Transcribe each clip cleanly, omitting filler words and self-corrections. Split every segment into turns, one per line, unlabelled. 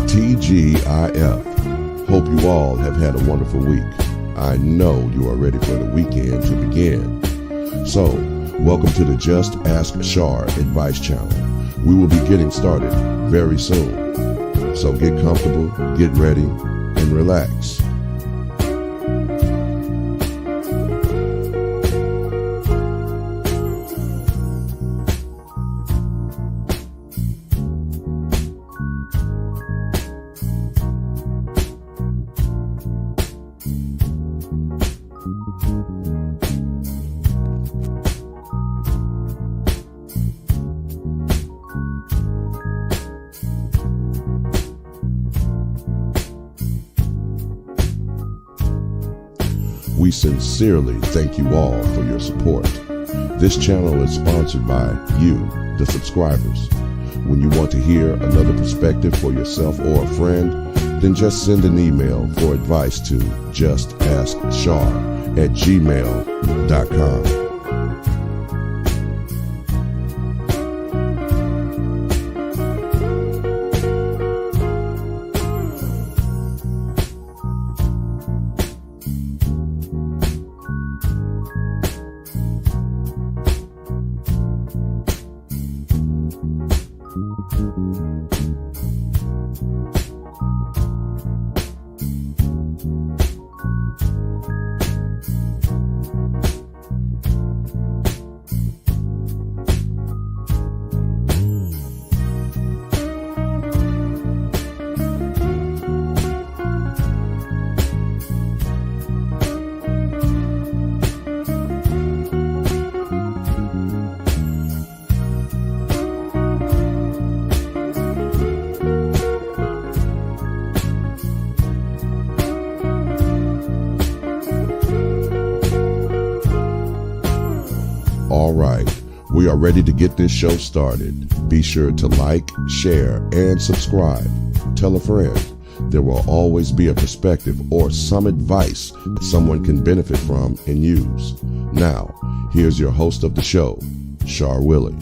TGIF. Hope you all have had a wonderful week. I know you are ready for the weekend to begin. So, welcome to the Just Ask Char Advice Channel. We will be getting started very soon. So get comfortable, get ready, and relax. We sincerely thank you all for your support. This channel is sponsored by you, the subscribers. When you want to hear another perspective for yourself or a friend, then just send an email for advice to JustAskChar@gmail.com. All right, we are ready to get this show started. Be sure to like, share, and subscribe. Tell a friend. There will always be a perspective or some advice that someone can benefit from and use. Now, here's your host of the show, Char Willie.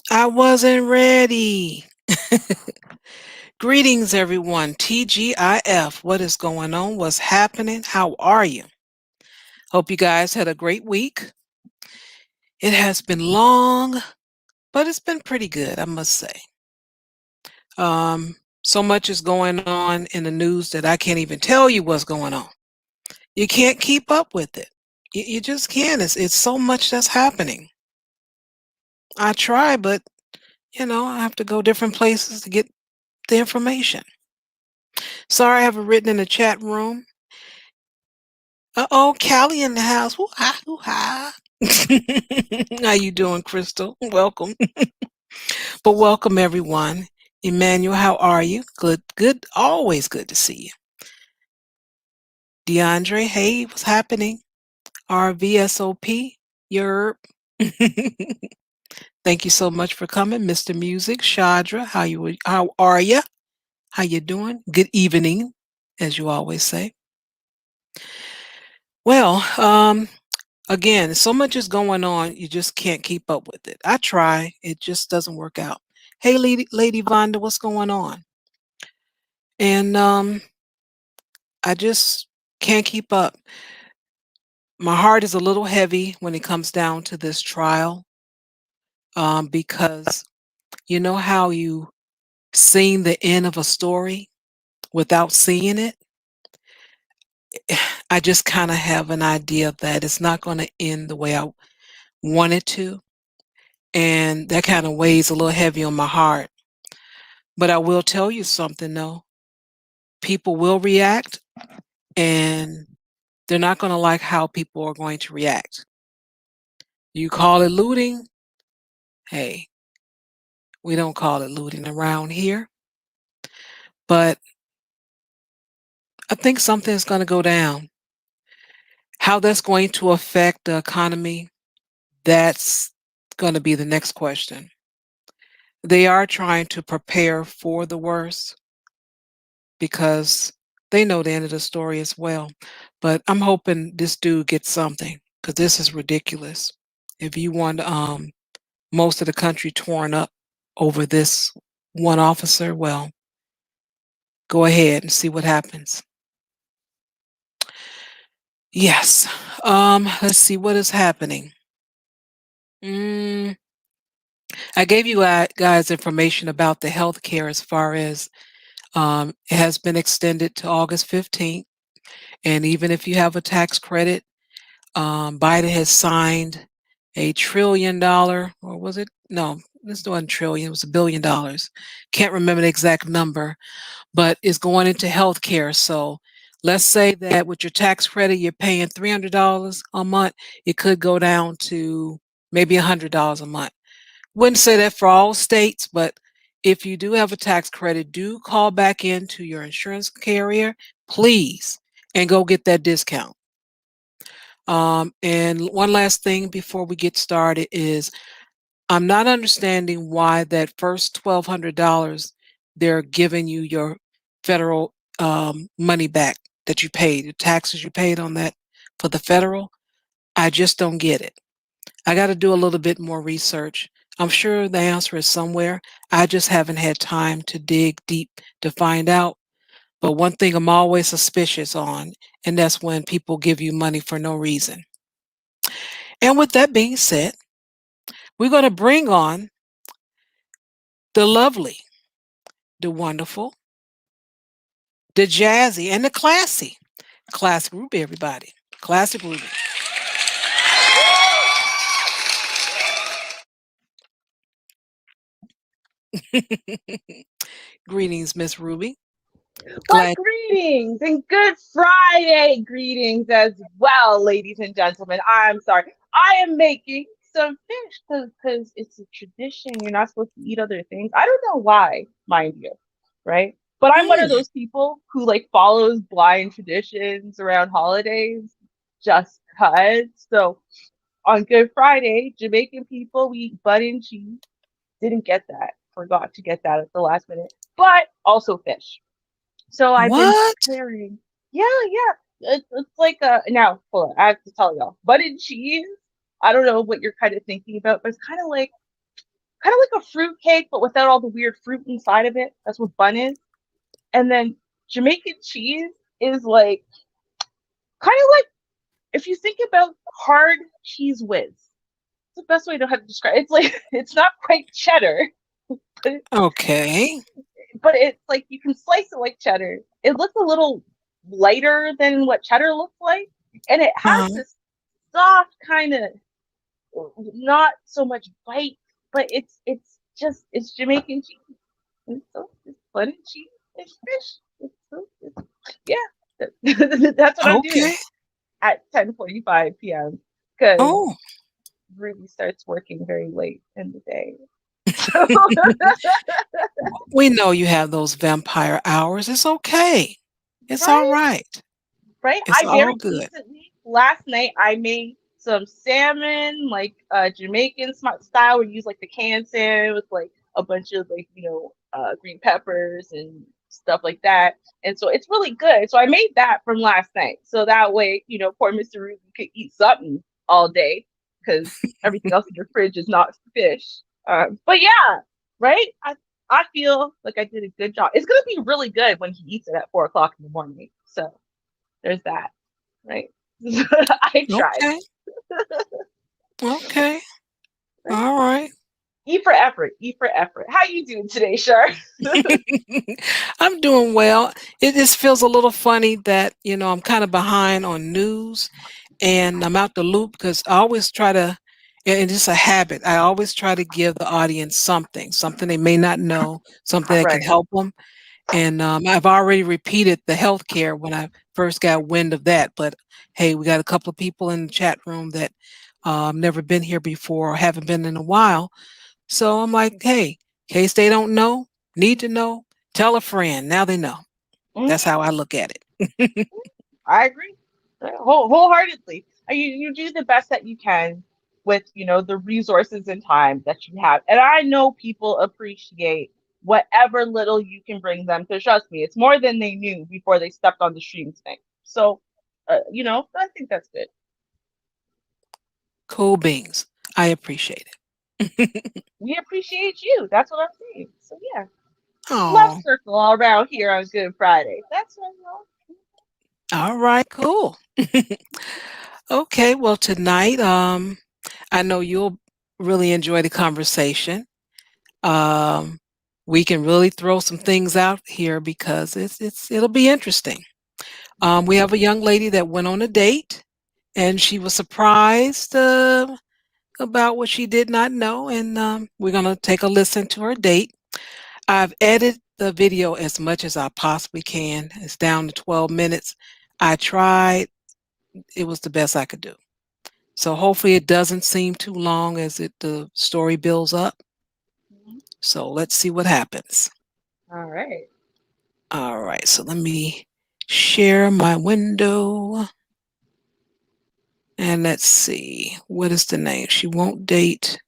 I wasn't ready. Greetings, everyone. TGIF. What is going on? What's happening? How are you? Hope you guys had a great week. It has been long, but it's been pretty good, I must say. So much is going on in the news that I can't even tell you what's going on. You can't keep up with it. You just can't. It's so much that's happening. I try, but I have to go different places to get the information. Sorry, I have it written in the chat room. Uh-oh, Callie in the house. Hoo-ha, hoo-ha. How you doing, Crystal? Welcome. But welcome, everyone. Emmanuel, how are you? Good. Always good to see you. DeAndre, hey, what's happening? RVSOP, Yerp. Thank you so much for coming, Mr. Music. Shadra, how are you? How you doing? Good evening, as you always say. Well, again, so much is going on, you just can't keep up with it. I try, it just doesn't work out. Hey, Lady Vonda, what's going on? And I just can't keep up. My heart is a little heavy when it comes down to this trial, because you know how you seen the end of a story without seeing it? I just kind of have an idea that it's not going to end the way I want it to. And that kind of weighs a little heavy on my heart. But I will tell you something, though. People will react, and they're not going to like how people are going to react. You call it looting? Hey, We don't call it looting around here, but I think something's going to go down. How that's going to affect the economy, that's going to be the next question. They are trying to prepare for the worst because they know the end of the story as well. But I'm hoping this dude gets something because this is ridiculous. If you want most of the country torn up over this one officer, well, go ahead and see what happens. Yes. Let's see what is happening. Mm, I gave you guys information about the health care as far as it has been extended to August 15th. And even if you have a tax credit, Biden has signed $1 trillion, or was it? No, this wasn't trillion, it was $1 billion. Can't remember the exact number, but it's going into healthcare. So let's say that with your tax credit, you're paying $300 a month. It could go down to maybe $100 a month. Wouldn't say that for all states, but if you do have a tax credit, do call back into your insurance carrier, please, and go get that discount. And one last thing before we get started is I'm not understanding why that first $1,200 they're giving you your federal money back that you paid, the taxes you paid on that for the federal. I just don't get it. I got to do a little bit more research. I'm sure the answer is somewhere. I just haven't had time to dig deep to find out. But one thing I'm always suspicious on, and that's when people give you money for no reason. And with that being said, we're going to bring on the lovely, the wonderful, the jazzy, and the classy. Classic Ruby, everybody. Classic Ruby. Greetings, Miss Ruby.
What
Glad.
greetings and good Friday greetings as well, ladies and gentlemen. I'm sorry. I am making some fish because it's a tradition. You're not supposed to eat other things. I don't know why, mind you, right? But I'm one of
Mm,
those people who like follows blind traditions around holidays just cause. So on Good Friday, Jamaican people, we eat butter and cheese. Didn't get that. Forgot to get that at the last minute. But also fish. So I've been
what?
preparing. Yeah, yeah. It's like now, hold on, I have to tell y'all. Buttered cheese. I don't know what you're kind of thinking about, but it's kind of like a fruit cake, but without all the weird fruit inside of it. That's what bun is. And then Jamaican cheese is like kind of like if you think about hard cheese whiz. It's the best way to how to describe it. It's like it's not quite cheddar, but
Okay.
it's like you can slice it like cheddar. It looks a little lighter than what cheddar looks like, and it has
Uh-huh.
this soft kind of not so much bite, but it's Jamaican cheese. And so it's butter cheese, it's fish. Yeah, that's what I'm doing
Okay.
at 10:45 p.m. because
Oh.
Ruby starts working very late in the day. So
We know you have those vampire hours. It's okay. It's all
right.
right.
Right?
It's
I
all
very
good.
recently, last night, I made some salmon, like Jamaican style. We use like the canned salmon with like a bunch of like, green peppers and stuff like that. And so it's really good. So I made that from last night. So that way, poor Mr. Ruby could eat something all day because everything else in your fridge is not fish. But yeah, right? I feel like I did a good job. It's gonna be really good when he eats it at 4 o'clock in the morning. So there's that, right? I tried.
Okay. Okay.
Right?
All right.
E for effort. E for effort. How you doing today, Shar?
I'm doing well. It just feels a little funny that, I'm kind of behind on news and I'm out the loop because I always try to, and it's a habit. I always try to give the audience something they may not know, something that can
Right.
help them. And I've already repeated the healthcare when I first got wind of that. But hey, we got a couple of people in the chat room that never been here before or haven't been in a while. So I'm like, hey, In case they don't know, need to know, tell a friend. Now they know. That's how I look at it.
I agree wholeheartedly. You do the best that you can with the resources and time that you have, and I know people appreciate whatever little you can bring them. Because trust me, it's more than they knew before they stepped on the stream tonight. So, I think that's good.
Cool beans. I appreciate it.
We appreciate you. That's what I'm saying. So yeah, love
Oh,
circle all around here on Good Friday. That's what
all right, cool. Okay, well tonight, I know you'll really enjoy the conversation. Um, we can really throw some things out here because it'll be interesting. We have a young lady that went on a date, and she was surprised about what she did not know, and we're gonna take a listen to her date. I've edited the video as much as I possibly can. It's down to 12 minutes. I tried. It was the best I could do. So hopefully it doesn't seem too long as the story builds up. So let's see what happens.
all right.
All right, so let me share my window. And let's see, what is the name? She won't date.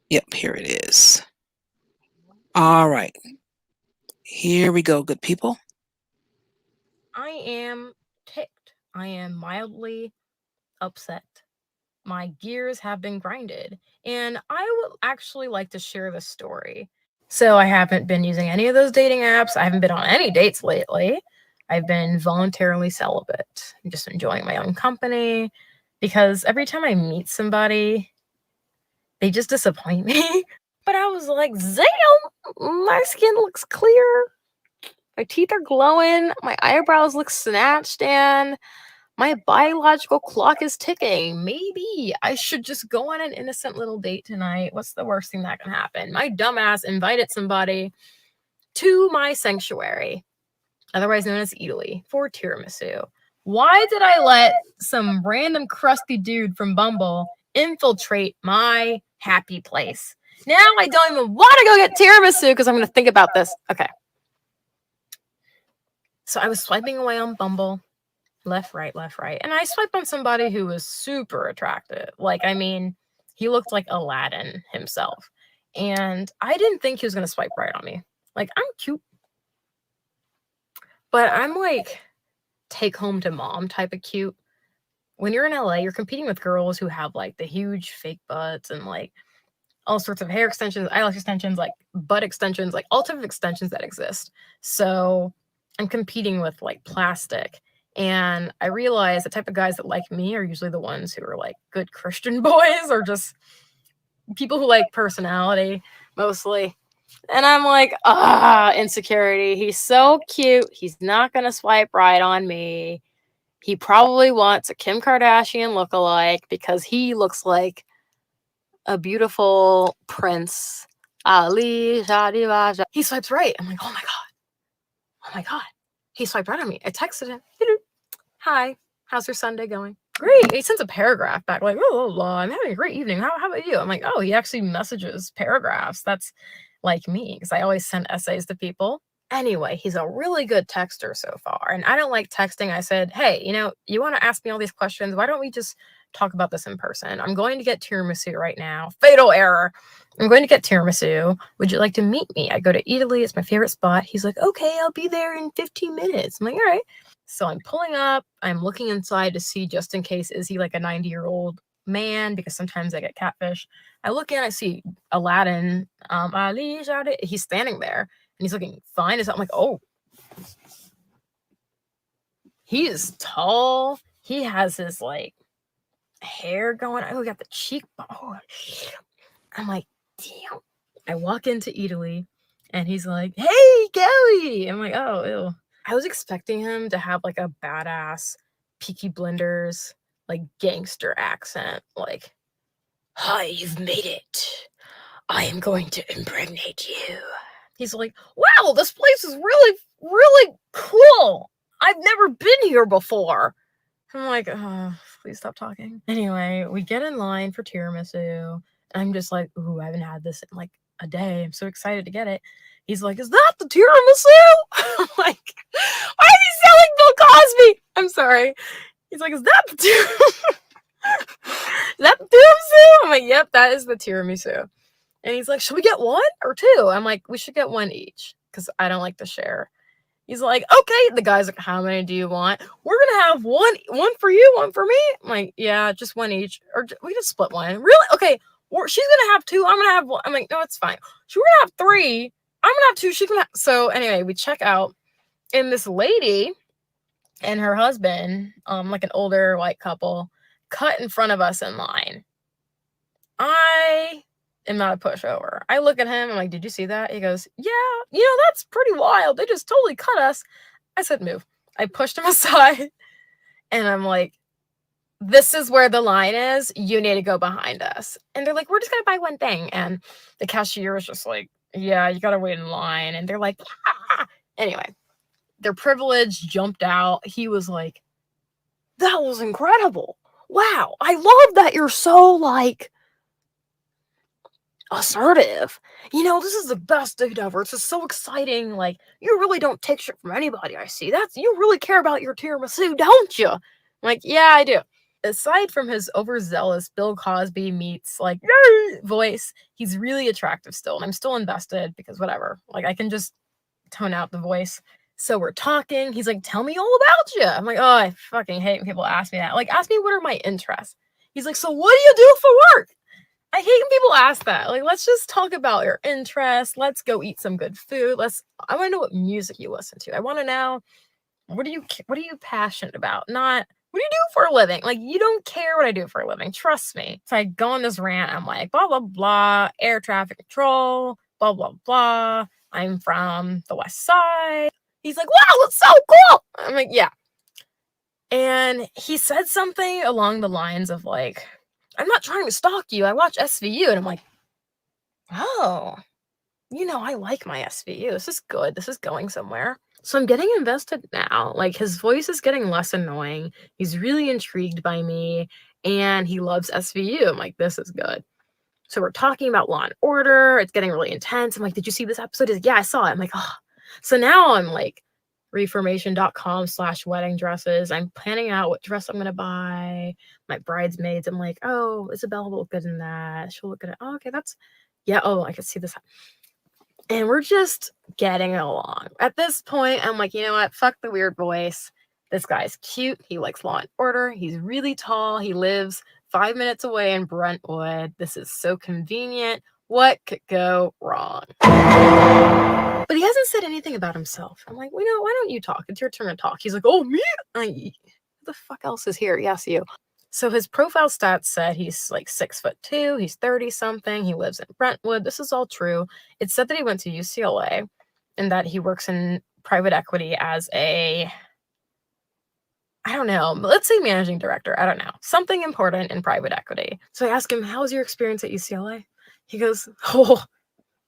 Yep, here it is. All right, here we go, good people.
I am ticked. I am mildly upset. My gears have been grinded, and I would actually like to share this story. So I haven't been using any of those dating apps. I haven't been on any dates lately. I've been voluntarily celibate. I'm just enjoying my own company because every time I meet somebody, they just disappoint me. But I was like, damn, my skin looks clear. My teeth are glowing. My eyebrows look snatched, and my biological clock is ticking. Maybe I should just go on an innocent little date tonight. What's the worst thing that can happen? My dumbass invited somebody to my sanctuary, otherwise known as Italy, for tiramisu. Why did I let some random crusty dude from Bumble infiltrate my happy place? Now I don't even want to go get tiramisu because I'm going to think about this. Okay. So I was swiping away on Bumble, left, right, and I swiped on somebody who was super attractive. I mean, he looked like Aladdin himself. And I didn't think he was going to swipe right on me. I'm cute. But I'm take home to mom type of cute. When you're in LA, you're competing with girls who have the huge fake butts and all sorts of hair extensions, eyelash extensions, butt extensions, all types of extensions that exist. So I'm competing with plastic. And I realize the type of guys that like me are usually the ones who are good Christian boys or just people who like personality mostly. And I'm insecurity. He's so cute. He's not going to swipe right on me. He probably wants a Kim Kardashian lookalike because he looks like a beautiful prince. Ali, Shadi, he swipes right. I'm oh my God. Oh my God. He swiped right on me. I texted him. Hi, how's your Sunday going? Great. He sends a paragraph back oh, I'm having a great evening. How about you? I'm oh, he actually messages paragraphs. That's like me because I always send essays to people. Anyway, he's a really good texter so far. And I don't like texting. I said, hey, you want to ask me all these questions? Why don't we just talk about this in person? I'm going to get tiramisu right now. Fatal error. I'm going to get tiramisu. Would you like to meet me? I go to Italy. It's my favorite spot. He's okay, I'll be there in 15 minutes. I'm all right. So I'm pulling up. I'm looking inside to see just in case, is he a 90-year-old man? Because sometimes I get catfish. I look in, I see Aladdin. Ali, he's standing there and he's looking fine. I'm oh, he is tall. He has his hair going. Oh, got the cheekbone. Oh. I'm damn. I walk into Italy and he's hey, Kelly. I'm oh, ew. I was expecting him to have a badass Peaky Blinders, gangster accent. Hi, you've made it. I am going to impregnate you. He's wow, this place is really, really cool. I've never been here before. I'm oh, please stop talking. Anyway, we get in line for tiramisu. And I'm just ooh, I haven't had this in a day. I'm so excited to get it. He's like, is that the tiramisu? I'm like, why is he selling Bill Cosby? I'm sorry. He's like, is that the is that the tiramisu? I'm like, yep, that is the tiramisu. And he's like, should we get one or two? I'm like, we should get one each because I don't like to share. He's like, okay. The guy's like, how many do you want? We're gonna have one for you, one for me. I'm like, yeah, just one each, or we just split one. Really? Okay. She's gonna have two. I'm gonna have one. I'm like, no, it's fine. We're gonna have three. I'm gonna have two. She can have. So anyway, we check out, and this lady and her husband, like an older white couple, cut in front of us in line. I am not a pushover. I look at him. I'm like, did you see that? He goes, yeah, that's pretty wild. They just totally cut us. I said, move. I pushed him aside, and I'm like, this is where the line is. You need to go behind us. And they're like, we're just going to buy one thing. And the cashier was just like, yeah, you got to wait in line. And they're like, ah. Anyway, their privilege jumped out. He was like, that was incredible. Wow. I love that you're so like assertive. This is the best date ever. It's just so exciting. Like, you really don't take shit from anybody. I see. You really care about your tiramisu, don't you? I'm like, yeah, I do. Aside from his overzealous Bill Cosby meets like voice, he's really attractive still, and I'm still invested because whatever. Like, I can just tone out the voice. So we're talking. He's like, tell me all about you. I'm like, oh, I fucking hate when people ask me that. Like, ask me what are my interests. He's like, so what do you do for work? I hate when people ask that. Like, let's just talk about your interests. Let's go eat some good food. I want to know what music you listen to. I want to know what are you passionate about? Not what do you do for a living? Like, you don't care what I do for a living. Trust me. So I go on this rant. I'm like, blah, blah, blah, air traffic control, blah, blah, blah. I'm from the West Side. He's like, wow, that's so cool. I'm like, yeah. And he said something along the lines of like, I'm not trying to stalk you. I watch SVU. And I'm like, oh, I like my SVU. This is good. This is going somewhere. So I'm getting invested now. Like, his voice is getting less annoying. He's really intrigued by me, and he loves SVU. I'm like, this is good. So we're talking about Law and Order. It's getting really intense. I'm like, did you see this episode? He's like, yeah, I saw it. I'm like, oh. So now I'm like, reformation.com/wedding dresses. I'm planning out what dress I'm going to buy. My bridesmaids, I'm like, oh, Isabella will look good in that. She'll look good at, oh, okay, I can see this. And we're just getting along. At this point, I'm like, you know what? Fuck the weird voice. This guy's cute. He likes Law and Order. He's really tall. He lives 5 minutes away in Brentwood. This is so convenient. What could go wrong? But he hasn't said anything about himself. I'm like, why don't you talk? It's your turn to talk. He's like, oh, me? Who the fuck else is here? Yes, you. So his profile stats said he's like 6'2", he's 30-something, he lives in Brentwood. This is all true. It said that he went to UCLA and that he works in private equity as I don't know, let's say managing director. I don't know. Something important in private equity. So I asked him, how was your experience at UCLA? He goes, oh,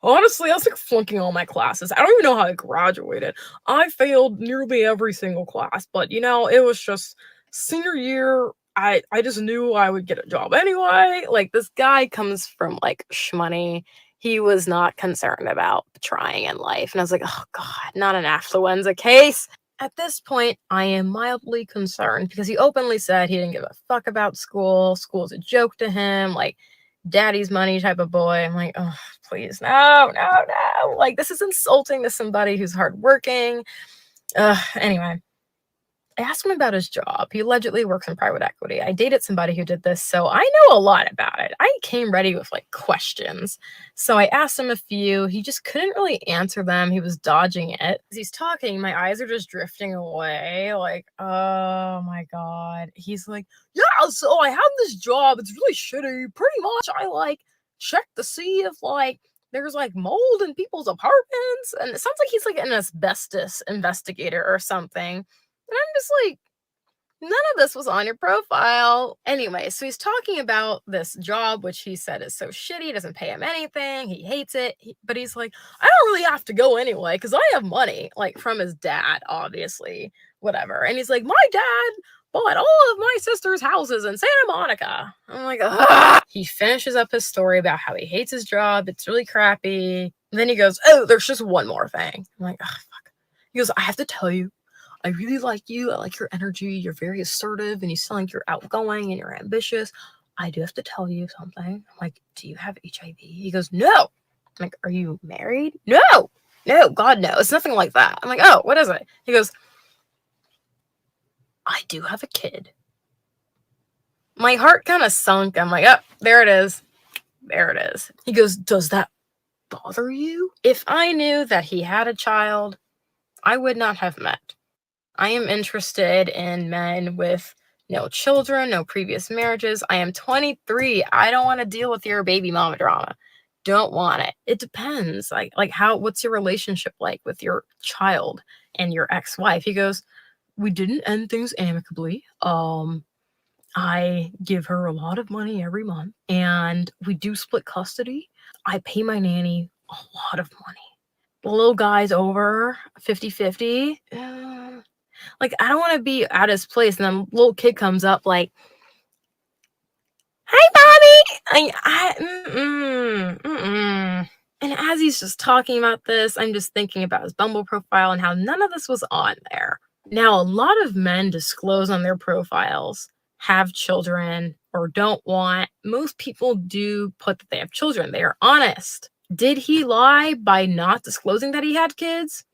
honestly, I was like flunking all my classes. I don't even know how I graduated. I failed nearly every single class, but it was just senior year. I just knew I would get a job anyway. Like, this guy comes from like shmoney. He was not concerned about trying in life. And I was like, oh God, not an affluenza case. At this point, I am mildly concerned because he openly said he didn't give a fuck about school. School's a joke to him. Like, daddy's money type of boy. I'm like, oh, please, no. Like, this is insulting to somebody who's hardworking. Anyway, I asked him about his job. He allegedly works in private equity. I dated somebody who did this, so I know a lot about it. I came ready with like questions. So I asked him a few. He just couldn't really answer them. He was dodging it. As he's talking, my eyes are just drifting away. Like, oh my God. He's like, yeah, so I have this job. It's really shitty. Pretty much I like check to see if like there's like mold in people's apartments. And it sounds like he's like an asbestos investigator or something. And I'm just like, none of this was on your profile. Anyway, so he's talking about this job, which he said is so shitty, doesn't pay him anything, he hates it. But he's like, I don't really have to go anyway, because I have money, like from his dad, obviously, whatever. And he's like, my dad bought all of my sister's houses in Santa Monica. I'm like, ah! He finishes up his story about how he hates his job. It's really crappy. And then he goes, oh, there's just one more thing. I'm like, oh, fuck. He goes, I have to tell you, I really like you. I like your energy. You're very assertive and you sound like you're outgoing and you're ambitious. I do have to tell you something. I'm like, do you have HIV? He goes, no. I'm like, are you married? No, God, no. It's nothing like that. I'm like, oh, what is it? He goes, I do have a kid. My heart kind of sunk. I'm like, oh, there it is. There it is. He goes, does that bother you? If I knew that he had a child, I would not have met. I am interested in men with no children, no previous marriages. I am 23. I don't want to deal with your baby mama drama. Don't want it. It depends. What's your relationship like with your child and your ex-wife? He goes, we didn't end things amicably. I give her a lot of money every month and we do split custody. I pay my nanny a lot of money. The little guy's over 50-50. I don't want to be at his place and then little kid comes up like, hi, Bobby. And as he's just talking about this, I'm just thinking about his Bumble profile and how none of this was on there. Now, a lot of men disclose on their profiles, have children or don't want. Most people do put that they have children. They are honest. Did he lie by not disclosing that he had kids?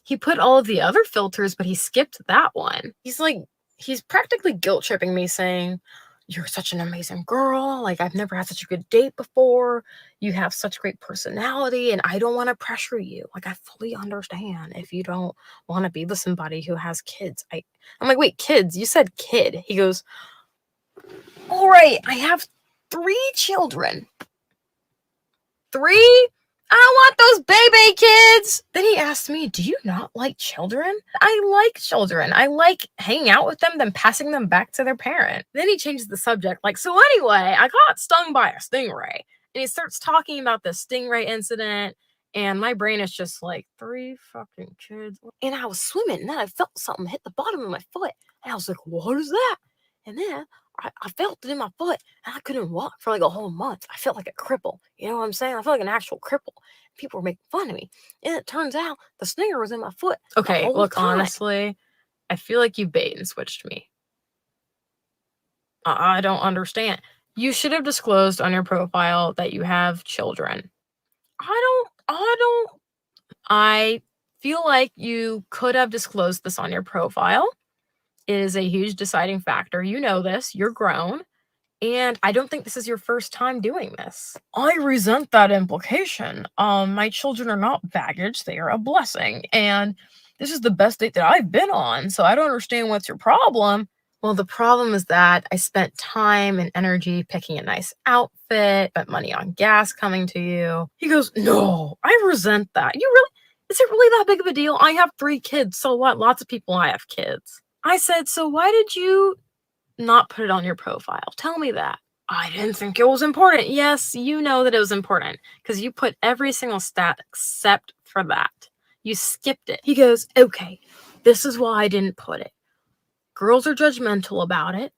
He put all of the other filters, but he skipped that one. He's practically guilt tripping me saying, you're such an amazing girl. Like, I've never had such a good date before. You have such great personality and I don't want to pressure you. Like, I fully understand if you don't want to be with somebody who has kids. I'm like, wait, kids? You said kid. He goes, all right, I have 3 children. 3? I don't want those baby kids. Then he asked me, do you not like children? I like children. I like hanging out with them, then passing them back to their parent. Then he changes the subject, like, so anyway, I got stung by a stingray. And he starts talking about the stingray incident. And my brain is just like, 3 fucking kids. And I was swimming and then I felt something hit the bottom of my foot. And I was like, what is that? And then I felt it in my foot and I couldn't walk for like a whole month. I felt like a cripple. You know what I'm saying? I felt like an actual cripple. People were making fun of me. And it turns out the stinger was in my foot. Okay, look, honestly, I feel like you bait and switched me. I don't understand. You should have disclosed on your profile that you have children. I feel like you could have disclosed this on your profile. It is a huge deciding factor. You know this. You're grown. And I don't think this is your first time doing this. I resent that implication. My children are not baggage. They are a blessing. And this is the best date that I've been on. So I don't understand what's your problem. Well, the problem is that I spent time and energy picking a nice outfit, spent money on gas coming to you. He goes, no, I resent that. Is it really that big of a deal? I have 3 kids. So what? Lots of people I have kids. I said, so why did you not put it on your profile? Tell me that. I didn't think it was important. Yes, you know that it was important because you put every single stat except for that. You skipped it. He goes, okay, this is why I didn't put it. Girls are judgmental about it.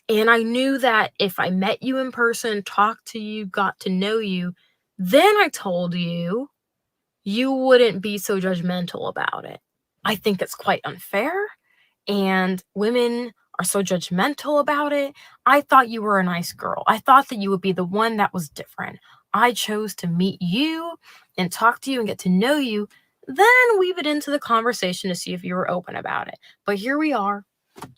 And I knew that if I met you in person, talked to you, got to know you, then I told you, you wouldn't be so judgmental about it. I think it's quite unfair. And women are so judgmental about it. I thought you were a nice girl. I thought that you would be the one that was different. I chose to meet you and talk to you and get to know you, then weave it into the conversation to see if you were open about it. But here we are.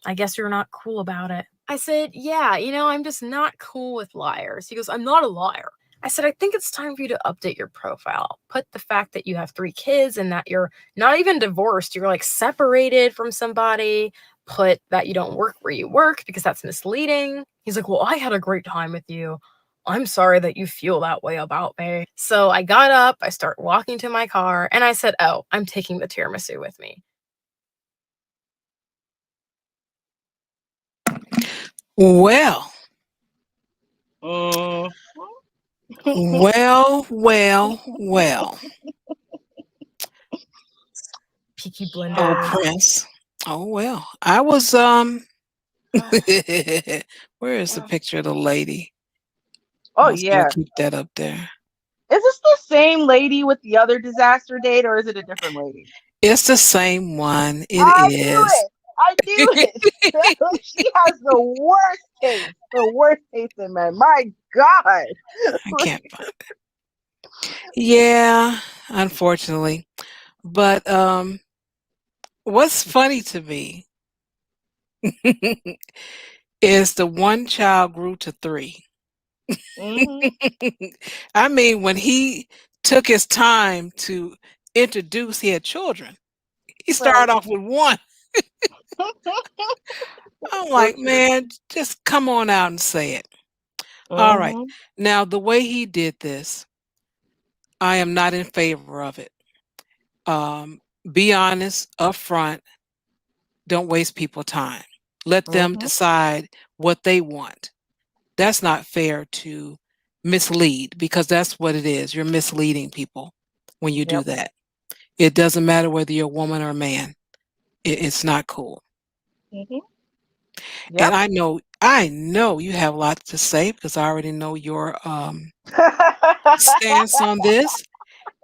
I guess you're not cool about it. I said, yeah, I'm just not cool with liars. He goes, I'm not a liar. I said, I think it's time for you to update your profile. Put the fact that you have 3 kids and that you're not even divorced. You're like separated from somebody. Put that you don't work where you work because that's misleading. He's like, well, I had a great time with you. I'm sorry that you feel that way about me. So I got up, I start walking to my car and I said, oh, I'm taking the tiramisu with me.
Well. Well.
Peaky Blinders.
Oh, Prince. Oh, well. I was Where is the picture of the lady?
Oh
I was gonna
yeah.
keep that up there.
Is this the same lady with the other disaster date, or is it a different lady?
It's the same one. It
I knew
is.
it. I knew it. She has the worst taste. The worst taste in men. My God.
I can't find it. Yeah, unfortunately. But what's funny to me is the one child grew to 3.
Hmm.
I mean, when he took his time to introduce, he had children. He
Right.
started off with 1. I'm
So
like,
true.
man, just come on out and say it. All right.
Hmm.
Now, the way he did this, I am not in favor of it. Um, be honest, upfront. Don't waste people time. Let them
Hmm.
decide what they want. That's not fair to mislead because that's what it is. You're misleading people when you do
Yep.
that. It doesn't matter whether you're a woman or a man. It's not cool.
Hmm.
And
Yep.
I know you have a lot to say because I already know your stance on this,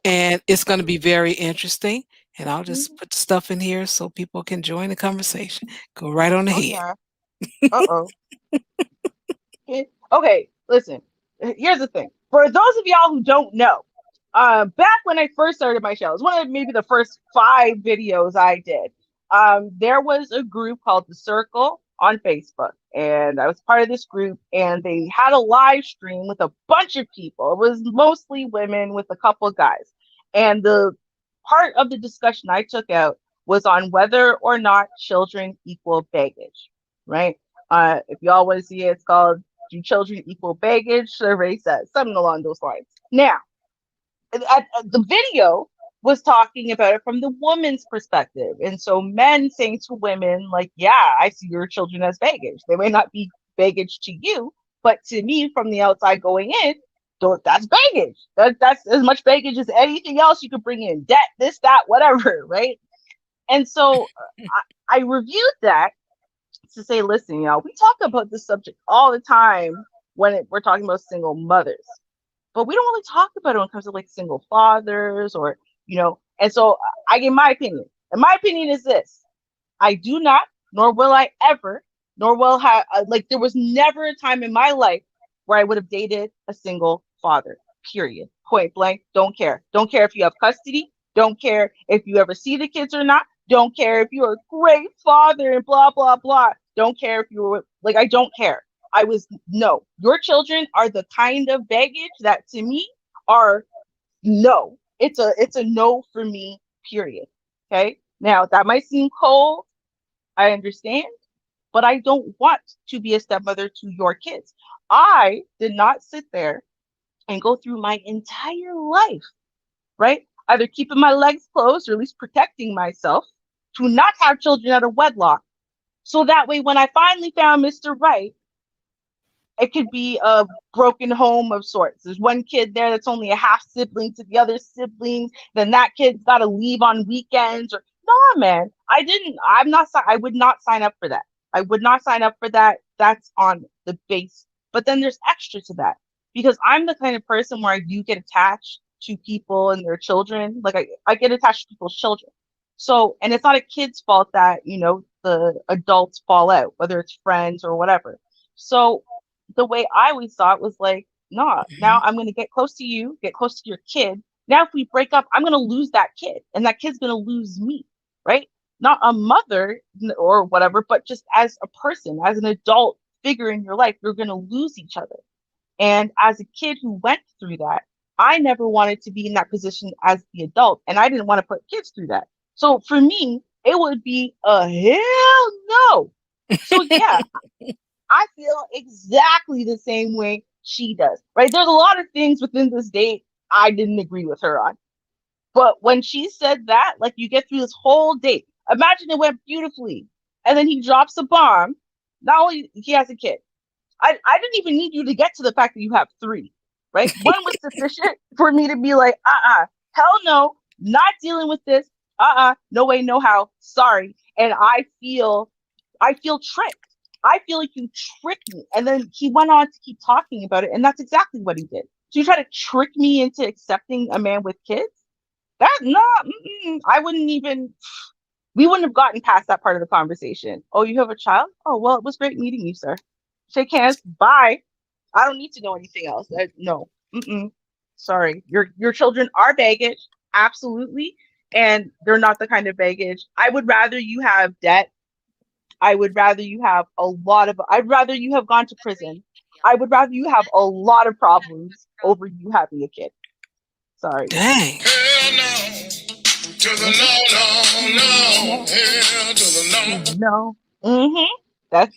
and it's going to be very interesting. And I'll just put stuff in here so people can join the conversation. Go right on
Oh
ahead.
yeah. Uh-oh. Okay, listen. Here's the thing. For those of y'all who don't know, back when I first started my show, it was one of maybe the first 5 videos I did. There was a group called The Circle on Facebook, and I was part of this group, and they had a live stream with a bunch of people. It was mostly women with a couple of guys. And the part of the discussion I took out was on whether or not children equal baggage, right? If y'all want to see it, it's called "Do Children Equal Baggage?" Survey says something along those lines. Now, the video was talking about it from the woman's perspective, and so men saying to women, like, "Yeah, I see your children as baggage. They may not be baggage to you, but to me, from the outside going in, that's baggage. That's as much baggage as anything else you could bring in, debt, this, that, whatever, right?" And so I reviewed that to say, listen, y'all, we talk about this subject all the time when we're talking about single mothers, but we don't really talk about it when it comes to like single fathers or, and so I give my opinion. And my opinion is this: I do not, nor will I ever, nor will have, like, there was never a time in my life where I would have dated a single father, period. Point blank. Don't care. Don't care if you have custody. Don't care if you ever see the kids or not. Don't care if you're a great father and blah, blah, blah. Don't care if you were like, I don't care. No, your children are the kind of baggage that to me are no. It's a no for me, period. Okay. Now that might seem cold. I understand, but I don't want to be a stepmother to your kids. I did not sit there and go through my entire life, right? Either keeping my legs closed or at least protecting myself to not have children out of wedlock. So that way, when I finally found Mr. Right, it could be a broken home of sorts. There's one kid there that's only a half sibling to the other siblings. Then that kid's got to leave on weekends. Or nah, man, I would not sign up for that. I would not sign up for that. That's on the base. But then there's extra to that because I'm the kind of person where I do get attached to people and their children. Like I get attached to people's children. So, and it's not a kid's fault that, the adults fall out, whether it's friends or whatever. So the way I always saw it was like, nah, now
Mhm.
I'm going to get close to you, get close to your kid. Now, if we break up, I'm going to lose that kid and that kid's going to lose me, right? Not a mother or whatever, but just as a person, as an adult figure in your life, you're going to lose each other. And as a kid who went through that, I never wanted to be in that position as the adult. And I didn't want to put kids through that. So for me, it would be a hell no. So yeah, I feel exactly the same way she does, right? There's a lot of things within this date I didn't agree with her on. But when she said that, like, you get through this whole date, imagine it went beautifully. And then he drops a bomb. Not only he has a kid, I didn't even need you to get to the fact that you have 3, right? One was sufficient for me to be like, hell no, not dealing with this. No way, no how. Sorry. And I feel tricked. I feel like you tricked me. And then he went on to keep talking about it, and that's exactly what he did. So you try to trick me into accepting a man with kids? That not, I wouldn't even. We wouldn't have gotten past that part of the conversation. Oh, you have a child? Oh, well, it was great meeting you, sir. Shake hands. Bye. I don't need to know anything else. No. Sorry. Your children are baggage, absolutely, and they're not the kind of baggage. I would rather you have debt. I would rather you have a lot of. I'd rather you have gone to prison. I would rather you have a lot of problems over you having a kid. Sorry.
Dang.
Hell no. To the no. Hell to the no.
No.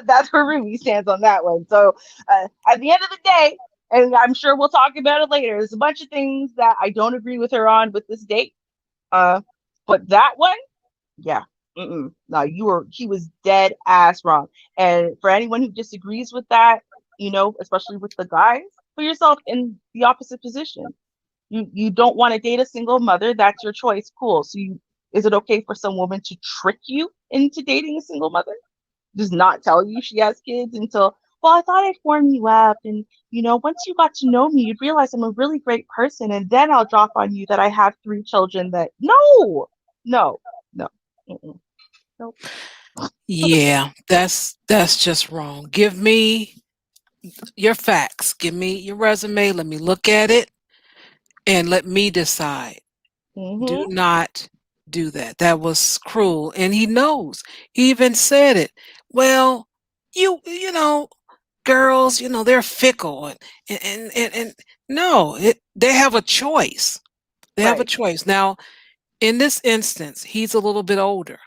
That's where Ruby stands on that one. So at the end of the day, and I'm sure we'll talk about it later, there's a bunch of things that I don't agree with her on with this date. But that one, yeah. No, he was dead ass wrong. And for anyone who disagrees with that, especially with the guys, put yourself in the opposite position. You don't want to date a single mother. That's your choice. Cool. So is it okay for some woman to trick you into dating a single mother? Does not tell you she has kids until, well, I thought I'd warm you up. And, once you got to know me, you'd realize I'm a really great person. And then I'll drop on you that I have 3 children that, no. Mm-mm. Nope.
Yeah, that's just wrong. Give me your facts. Give me your resume. Let me look at it and let me decide. Do not do that. That was cruel. And he knows. He even said it. Well, you know, girls, they're fickle and no, they have a choice. They have a
Right.
choice. Now, in this instance, he's a little bit older.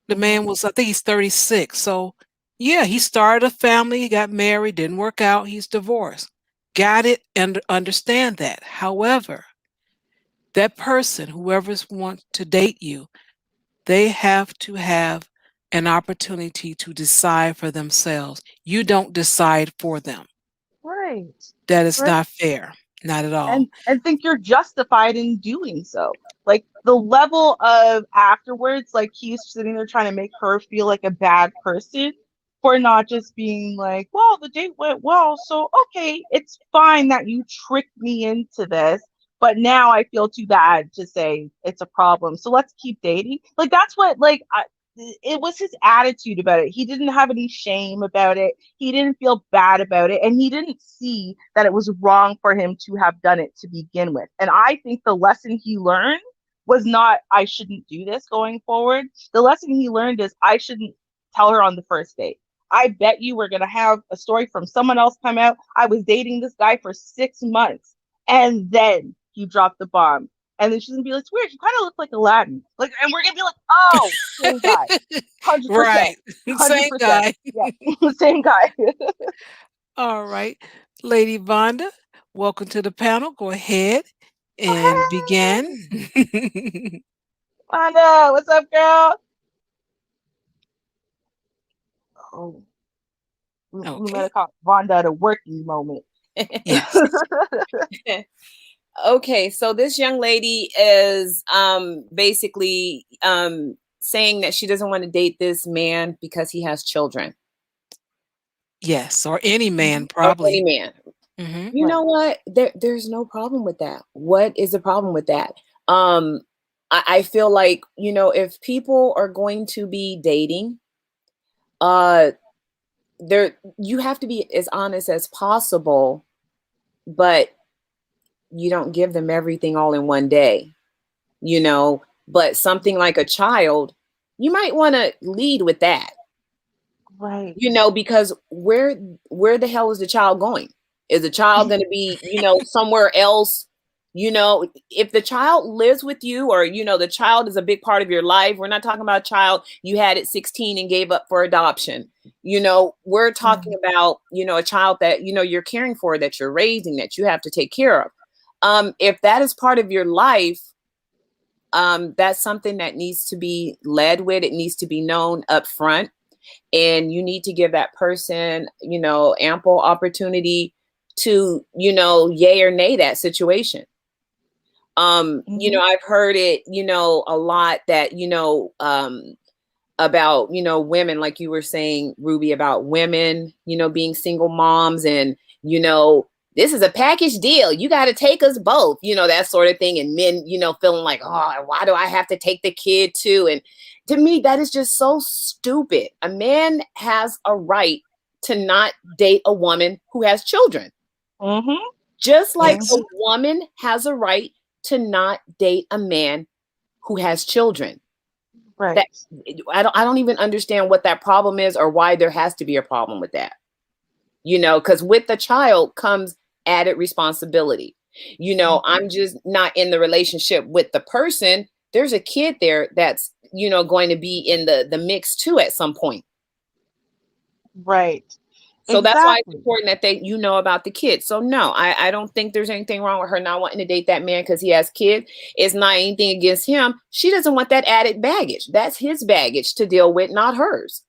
The man was, I think he's 36. So yeah, he started a family, he got married, didn't work out, he's divorced. Got it and understand that. However, that person, whoever's wants to date you, they have to have an opportunity to decide for themselves. You don't decide for them.
Right.
That is
Right.
not fair. Not at all.
And think you're justified in doing so. Like the level of afterwards, like he's sitting there trying to make her feel like a bad person for not just being like, well, the date went well, so okay, it's fine that you tricked me into this, but now I feel too bad to say it's a problem. So let's keep dating. Like that's what it was his attitude about it. He didn't have any shame about it. He didn't feel bad about it. And he didn't see that it was wrong for him to have done it to begin with. And I think the lesson he learned was not, I shouldn't do this going forward. The lesson he learned is, I shouldn't tell her on the first date. I bet you we're going to have a story from someone else come out. I was dating this guy for 6 months and then he dropped the bomb. And then she's gonna be like, it's weird, you kind of look like Aladdin. Like, and we're gonna be like, oh, same guy. 100%.
Right. Same
100%.
guy.
Yeah. Same guy.
All right. Lady Vonda, welcome to the panel. Go ahead and
Oh,
begin.
hey, Wanda, what's up, girl? Oh, we might
Okay.
have caught Wanda at a working moment.
Yes.
Okay, so this young lady is basically saying that she doesn't want to date this man because he has children.
Yes. Or any man,
Or any
probably.
man.
Mm-hmm.
You know what? There's no problem with that. What is the problem with that? I feel like, if people are going to be dating, you have to be as honest as possible, but you don't give them everything all in one day, but something like a child, you might want to lead with that,
Right.
because where the hell is the child going? Is the child going to be, somewhere else? If the child lives with you, or, the child is a big part of your life, we're not talking about a child you had at 16 and gave up for adoption. We're talking about, a child that, you're caring for, that you're raising, that you have to take care of. If that is part of your life, that's something that needs to be led with. It needs to be known up front, and you need to give that person, ample opportunity to, yay or nay that situation. I've heard it, a lot that, about, women, like you were saying, Ruby, about women, being single moms and, this is a package deal. You got to take us both, that sort of thing. And men, feeling like, oh, why do I have to take the kid too? And to me, that is just so stupid. A man has a right to not date a woman who has children.
Mm-hmm.
Just like a woman has a right to not date a man who has children.
Right.
I don't even understand what that problem is or why there has to be a problem with that. Because with the child comes added responsibility. I'm just not in the relationship with the person. There's a kid there that's, going to be in the mix too at some point.
Right.
So that's why it's important that they, about the kids. So no, I don't think there's anything wrong with her not wanting to date that man because he has kids. It's not anything against him. She doesn't want that added baggage. That's his baggage to deal with, not hers.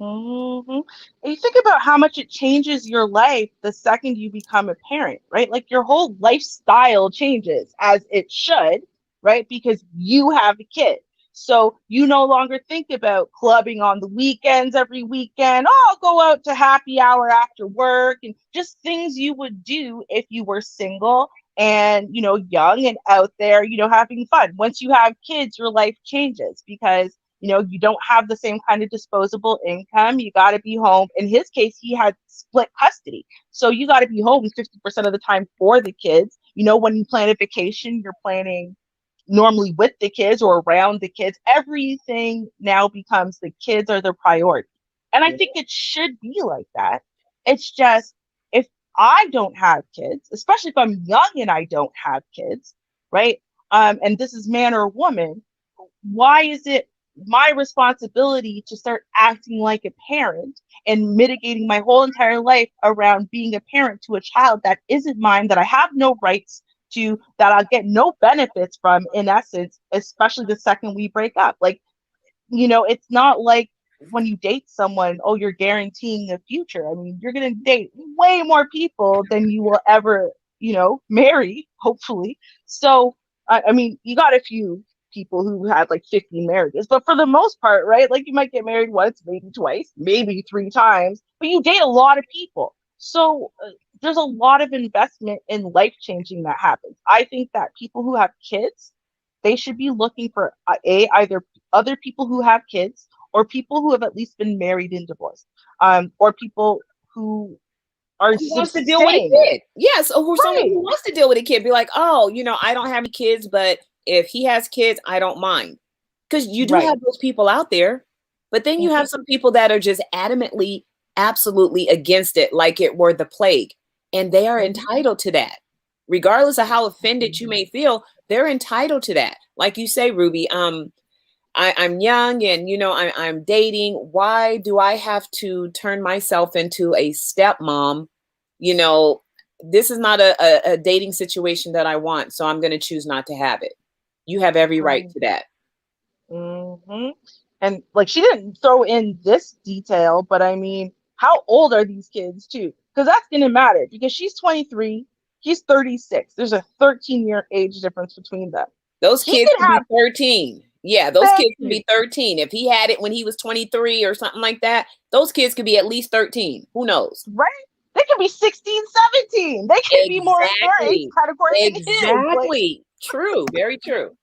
Mm-hmm. And you think about how much it changes your life the second you become a parent, right? Like your whole lifestyle changes, as it should, right? Because you have a kid. So you no longer think about clubbing on the weekends every weekend. Oh, I'll go out to happy hour after work, and just things you would do if you were single and, young and out there, having fun. Once you have kids, your life changes because you don't have the same kind of disposable income. You got to be home. In his case, he had split custody. So you got to be home 50% of the time for the kids. When you plan a vacation, you're planning normally with the kids or around the kids. Everything now becomes the kids are the priority. And I think it should be like that. It's just, if I don't have kids, especially if I'm young and I don't have kids, right? And this is man or woman, why is it my responsibility to start acting like a parent and mitigating my whole entire life around being a parent to a child that isn't mine, that I have no rights to, that I'll get no benefits from, in essence, especially the second we break up? Like, it's not like when you date someone, oh, you're guaranteeing a future. I mean, you're going to date way more people than you will ever, marry, hopefully. So, I mean, you got a few people who had like 50 marriages, but for the most part, right, like you might get married once, maybe twice, maybe 3 times, but you date a lot of people. So there's a lot of investment in life changing that happens. I think that people who have kids, they should be looking for either other people who have kids or people who have at least been married and divorced, or people who are
who wants to deal with a kid. Yes, or someone
Right.
who wants to deal with a kid. Be like, oh, I don't have any kids, but if he has kids, I don't mind. Because you do have those people out there. But then you have some people that are just adamantly, absolutely against it, like it were the plague. And they are entitled to that. Regardless of how offended you may feel, they're entitled to that. Like you say, Ruby, I'm young and, I'm dating. Why do I have to turn myself into a stepmom? This is not a dating situation that I want, so I'm going to choose not to have it. You have every right to that.
And like, she didn't throw in this detail, but I mean, how old are these kids too? Because that's going to matter, because she's 23, he's 36. There's a 13-year age difference between them.
Those kids can be 13. Yeah, those kids can be 13. If he had it when he was 23 or something like that, those kids could be at least 13. Who knows?
Right? They could be 16, 17. They could be more in their age category than his.
Exactly. True. Very true.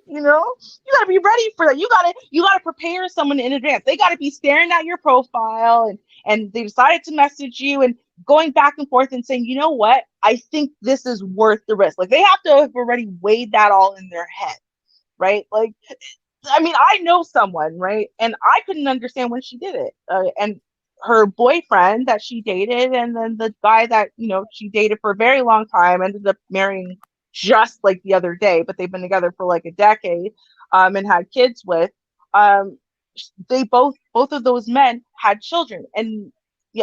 You got to be ready for that. You got to prepare someone in advance. They got to be staring at your profile and they decided to message you and going back and forth and saying, you know what? I think this is worth the risk. Like, they have to have already weighed that all in their head, right? Like, I mean, I know someone, right? And I couldn't understand when she did it. And her boyfriend that she dated, and then the guy that, she dated for a very long time, ended up marrying just like the other day, but they've been together for like a decade, and had kids with. They both of those men had children. And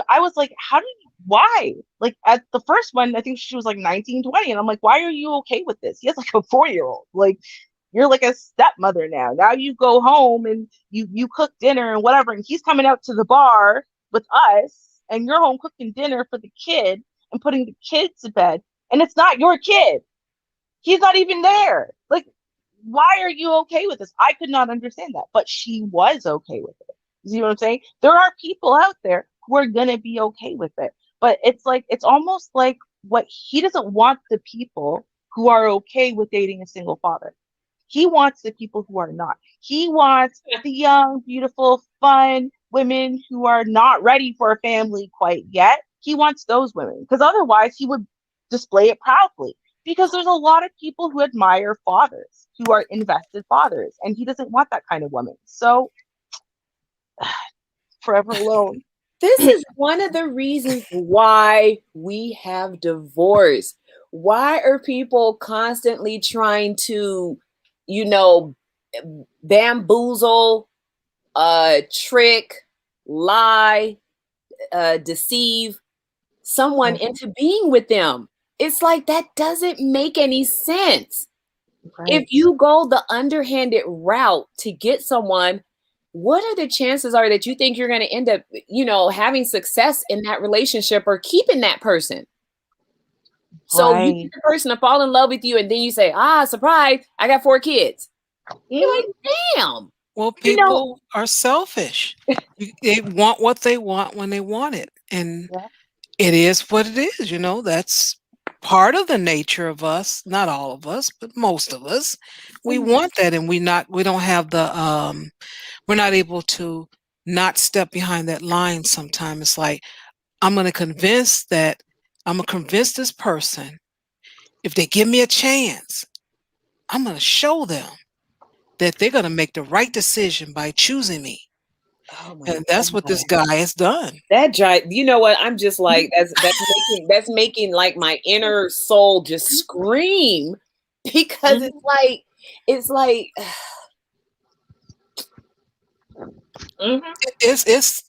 I was like, why? Like, at the first one, I think she was like 19, 20. And I'm like, why are you okay with this? He has like a 4-year-old. Like, you're like a stepmother now. Now you go home and you cook dinner and whatever. And he's coming out to the bar with us, and you're home cooking dinner for the kid and putting the kid to bed. And it's not your kid. He's not even there. Like, why are you okay with this? I could not understand that, but she was okay with it. You see what I'm saying? There are people out there who are gonna be okay with it, but it's like it's almost like what he doesn't want the people who are okay with dating a single father. He wants the people who are not. He wants the young, beautiful, fun women who are not ready for a family quite yet. He wants those women because otherwise he would display it proudly. Because there's a lot of people who admire fathers, who are invested fathers, and he doesn't want that kind of woman. So, forever alone.
This is one of the reasons why we have divorce. Why are people constantly trying to, you know, bamboozle, trick, lie, deceive someone into being with them? It's like that doesn't make any sense.
Right.
If you go the underhanded route to get someone, what are the chances are that you think you're going to end up, you know, having success in that relationship or keeping that person? So you get the person to fall in love with you and then you say, surprise, I got 4 kids. You're like, damn.
Well, people are selfish. They want what they want when they want it. And it is what it is. You know, that's part of the nature of us. Not all of us, but most of us. We want that, and we don't have the we're not able to not step behind that line sometimes. It's like, I'm going to convince this person, if they give me a chance, I'm going to show them that they're going to make the right decision by choosing me. And that's what this guy has done.
That jive, you know what? I'm just like, that's making like my inner soul just scream, because it's like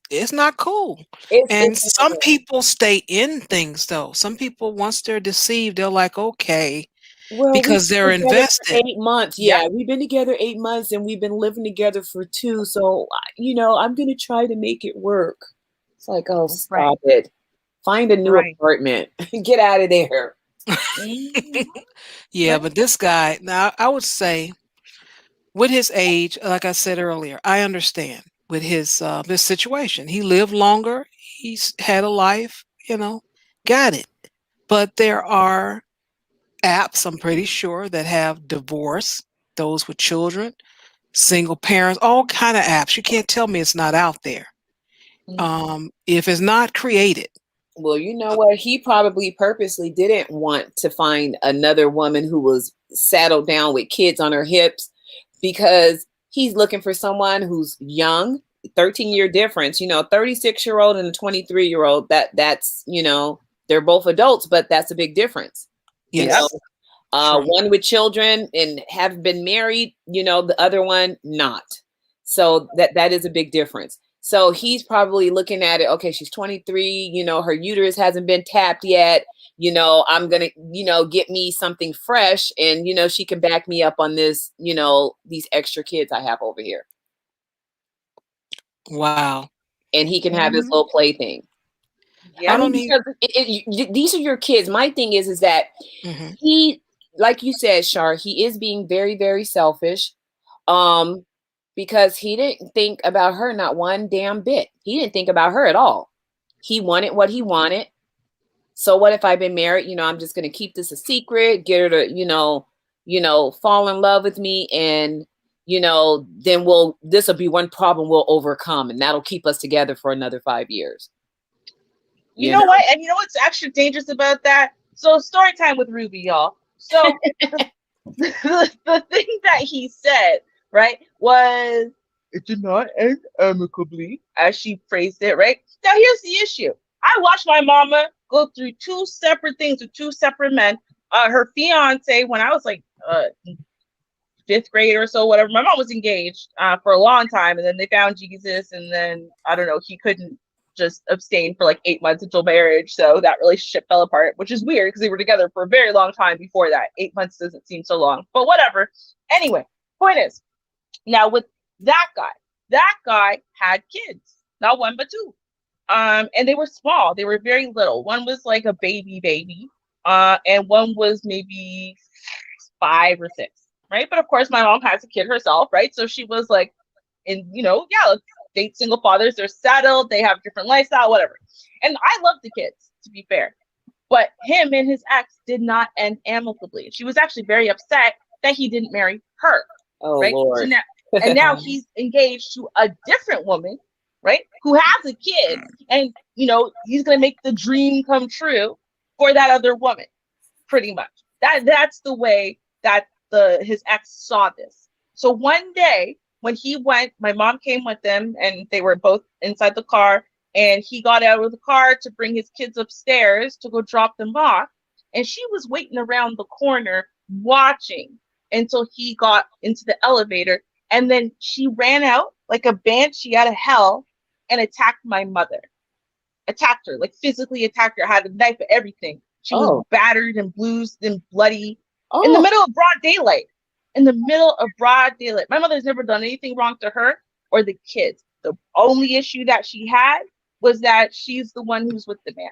it's not cool. Some people stay in things though. Some people, once they're deceived, they're like, okay, because they're invested.
8 months. Yeah, we've been together 8 months and we've been living together for 2. So, you know, I'm going to try to make it work. It's like, oh, stop it. Find a new apartment. Get out of there.
Yeah, but this guy, now I would say, with his age, like I said earlier, I understand with his this situation. He lived longer. He's had a life, you know, got it. But there are apps, I'm pretty sure, that have divorce, those with children, single parents, all kind of apps. You can't tell me it's not out there. If it's not created.
Well, you know what? He probably purposely didn't want to find another woman who was saddled down with kids on her hips, because he's looking for someone who's young, 13-year difference, you know, 36-year-old and a 23-year-old. That's, you know, they're both adults, but that's a big difference.
Yes.
You know, one with children and have been married, you know, the other one not. So that is a big difference. So he's probably looking at it. Okay, she's 23, you know, her uterus hasn't been tapped yet. You know, I'm going to, you know, get me something fresh, and, you know, she can back me up on this, you know, these extra kids I have over here.
Wow.
And he can have his little plaything.
Yeah,
I mean, these are your kids. My thing is that he, like you said, Char, he is being very, very selfish. Because he didn't think about her not one damn bit. He didn't think about her at all. He wanted what he wanted. So what if I've been married? You know, I'm just going to keep this a secret, get her to, you know, fall in love with me. And, you know, then this will be one problem we'll overcome, and that'll keep us together for another 5 years.
You know what? And you know what's actually dangerous about that? So story time with Ruby, y'all. So the thing that he said, right, was it did not end amicably, as she phrased it, right? Now here's the issue. I watched my mama go through 2 separate things with 2 separate men. Her fiance, when I was like 5th grade or so, whatever, my mom was engaged for a long time, and then they found Jesus, and then I don't know, he couldn't just abstain for like 8 months until marriage, so that relationship fell apart, which is weird because they were together for a very long time before that. 8 months doesn't seem so long, but whatever. Anyway, point is, now with that guy had kids, not 1 but 2, and they were small. They were very little. One was like a baby, and one was maybe 5 or 6. right? But of course, my mom has a kid herself, right? So she was like, yeah, let's date single fathers. They're settled. They have different lifestyle, whatever. And I love the kids, to be fair. But him and his ex did not end amicably. She was actually very upset that he didn't marry her.
Oh,
right?
Lord.
So now he's engaged to a different woman, right? Who has a kid, and he's gonna make the dream come true for that other woman, pretty much. That's the way that his ex saw this. So one day when he went, my mom came with them, and they were both inside the car. And he got out of the car to bring his kids upstairs to go drop them off. And she was waiting around the corner watching until he got into the elevator. And then she ran out like a banshee out of hell and attacked my mother. Attacked her, like physically attacked her, had a knife and everything. She was battered and bruised and bloody in the middle of broad daylight. In the middle of broad daylight. My mother's never done anything wrong to her or the kids. The only issue that she had was that she's the one who's with the man.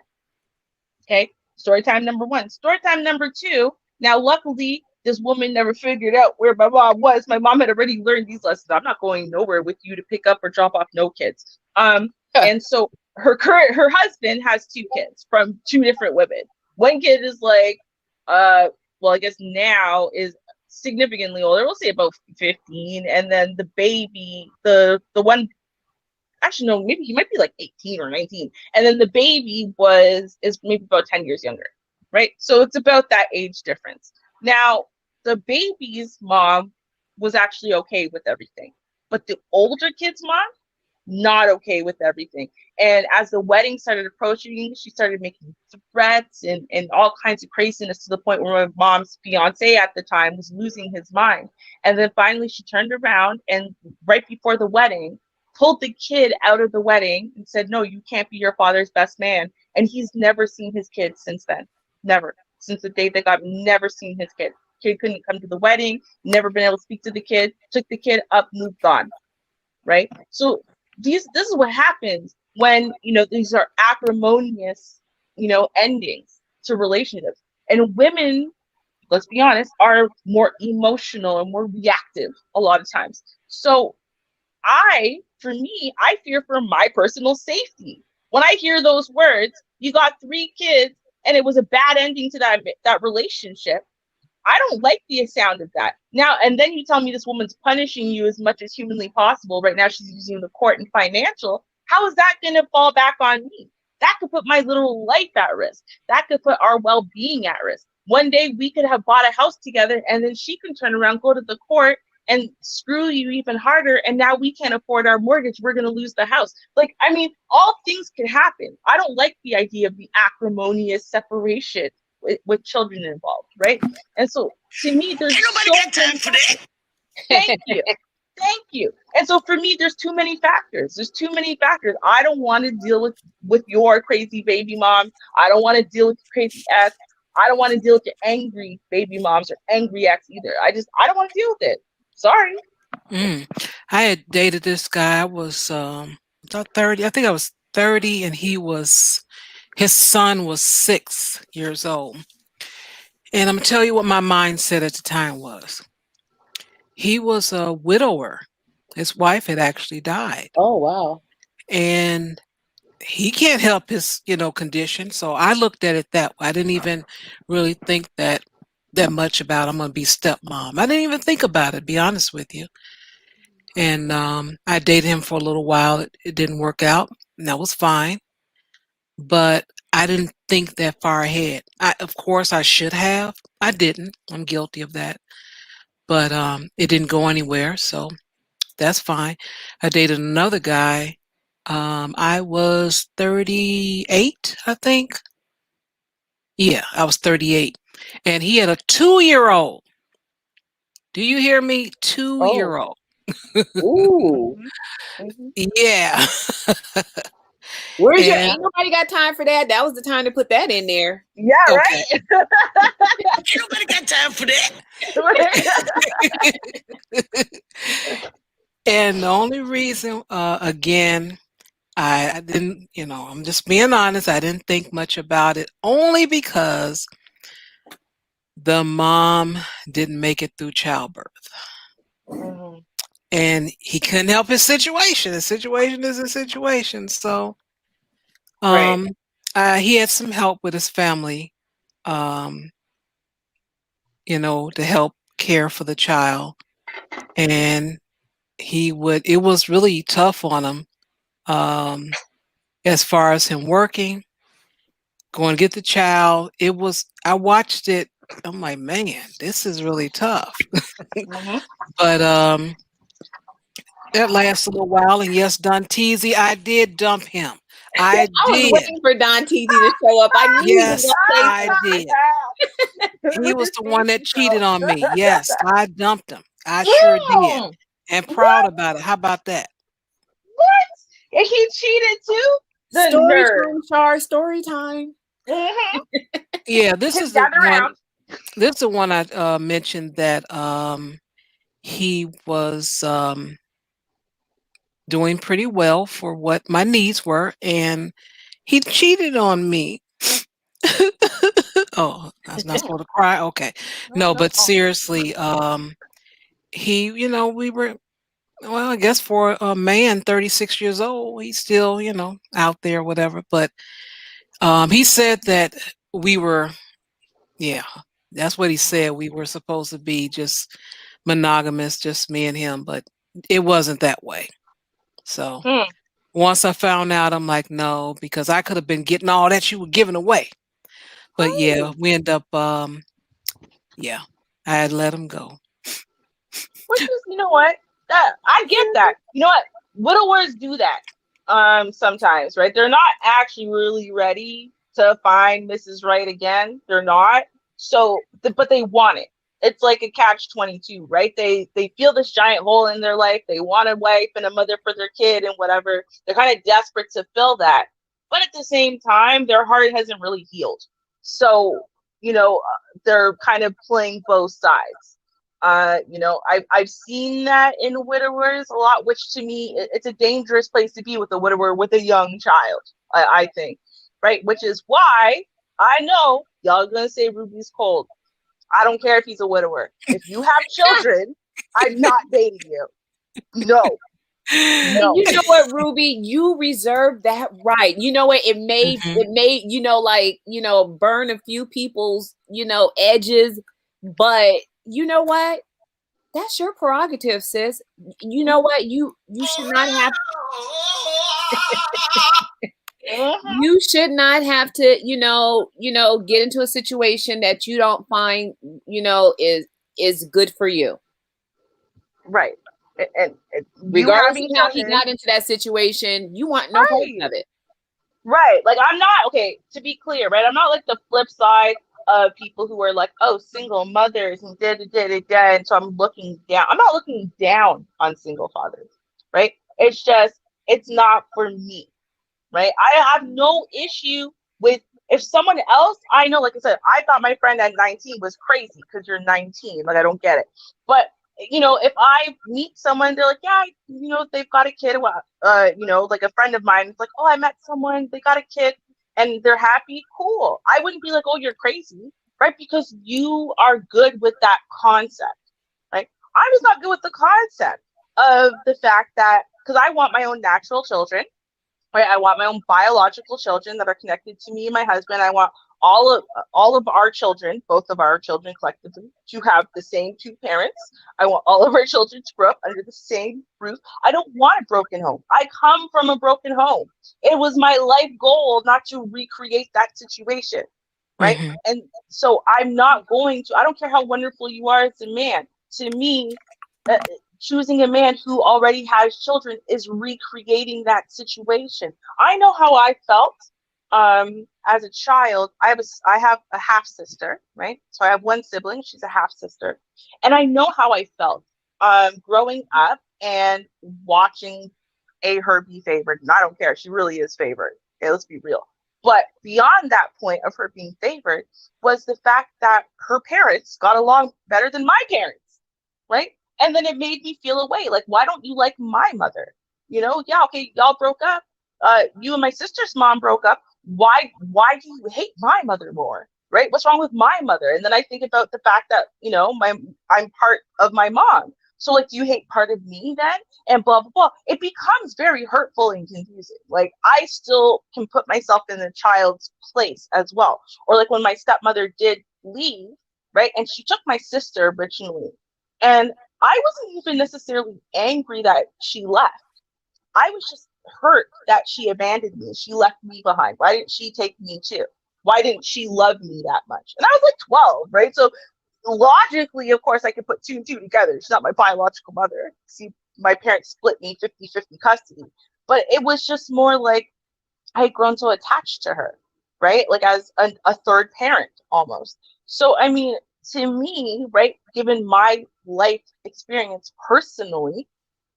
Okay, story time number 1. Story time number 2. Now, luckily, this woman never figured out where my mom was. My mom had already learned these lessons. I'm not going nowhere with you to pick up or drop off no kids. And so her husband has 2 kids from 2 different women. One kid is like, I guess now is significantly older. We'll say about 15, and then the baby, the one. Actually, no, maybe he might be like 18 or 19. And then the baby is maybe about 10 years younger, right? So it's about that age difference. Now, the baby's mom was actually okay with everything. But the older kid's mom, not okay with everything. And as the wedding started approaching, she started making threats and all kinds of craziness to the point where my mom's fiance at the time was losing his mind. And then finally she turned around and right before the wedding, pulled the kid out of the wedding and said, no, you can't be your father's best man. And he's never seen his kid since then. Never. Since the day they got, never seen his kid. Kid couldn't come to the wedding, never been able to speak to the kid, took the kid up, moved on. Right? So this is what happens when, these are acrimonious, endings to relationships. And women, let's be honest, are more emotional and more reactive a lot of times. So I fear for my personal safety. When I hear those words, you got 3 kids and it was a bad ending to that relationship, I don't like the sound of that. Now, and then you tell me this woman's punishing you as much as humanly possible. Right now, she's using the court and financial. How is that going to fall back on me? That could put my little life at risk. That could put our well-being at risk. One day we could have bought a house together and then she can turn around, go to the court and screw you even harder. And now we can't afford our mortgage. We're going to lose the house. All things can happen. I don't like the idea of the acrimonious separation with children involved, right? And so to me, there's nobody got time for that. Thank you. Thank you. And so for me, there's too many factors. I don't want to deal with your crazy baby mom. I don't want to deal with crazy ex. I don't want to deal with your angry baby moms or angry ex either. I don't want to deal with it. Sorry.
I had dated this guy. I was about 30. I think I was 30, and his son was 6 years old. And I'm going to tell you what my mindset at the time was. He was a widower. His wife had actually died.
Oh, wow.
And he can't help his, condition. So I looked at it that way. I didn't even really think that much about I'm going to be stepmom. I didn't even think about it, to be honest with you. And I dated him for a little while. It didn't work out, and that was fine. But I didn't think that far ahead. Of course, I should have. I didn't. I'm guilty of that. But it didn't go anywhere, so that's fine. I dated another guy. I was 38, I think. Yeah, I was 38. And he had a 2-year-old. Do you hear me? 2-year-old.
Ooh.
Yeah.
Where's ain't nobody got time for that? That was the time to put that in there.
Yeah, okay. Right?
Ain't nobody got time for that. And the only reason, again, I didn't, I'm just being honest, I didn't think much about it, only because the mom didn't make it through childbirth.
Mhm.
And he couldn't help his situation. The situation is a situation. So
Right.
he had some help with his family, um, to help care for the child. And it was really tough on him, as far as him working, going to get the child. I watched it. I'm like, man, this is really tough.
Mhm.
But that lasted a little while. And yes, Don Teasy, I did dump him. I
I was
did.
waiting for Don Teasy to show up. I knew he was
Yes,
going to say
I did. He was the one that cheated on me. Yes, I dumped him. I sure did.
Mm.
And proud about it. How about that?
What? And he cheated too? The
story
nerve.
time, Char. Story time.
Mhm.
Yeah, this
Just
is the
gather
one.
around.
This is the one I mentioned that he was doing pretty well for what my needs were, and he cheated on me. Oh, I was not supposed to cry. Okay, no,
No.
but seriously, he, we were. Well, I guess for a man, 36 years old, he's still, out there, whatever. But he said that we were, yeah, that's what he said. We were supposed to be just monogamous, just me and him, but it wasn't that way. So
Hmm.
once I found out, I'm like, no, because I could have been getting all that you were giving away. But yeah, we end up, yeah, I had let him go.
Which is, you know what? I get that. You know what? Widowers do that. Sometimes, right? They're not actually really ready to find Mrs. Right again. They're not. So, but they want it. It's like a catch-22, right? They feel this giant hole in their life. They want a wife and a mother for their kid and whatever. They're kind of desperate to fill that. But at the same time, their heart hasn't really healed. So, they're kind of playing both sides. I've seen that in widowers a lot, which to me, it's a dangerous place to be with a widower with a young child, I think, right? Which is why I know y'all are going to say Ruby's cold. I don't care if he's a widower. If you have children, I'm not dating you. No.
And you know what, Ruby, you reserve that right. You know what? It may, burn a few people's, edges, but you know what? That's your prerogative, sis. You know what? You should not have you should not have to, get into a situation that you don't find, is good for you.
Right. And
regardless of how he got into that situation, you want no part of it.
Right. Like, I'm not, okay, to be clear, right? I'm not like the flip side of people who are like, oh, single mothers and and so I'm looking down. I'm not looking down on single fathers, right? It's just, it's not for me, right? I have no issue with if someone else, I know, like I said, I thought my friend at 19 was crazy because you're 19. Like, I don't get it. But if I meet someone, they're like, yeah, they've got a kid. Like a friend of mine, it's like, oh, I met someone, they got a kid and they're happy. Cool. I wouldn't be like, oh, you're crazy, right? Because you are good with that concept, right? I'm just not good with the concept of the fact that, because I want my own natural children, right? I want my own biological children that are connected to me and my husband. I want all of our children, both of our children collectively, to have the same two parents. I want all of our children to grow up under the same roof. I don't want a broken home. I come from a broken home. It was my life goal not to recreate that situation, right?
Mm-hmm.
And so I'm not going to, I don't care how wonderful you are as a man. To me, choosing a man who already has children is recreating that situation. I know how I felt as a child. I have a half sister, right? So I have one sibling, she's a half sister, and I know how I felt growing up and watching her be favored. And I don't care, she really is favored. Okay, let's be real. But beyond that point of her being favored was the fact that her parents got along better than my parents, right? And then it made me feel away. Like, why don't you like my mother? Yeah, okay, y'all broke up. You and my sister's mom broke up. Why do you hate my mother more? right? What's wrong with my mother? And then I think about the fact that, I'm part of my mom. So like, do you hate part of me then? And blah, blah, blah. It becomes very hurtful and confusing. Like, I still can put myself in the child's place as well. Or like when my stepmother did leave, right? And she took my sister originally. And I wasn't even necessarily angry that she left. I was just hurt that she abandoned me. She left me behind. Why didn't she take me too? Why didn't she love me that much? And I was like 12, right? So logically, of course, I could put two and two together. She's not my biological mother. See, my parents split me 50-50 custody. But it was just more like I had grown so attached to her, right? Like as a third parent almost. So, I mean, to me, right, given my life experience personally,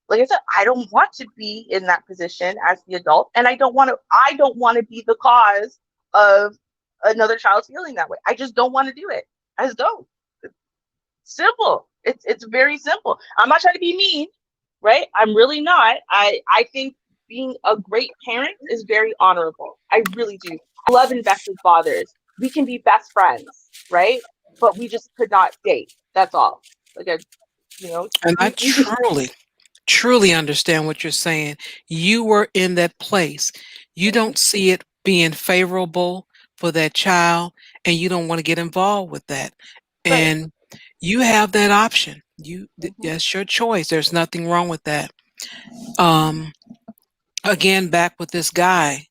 like I said, I don't want to be in that position as the adult, and I don't want to be the cause of another child feeling that way. I just don't want to do it. I just don't. It's simple. It's very simple. I'm not trying to be mean, right? I'm really not. I think being a great parent is very honorable. I really do. I love invested fathers. We can be best friends, right? But we just could not date. That's all. Like
And I
you can.
truly understand what you're saying. You were in that place. You don't see it being favorable for that child, and you don't want to get involved with that.
Right.
And you have that option.
Mhm.
That's your choice. There's nothing wrong with that. Um, Again, back with this guy.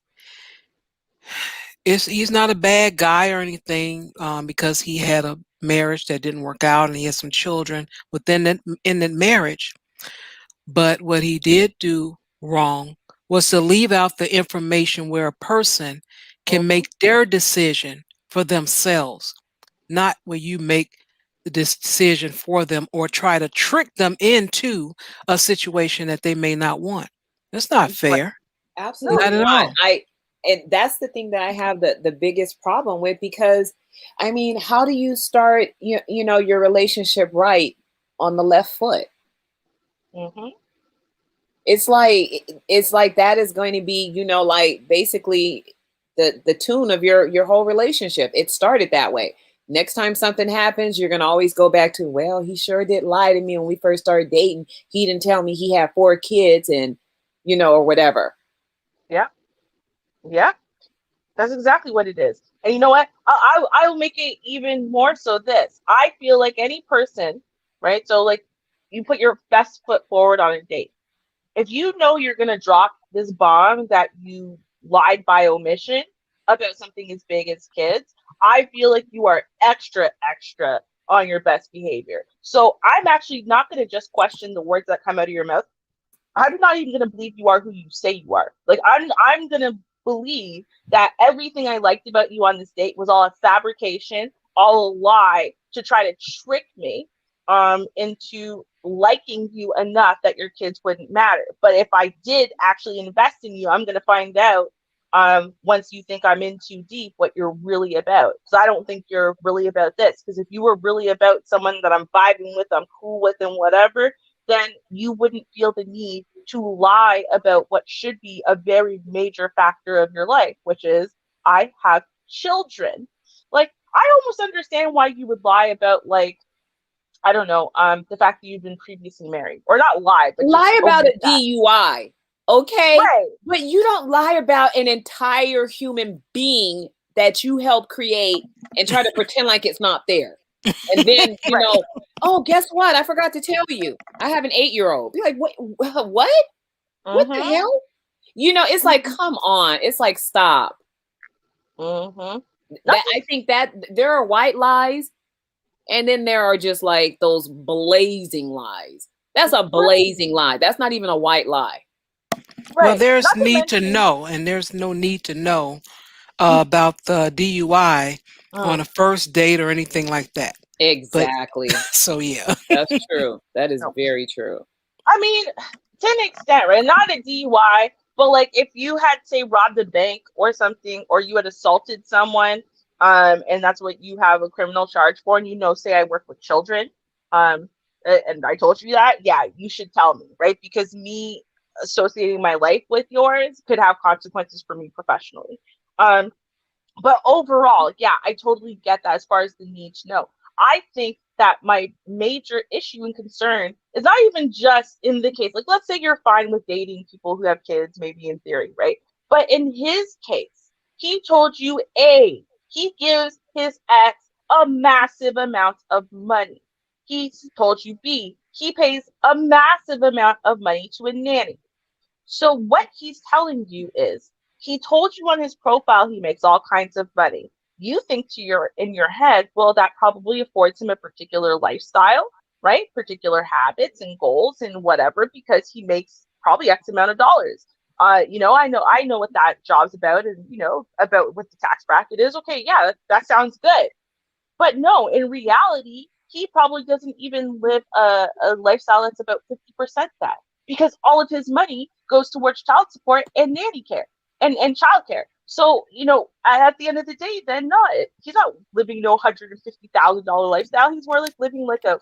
He's not a bad guy or anything, because he had a marriage that didn't work out and he has some children within that marriage. But what he did do wrong was to leave out the information where a person can
Mhm.
make their decision for themselves, not where you make the decision for them or try to trick them into a situation that they may not want. That's not
Right.
fair.
No.
Not
Absolutely
at
not.
all.
And that's the thing that I have the biggest problem with, because I mean, how do you start your relationship right on the left foot?
Mhm.
It's like that is going to be, like basically the tune of your whole relationship. It started that way. Next time something happens, you're going to always go back to, well, he sure did lie to me when we first started dating. He didn't tell me he had 4 kids and or whatever.
Yeah. Yeah. That's exactly what it is. And you know what? I'll make it even more so this. I feel like any person, right? So like you put your best foot forward on a date. If you know you're gonna drop this bomb that you lied by omission about something as big as kids, I feel like you are extra, extra on your best behavior. So I'm actually not gonna just question the words that come out of your mouth. I'm not even gonna believe you are who you say you are. Like I'm gonna believe that everything I liked about you on this date was all a fabrication, all a lie to try to trick me into liking you enough that your kids wouldn't matter. But if I did actually invest in you, I'm gonna find out once you think I'm in too deep what you're really about. Because I don't think you're really about this. Because if you were really about someone that I'm vibing with, I'm cool with, and whatever, then you wouldn't feel the need to lie about what should be a very major factor of your life, which is I have children. Like, I almost understand why you would lie about, like, I don't know, the fact that you've been previously married, or not lie, but just
Lie about
omit
a
that.
DUI, okay?
Right.
But you don't lie about an entire human being that you helped create and try to pretend like it's not there. And then,
Right.
oh, guess what? I forgot to tell you. I have an 8-year-old. Be like, what? What the
Mm-hmm.
hell? It's like, come on. It's like, stop.
Mm-hmm.
I think that there are white lies, and then there are just like those blazing lies. That's a blazing lie. That's not even a white lie.
Well,
Right.
there's
Not to
need to
mention,
know, and there's no need to know about the DUI on a first date or anything like that. But
Exactly.
so yeah.
That's true. That is
no.
very true.
I mean, to an extent, right? Not a DUI, but like if you had, say, robbed a bank or something, or you had assaulted someone, and that's what you have a criminal charge for, and say I work with children, and I told you that, yeah, you should tell me, right? Because me associating my life with yours could have consequences for me professionally. Um, But overall, yeah, I totally get that as far as the need to know. I think that my major issue and concern is not even just in the case, like, let's say you're fine with dating people who have kids, maybe in theory, right? But in his case, he told you A, he gives his ex a massive amount of money. He told you B, he pays a massive amount of money to a nanny. So what he's telling you is he told you on his profile he makes all kinds of money. You think to your in your head, well, that probably affords him a particular lifestyle, right? Particular habits and goals and whatever, because he makes probably X amount of dollars. I know what that job's about, and about what the tax bracket is. Okay, yeah, that sounds good. But no, in reality, he probably doesn't even live a lifestyle that's about 50% that, because all of his money goes towards child support and nanny care and child care. So, at the end of the day, then no, he's not living no $150,000 lifestyle. He's more like living like a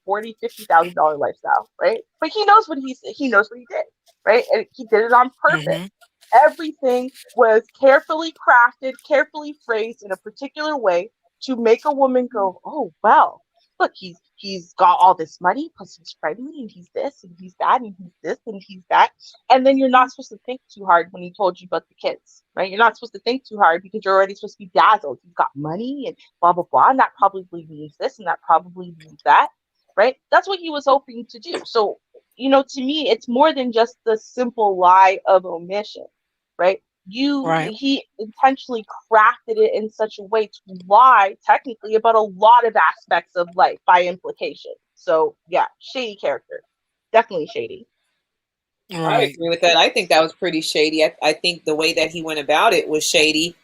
$40,000-$50,000 lifestyle, right? But he knows what he did, right? And he did it on purpose.
Mm-hmm.
Everything was carefully crafted, carefully phrased in a particular way to make a woman go, "Oh, well, look, he's got all this money, plus he's friendly, and he's this, and he's that, and he's this, and he's that." And then you're not supposed to think too hard when he told you about the kids, right? You're not supposed to think too hard because you're already supposed to be dazzled. You've got money and blah blah blah, and that probably means this, and that probably means that, right? That's what he was hoping to do. So, to me, it's more than just the simple lie of omission, right?
Right.
He intentionally crafted it in such a way to lie technically about a lot of aspects of life by implication. So yeah, shady character, definitely shady.
I
Right.
agree with that. I think that was pretty shady. I think the way that he went about it was shady.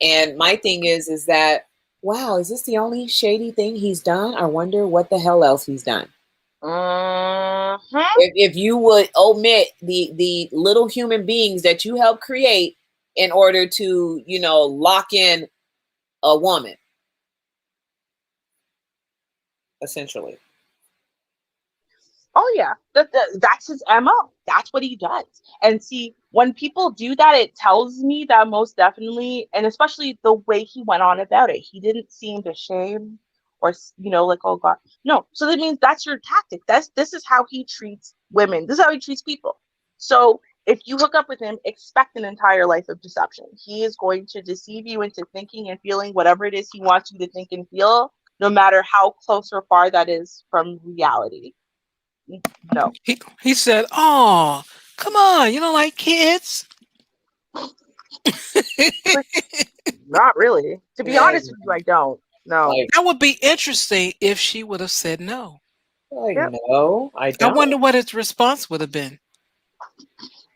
And my thing is that, wow, is this the only shady thing he's done? I wonder what the hell else he's done.
Mm-hmm.
If you would omit the little human beings that you help create in order to, lock in a woman, essentially.
Oh yeah, that's his MO. That's what he does. And see, when people do that, it tells me that most definitely, and especially the way he went on about it, he didn't seem ashamed or like, oh god, no. So that means that's your tactic. This is how he treats women. This is how he treats people. So if you hook up with him, expect an entire life of deception. He is going to deceive you into thinking and feeling whatever it is he wants you to think and feel, no matter how close or far that is from reality. No.
He said, "Oh, come on, you don't like kids."
Not really. To be honest with you, I don't. No.
Like,
That would be interesting if she would have said no.
Yep.
no, I
I
don't.
wonder what his response would have been.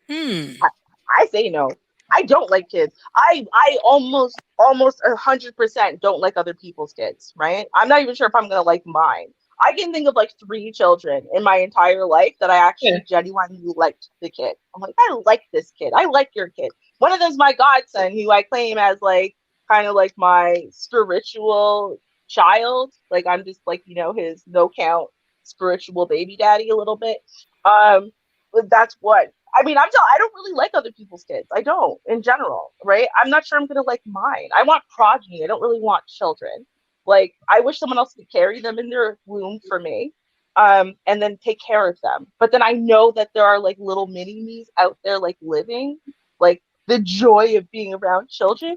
I say no. I don't like kids. I almost 100% don't like other people's kids, right? I'm not even sure if I'm gonna like mine. I can think of like 3 children in my entire life that I
Yeah.
actually genuinely liked the kid. I'm like, I like this kid. I like your kid. One of them's my godson, who I claim as like kind of like my spiritual child. Like I'm just like, his no count spiritual baby daddy a little bit. But that's what I don't really like other people's kids. I don't in general, right? I'm not sure I'm gonna like mine. I want progeny. I don't really want children. Like I wish someone else could carry them in their womb for me, and then take care of them. But then I know that there are like little mini me's out there like living, like the joy of being around children.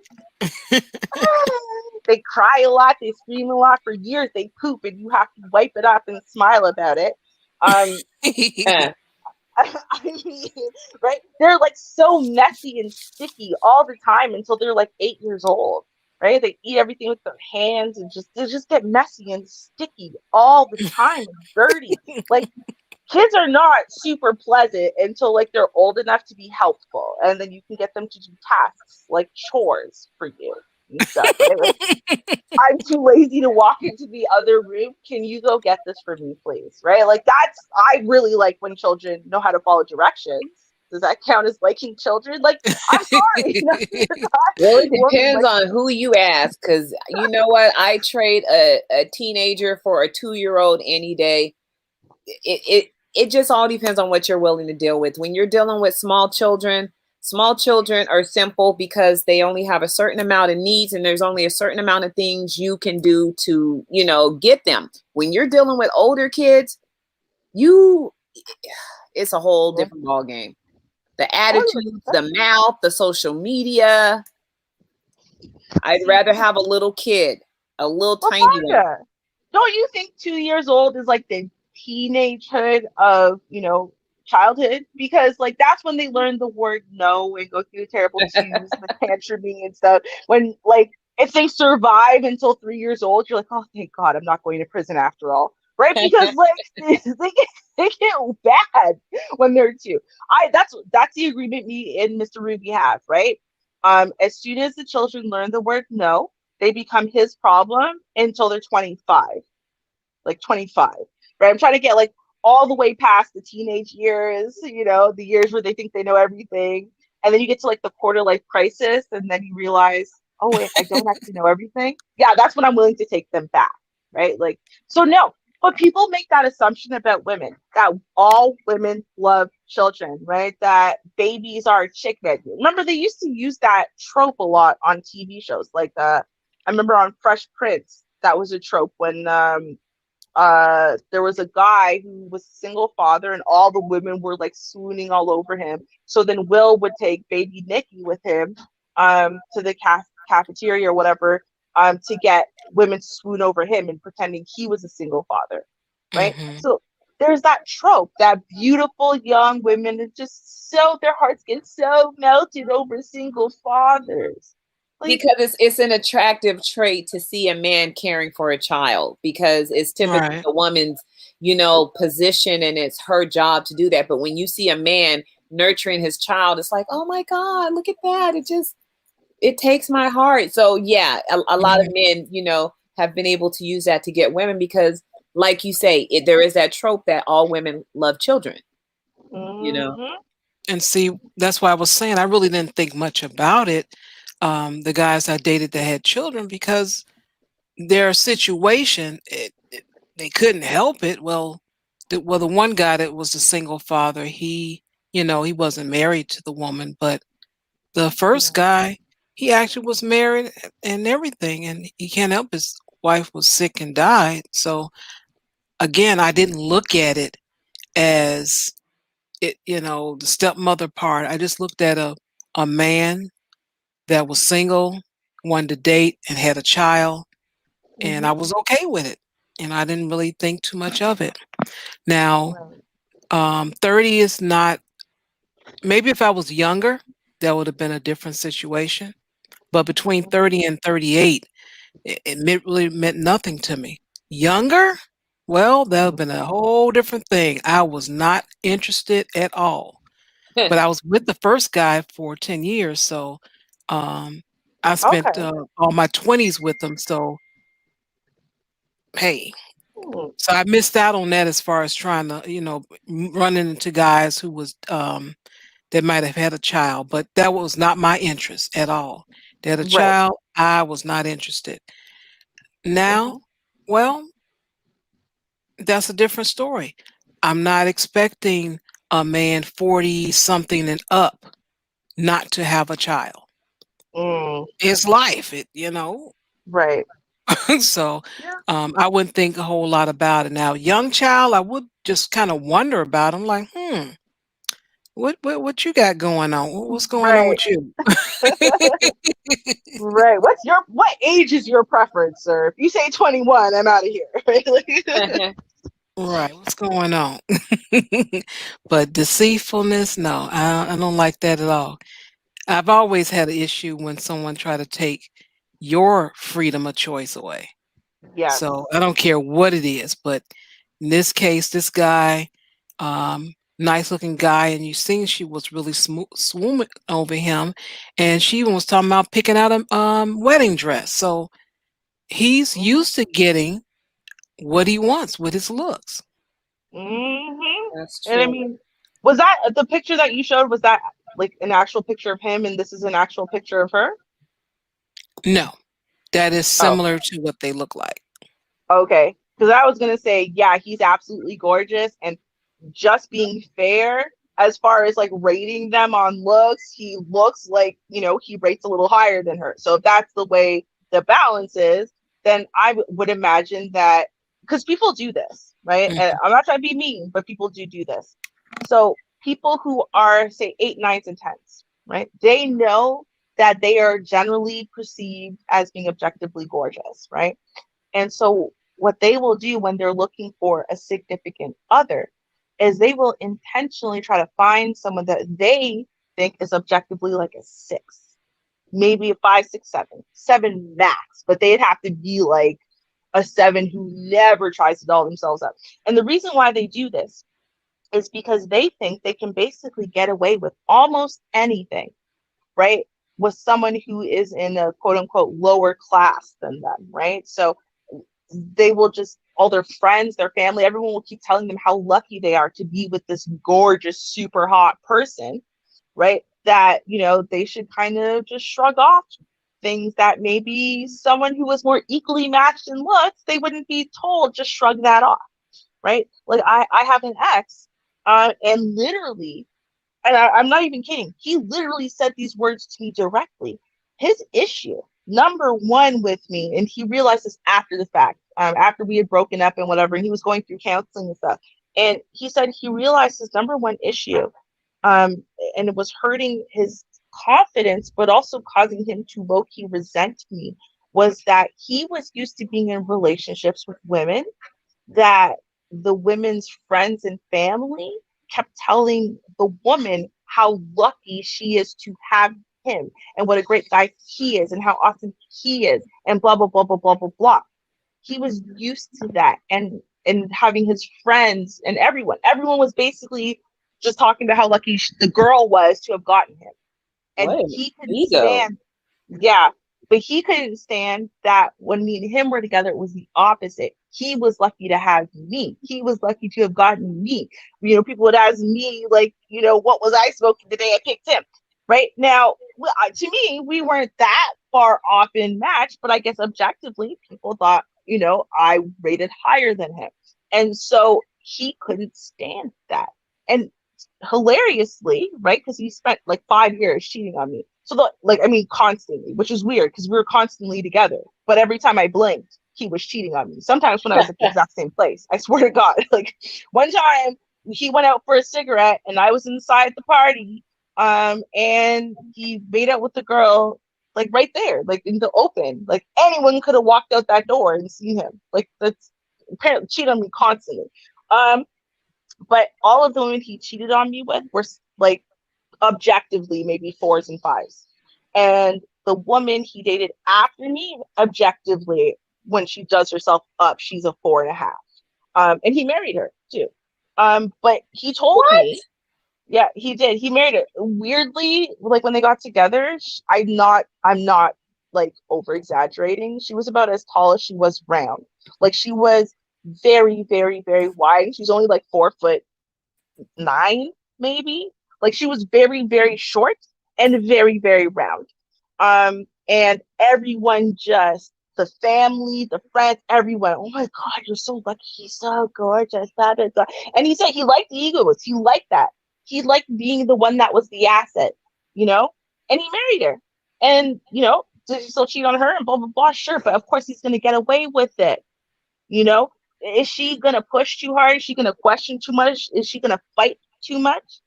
They cry a lot, they scream a lot for years, they poop, and you have to wipe it up and smile about it.
Yeah.
I mean, right? They're like so messy and sticky all the time until they're like 8 years old, right? They eat everything with their hands and they just get messy and sticky all the time and dirty. Like kids are not super pleasant until like they're old enough to be helpful, and then you can get them to do tasks like chores for you and stuff, right? Like I'm too lazy to walk into the other room. Can you go get this for me, please? Right? Like I really like when children know how to follow directions. Does that count as liking children? Like, I'm sorry.
Well, it depends on who you ask, because you know what? I trade a teenager for a 2-year-old any day. It just all depends on what you're willing to deal with. When you're dealing with small children, Small children are simple because they only have a certain amount of needs, and there's only a certain amount of things you can do to, you know, get them. When you're dealing with older kids, it's a whole different ball game. The attitudes, the mouth, the social media. I'd rather have a little kid, a little tiny one.
Don't you think 2 years old is like the teenagehood of, you know, childhood? Because like that's when they learn the word no and go through the terrible twos, the tantruming and stuff. When like if they survive until 3 years old, you're like, oh, thank God, I'm not going to prison after all, right? Because like they get bad when they're 2. That's the agreement me and Mr. Ruby have, right? As soon as the children learn the word no, they become his problem until they're 25, like 25, right? I'm trying to get like all the way past the teenage years, you know, the years where they think they know everything. And then you get to like the quarter life crisis, and then you realize, oh, wait, I don't actually know everything. Yeah, that's when I'm willing to take them back, right? Like, so no, but people make that assumption about women that all women love children, right? That babies are a chick magnet. Remember, they used to use that trope a lot on TV shows. Like, I remember on Fresh Prince, that was a trope when there was a guy who was a single father, and all the women were like swooning all over him. So then Will would take baby Nikki with him to the cafeteria or whatever to get women to swoon over him and pretending he was a single father, right? So there's that trope that beautiful young women are just so, their hearts get so melted over single fathers. Like,
because it's an attractive trait to see a man caring for a child, because it's typically the woman's, you know, position, and it's her job to do that. But when you see a man nurturing his child, it's like, oh my God, look at that. It takes my heart. So yeah, a lot of men, you know, have been able to use that to get women because, like you say, there is that trope that all women love children, you know.
And see, that's why I was saying I really didn't think much about it. The guys I dated that had children, because their situation, they couldn't help it. Well, the one guy that was a single father, he, you know, he wasn't married to the woman, but the first guy, he actually was married and everything, and he can't help his wife was sick and died. So again, I didn't look at it as it, you know, the stepmother part. I just looked at a man that was single, wanted to date, and had a child, and I was okay with it. And I didn't really think too much of it. Now, 30 is not, maybe if I was younger, that would have been a different situation. But between 30 and 38, it really meant nothing to me. Younger? Well, that would have been a whole different thing. I was not interested at all. But I was with the first guy for 10 years, so I spent all my 20s with him. So, hey, so I missed out on that as far as trying to, you know, running into guys who was that might have had a child, but that was not my interest at all. They had a child, I was not interested. Now, well, that's a different story. I'm not expecting a man 40 something and up not to have a child. It's life, you know.
Right.
So I wouldn't think a whole lot about it. Now, young child, I would just kind of wonder about him, like, what you got going on? What's going on with you?
Right. What age is your preference, sir? If you say 21, I'm out of here.
Right. What's going on? But deceitfulness, no, I don't like that at all. I've always had an issue when someone try to take your freedom of choice away.
Yes.
So I don't care what it is, but in this case, this guy, nice looking guy, and you seen she was really swooming over him, and she even was talking about picking out a wedding dress. So he's used to getting what he wants with his looks.
That's true.
And I mean, was that the picture that you showed? Was that like an actual picture of him, and this is an actual picture of her?
No, that is similar to what they look like.
Okay, because I was gonna say, yeah, he's absolutely gorgeous, and just being fair, as far as like rating them on looks, he looks like, you know, he rates a little higher than her. So if that's the way the balance is, then I would imagine that, because people do this, right? And I'm not trying to be mean, but people do this. So people who are, say, 8, 9s, and 10s, right? They know that they are generally perceived as being objectively gorgeous, right? And so what they will do when they're looking for a significant other is they will intentionally try to find someone that they think is objectively like a 6, maybe a 5, 6, 7, 7 max, but they'd have to be like a 7 who never tries to doll themselves up. And the reason why they do this is because they think they can basically get away with almost anything, right? With someone who is in a quote unquote lower class than them, right? So they will just, all their friends, their family, everyone will keep telling them how lucky they are to be with this gorgeous, super hot person, right? That, you know, they should kind of just shrug off things that maybe someone who was more equally matched in looks, they wouldn't be told, just shrug that off, right? Like I have an ex, and literally, and I'm not even kidding, he literally said these words to me directly. His issue, number one with me, and he realized this after the fact, after we had broken up and whatever, and he was going through counseling and stuff. And he said he realized his number one issue, and it was hurting his confidence, but also causing him to low-key resent me, was that he was used to being in relationships with women that the women's friends and family kept telling the woman how lucky she is to have him and what a great guy he is and how awesome he is and blah blah blah blah blah blah blah. He was used to that, and having his friends and everyone was basically just talking about how lucky the girl was to have gotten him, and
What an
he couldn't
ego.
stand. Yeah, but he couldn't stand that when me and him were together, it was the opposite. He was lucky to have me. He was lucky to have gotten me. You know, people would ask me, like, you know, what was I smoking the day I picked him? Right now, to me, we weren't that far off in match, but I guess objectively, people thought, you know, I rated higher than him. And so he couldn't stand that. And hilariously, right? Because he spent like 5 years cheating on me. So, like, I mean, constantly, which is weird because we were constantly together. But every time I blinked, he was cheating on me. Sometimes when I was at the exact same place, I swear to God. Like one time, he went out for a cigarette and I was inside the party, and he made out with the girl, like right there, like in the open. Like anyone could have walked out that door and seen him. Like that's apparently cheat on me constantly. But all of the women he cheated on me with were like objectively maybe 4s and 5s. And the woman he dated after me, objectively, when she does herself up, she's a 4.5. And he married her too. But he told me, yeah, he did. He married her. Weirdly, like when they got together, I'm not like over exaggerating. She was about as tall as she was round. Like she was very, very, very wide. She's only like 4'9", maybe. Like she was very, very short and very, very round. And everyone, just the family, the friends, everyone, oh my God, you're so lucky. He's so gorgeous. Blah, blah, blah. And he said he liked the egos. He liked that. He liked being the one that was the asset, you know? And he married her. And, you know, does he still cheat on her and blah, blah, blah? Sure. But of course he's going to get away with it. You know, is she going to push too hard? Is she going to question too much? Is she going to fight too much?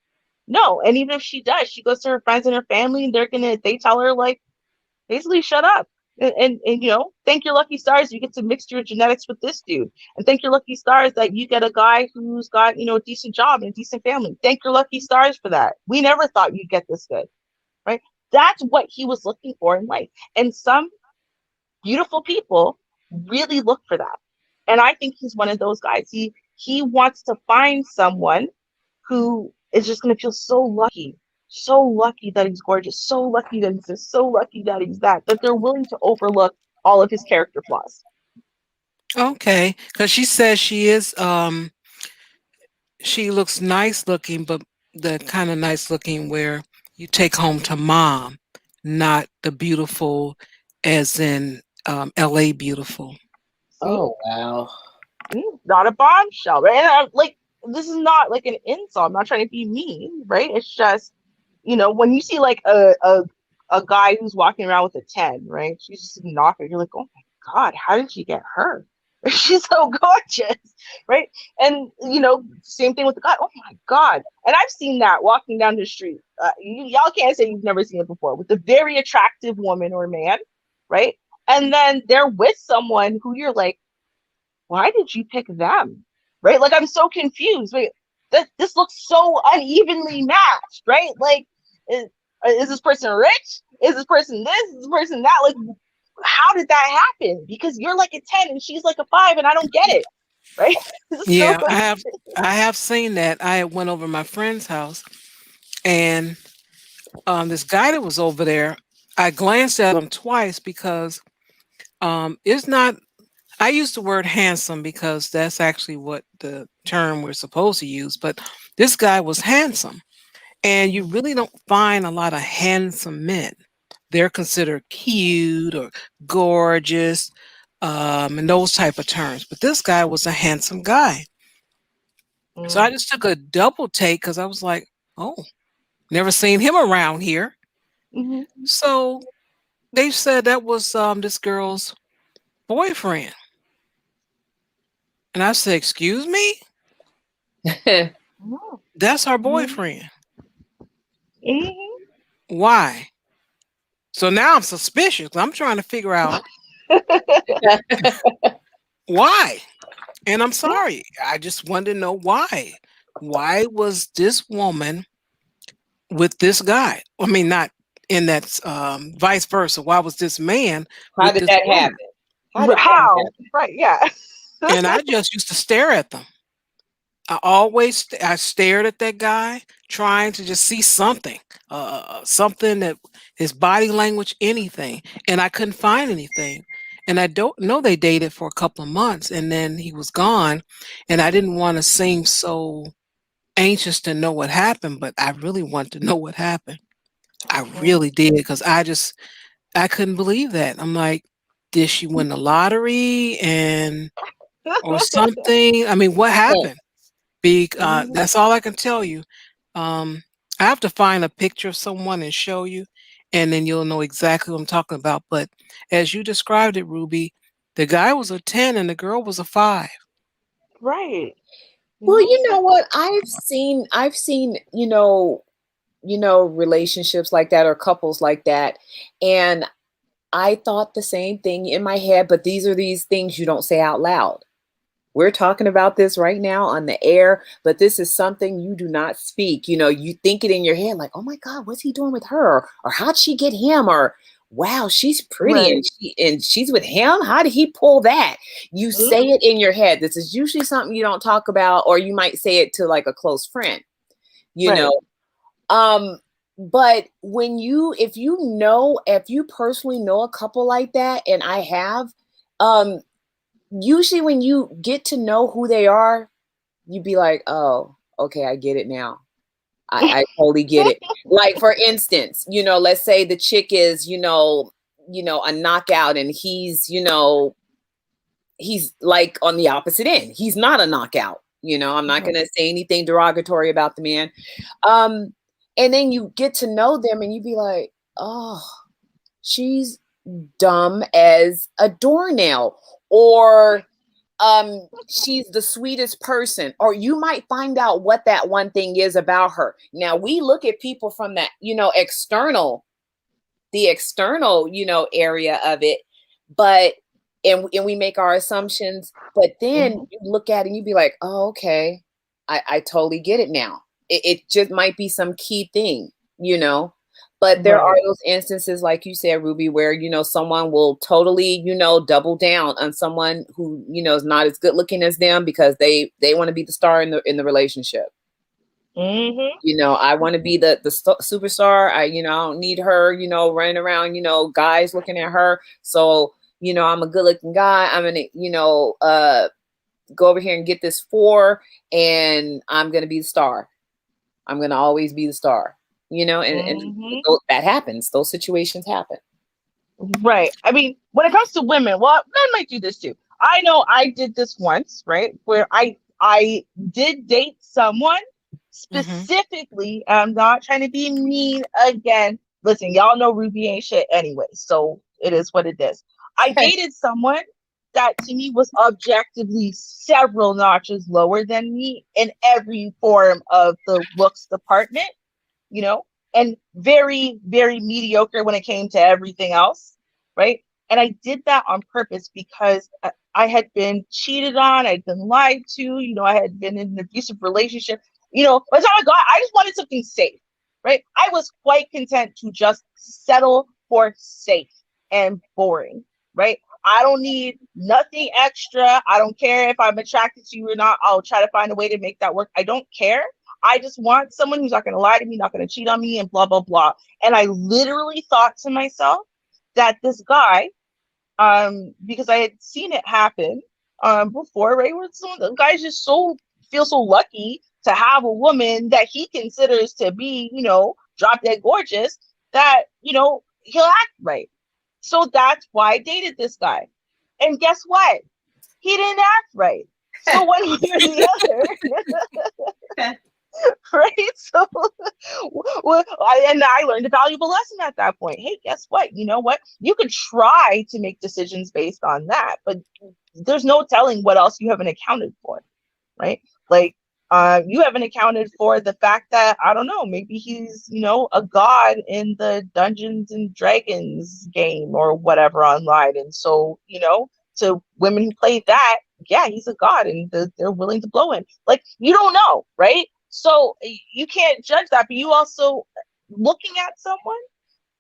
No. And even if she does, she goes to her friends and her family and they tell her, like, basically shut up. And you know, thank your lucky stars you get to mix your genetics with this dude. And thank your lucky stars that you get a guy who's got, you know, a decent job and a decent family. Thank your lucky stars for that. We never thought you'd get this good, right? That's what he was looking for in life. And some beautiful people really look for that. And I think he's one of those guys. He wants to find someone who is just going to feel so lucky that he's gorgeous, so lucky that he's this, so lucky that he's that they're willing to overlook all of his character flaws.
Okay, because she says she is she looks nice looking, but the kind of nice looking where you take home to mom, not the beautiful as in LA beautiful.
Oh wow.
Not a bombshell, right? And like this is not like an insult. I'm not trying to be mean, right? It's just, when you see like a guy who's walking around with a 10, right? She's just a knocker. You're like, oh my God, how did she get her? She's so gorgeous, right? And same thing with the guy. Oh my God! And I've seen that walking down the street. Y'all can't say you've never seen it before with a very attractive woman or man, right? And then they're with someone who you're like, why did you pick them, right? Like I'm so confused. Wait, this looks so unevenly matched, right? Like, is this person rich? Is this person this? Is this person that? Like, how did that happen? Because you're like a 10 and she's like a 5 and I don't get it. Right?
Yeah, I have seen that. I went over to my friend's house and this guy that was over there, I glanced at him twice because it's not, I use the word handsome because that's actually what the term we're supposed to use, but this guy was handsome. And you really don't find a lot of handsome men. They're considered cute or gorgeous, and those type of terms. But this guy was a handsome guy. So I just took a double take because I was like, oh, never seen him around here.
Mhm.
So they said that was this girl's boyfriend. And I said, excuse me? That's her boyfriend.
Mhm.
Why? So now I'm suspicious. I'm trying to figure out why. And I'm sorry. I just wanted to know why. Why was this woman with this guy? I mean, not in that vice versa. Why was this man
How
with
did
this
that
woman?
happen? How did that
How?
happen?
Right, yeah.
And I just used to stare at them. I stared at that guy, trying to just see something, something that his body language, anything, and I couldn't find anything. And I don't know they dated for a couple of months, and then he was gone, and I didn't want to seem so anxious to know what happened, but I really wanted to know what happened. I really did because I couldn't believe that. I'm like, did she win the lottery or something? I mean, what happened? That's all I can tell you. I have to find a picture of someone and show you, and then you'll know exactly what I'm talking about. But as you described it, Ruby, the guy was a 10 and the girl was a 5.
Right.
Well, you know what? I've seen, relationships like that or couples like that. And I thought the same thing in my head, but these things you don't say out loud. We're talking about this right now on the air, but this is something you do not speak. You think it in your head like, oh my God, what's he doing with her? Or how'd she get him? Or wow, she's pretty and she's with him. How did he pull that? You say it in your head. This is usually something you don't talk about, or you might say it to like a close friend, know. But if you personally know a couple like that, and I have, usually when you get to know who they are, you'd be like, oh, okay, I get it now. I totally get it. Like, for instance, let's say the chick is, a knockout and he's like on the opposite end. He's not a knockout. I'm not going to say anything derogatory about the man. And then you get to know them and you'd be like, oh, she's dumb as a doornail, or she's the sweetest person, or you might find out what that one thing is about her. Now we look at people from that, external area of it, but and we make our assumptions, but then you look at it and you be like, oh, okay, I totally get it now. It just might be some key thing, but there are those instances, like you said, Ruby, where, someone will totally, double down on someone who, is not as good looking as them because they want to be the star in the relationship. I want to be the superstar. I don't need her, running around, guys looking at her. So, I'm a good looking guy. I'm going to, go over here and get this 4 and I'm going to be the star. I'm going to always be the star, and that happens. Those situations happen.
Right. I mean, when it comes to women, well, men might do this too. I know I did this once, right? Where I I did date someone specifically. I'm not trying to be mean again. Listen, y'all know Ruby ain't shit anyway, so it is what it is. I dated someone that to me was objectively several notches lower than me in every form of the looks department, you know, and very, very mediocre when it came to everything else, right? And I did that on purpose because I had been cheated on, I'd been lied to, you know, I had been in an abusive relationship. You know, by the time I got, I just wanted something safe, right? I was quite content to just settle for safe and boring, right? I don't need nothing extra. I don't care if I'm attracted to you or not. I'll try to find a way to make that work. I don't care. I just want someone who's not going to lie to me, not going to cheat on me, and blah, blah, blah. And I literally thought to myself that this guy, because I had seen it happen before, right? Where some of the guys just feel so lucky to have a woman that he considers to be, you know, drop dead gorgeous, that, you know, he'll act right. So that's why I dated this guy. And guess what? He didn't act right. So one way or the other, right? So, and I learned a valuable lesson at that point. Hey, guess what? You know what? You can try to make decisions based on that, but there's no telling what else you haven't accounted for, right? Like, you haven't accounted for the fact that, I don't know, maybe he's, you know, a god in the Dungeons and Dragons game or whatever online. And so, you know, to women who play that, yeah, he's a god and they're willing to blow him. Like, you don't know, right? So you can't judge that, but you also, looking at someone,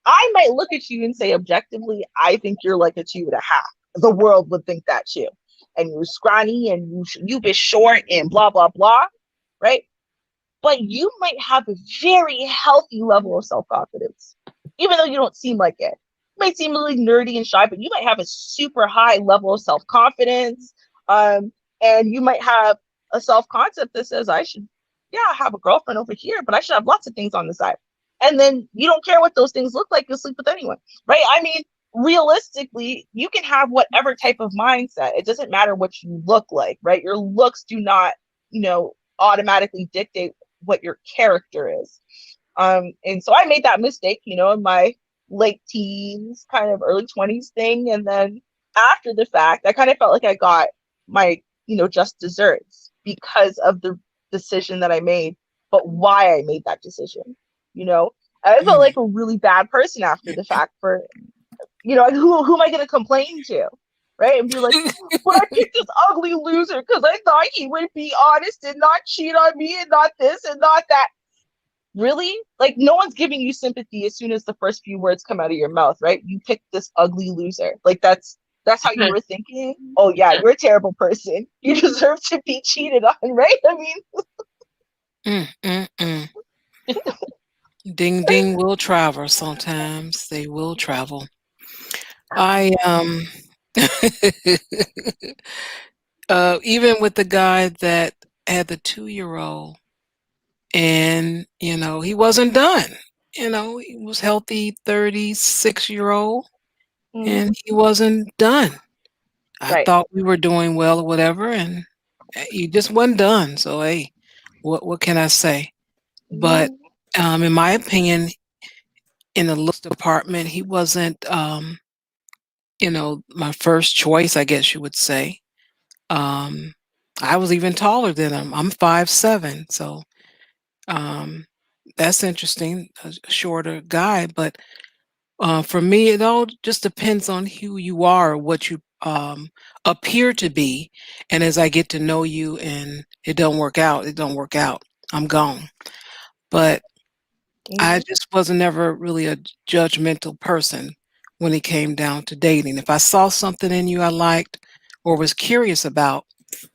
I might look at you and say, objectively, I think you're like a 2.5. The world would think that too. And you're scrawny and you be short and blah, blah, blah, right? But you might have a very healthy level of self-confidence, even though you don't seem like it. You might seem really nerdy and shy, but you might have a super high level of self-confidence. And you might have a self-concept that says, I should, yeah, have a girlfriend over here, but I should have lots of things on the side. And then you don't care what those things look like, you'll sleep with anyone, right? I mean, realistically, you can have whatever type of mindset. It doesn't matter what you look like, right? Your looks do not, you know, automatically dictate what your character is. And so I made that mistake, you know, in my late teens, kind of early 20s thing. And then after the fact, I kind of felt like I got my, you know, just desserts because of the decision that I made, but why I made that decision, you know. I felt like a really bad person after the fact for, you know, who am I going to complain to? Right? And be like, but I picked this ugly loser because I thought he would be honest and not cheat on me and not this and not that. Really? Like, no one's giving you sympathy as soon as the first few words come out of your mouth, right? You picked this ugly loser. Like, that's how you were thinking. Oh yeah, you're a terrible person. You deserve to be cheated on, right? I mean,
Ding ding will travel sometimes. They will travel. I even with the guy that had the 2-year-old, and you know, he wasn't done. You know, he was healthy 36-year-old, and he wasn't done. I
right.
thought we were doing well or whatever, and he just wasn't done. So hey, what can I say? But in my opinion, in the looks department, he wasn't you know, my first choice, I guess you would say. Um, I was even taller than him. I'm 5'7", so that's interesting. A shorter guy, but for me, it all just depends on who you are, what you appear to be, and as I get to know you, and it don't work out, it don't work out. I'm gone. But I just wasn't ever really a judgmental person when it came down to dating. If I saw something in you I liked or was curious about,